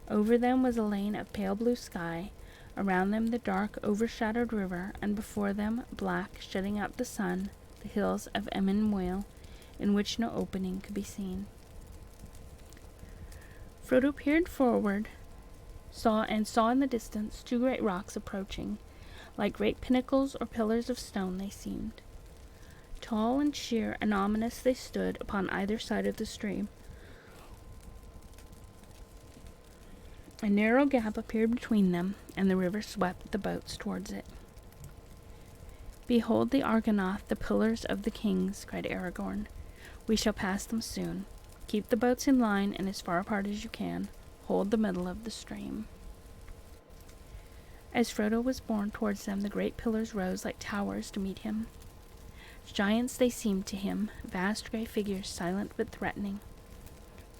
Over them was a lane of pale blue sky, around them the dark, overshadowed river, and before them, black, shutting out the sun, the hills of Emyn Muil, in which no opening could be seen. Frodo peered forward, saw in the distance 2 great rocks approaching. Like great pinnacles or pillars of stone they seemed. Tall and sheer and ominous they stood upon either side of the stream. A narrow gap appeared between them, and the river swept the boats towards it. "Behold the Argonath, the pillars of the kings," cried Aragorn. "We shall pass them soon. Keep the boats in line, and as far apart as you can. Hold the middle of the stream." As Frodo was borne towards them, the great pillars rose like towers to meet him. Giants they seemed to him, vast grey figures, silent but threatening.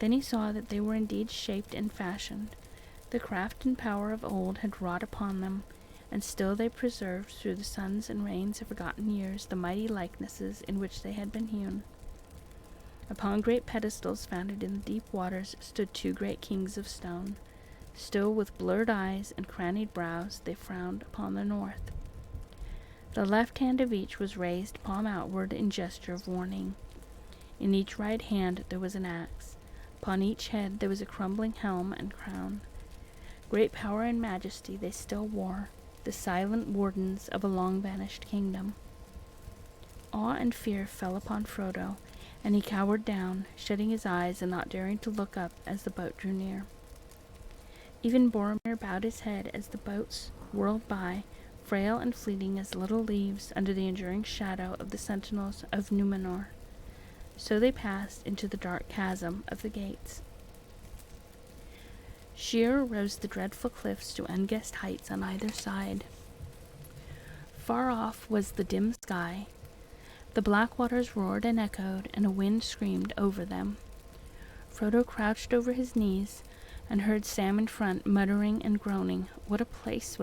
Then he saw that they were indeed shaped and fashioned. The craft and power of old had wrought upon them, and still they preserved through the suns and rains of forgotten years the mighty likenesses in which they had been hewn. Upon great pedestals founded in the deep waters stood 2 great kings of stone. Still with blurred eyes and crannied brows they frowned upon the north. The left hand of each was raised palm outward in gesture of warning. In each right hand there was an axe. Upon each head there was a crumbling helm and crown. Great power and majesty they still wore, the silent wardens of a long-vanished kingdom. Awe and fear fell upon Frodo, and he cowered down, shutting his eyes and not daring to look up as the boat drew near. Even Boromir bowed his head as the boats whirled by, frail and fleeting as little leaves under the enduring shadow of the sentinels of Númenor. So they passed into the dark chasm of the gates. Sheer rose the dreadful cliffs to unguessed heights on either side. Far off was the dim sky. The black waters roared and echoed, and a wind screamed over them. Frodo crouched over his knees, and heard Sam in front muttering and groaning, what a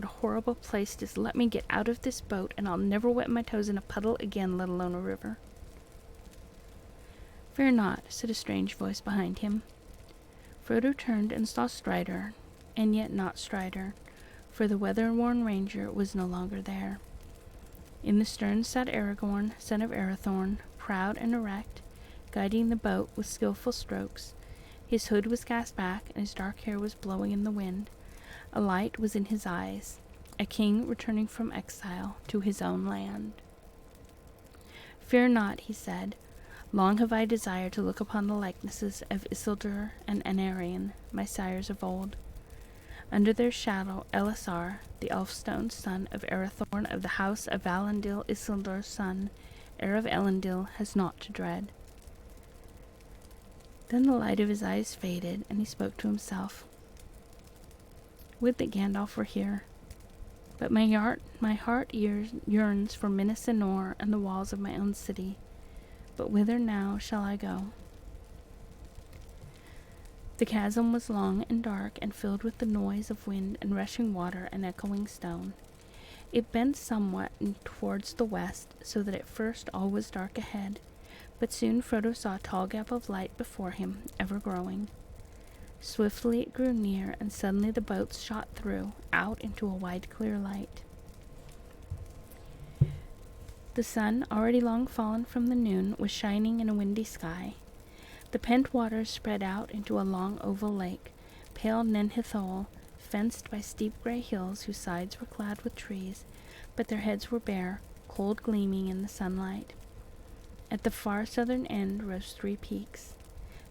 horrible place, just let me get out of this boat, and I'll never wet my toes in a puddle again, let alone a river." "Fear not," said a strange voice behind him. Frodo turned and saw Strider, and yet not Strider, for the weather-worn ranger was no longer there. In the stern sat Aragorn, son of Arathorn, proud and erect, guiding the boat with skillful strokes. His hood was cast back, and his dark hair was blowing in the wind. A light was in his eyes, a king returning from exile to his own land. "Fear not," he said. "Long have I desired to look upon the likenesses of Isildur and Anarion, my sires of old. Under their shadow, Elisar, the Elfstone son of Arathorn of the house of Valandil, Isildur's son, heir of Elendil, has naught to dread. Then the light of his eyes faded, and he spoke to himself. Would that Gandalf were here, but my heart yearns for Minas Anor and the walls of my own city. But whither now shall I go? The chasm was long and dark, and filled with the noise of wind and rushing water and echoing stone. It bent somewhat towards the west, so that at first all was dark ahead, but soon Frodo saw a tall gap of light before him, ever growing. Swiftly it grew near, and suddenly the boats shot through, out into a wide clear light. The sun, already long fallen from the noon, was shining in a windy sky. The pent waters spread out into a long oval lake, pale Nen Hithol, fenced by steep gray hills whose sides were clad with trees, but their heads were bare, cold gleaming in the sunlight. At the far southern end rose 3 peaks.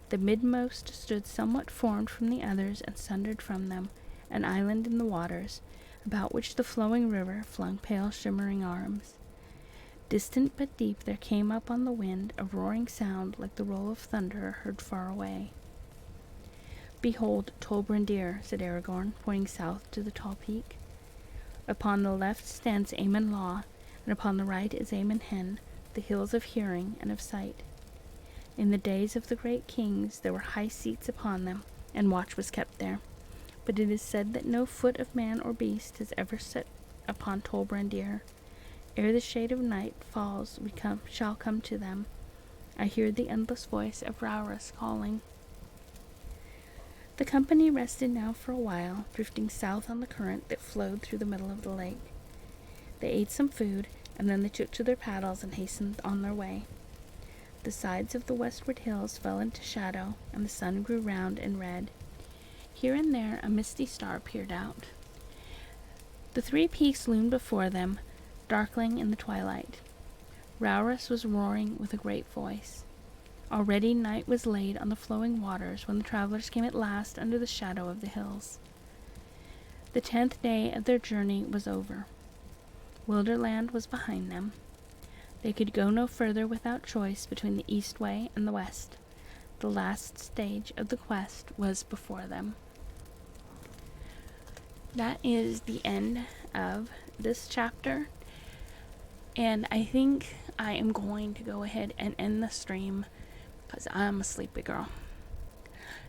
The midmost stood somewhat formed from the others and sundered from them, an island in the waters, about which the flowing river flung pale shimmering arms. Distant but deep there came up on the wind a roaring sound like the roll of thunder heard far away. "Behold Tol Brandir," said Aragorn, pointing south to the tall peak. "Upon the left stands Amon Law, and upon the right is Amon Hen, the hills of hearing and of sight. In the days of the great kings there were high seats upon them, and watch was kept there. But it is said that no foot of man or beast has ever set upon Tol Brandir. Ere the shade of night falls, we shall come to them. I hear the endless voice of Rauras calling." The company rested now for a while, drifting south on the current that flowed through the middle of the lake. They ate some food, and then they took to their paddles and hastened on their way. The sides of the westward hills fell into shadow, and the sun grew round and red. Here and there a misty star peered out. The 3 peaks loomed before them, darkling in the twilight. Rauras was roaring with a great voice. Already night was laid on the flowing waters when the travelers came at last under the shadow of the hills. The 10th day of their journey was over. Wilderland was behind them. They could go no further without choice between the east way and the west. The last stage of the quest was before them. That is the end of this chapter. And I think I am going to go ahead and end the stream because I'm a sleepy girl.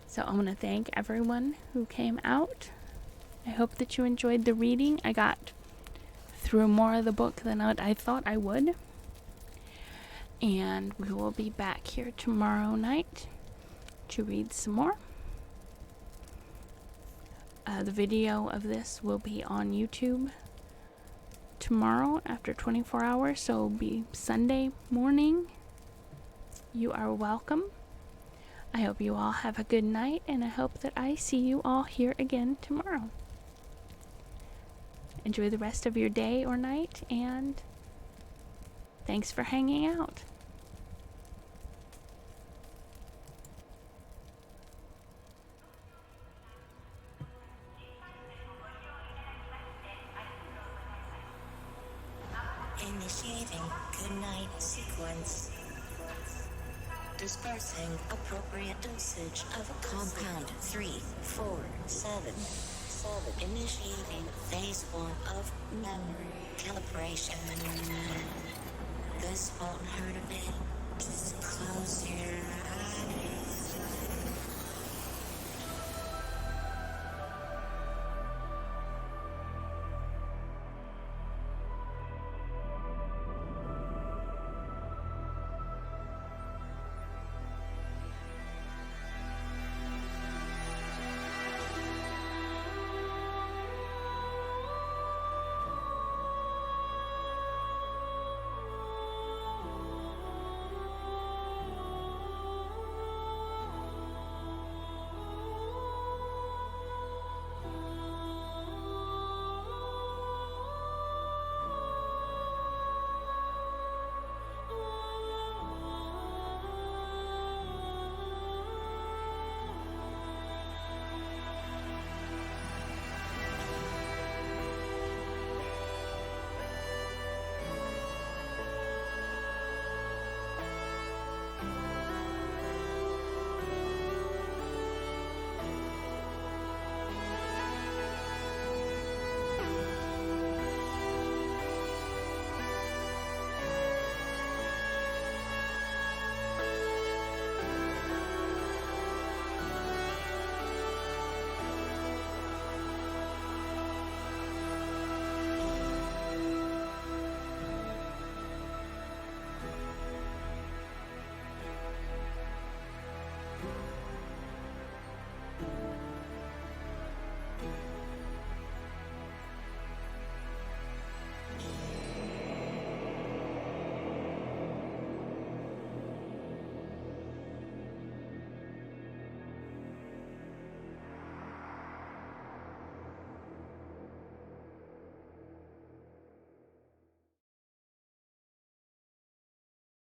So I want to thank everyone who came out. I hope that you enjoyed the reading. I got through more of the book than I thought I would. And we will be back here tomorrow night to read some more. The video of this will be on YouTube tomorrow after 24 hours, so it'll be Sunday morning. You are welcome. I hope you all have a good night, and I hope that I see you all here again tomorrow. Enjoy the rest of your day or night, and thanks for hanging out. Initiating goodnight sequence. Dispersing appropriate dosage of compound 347. Initiating phase 1 of memory calibration. This won't hurt a bit. Just close your eyes.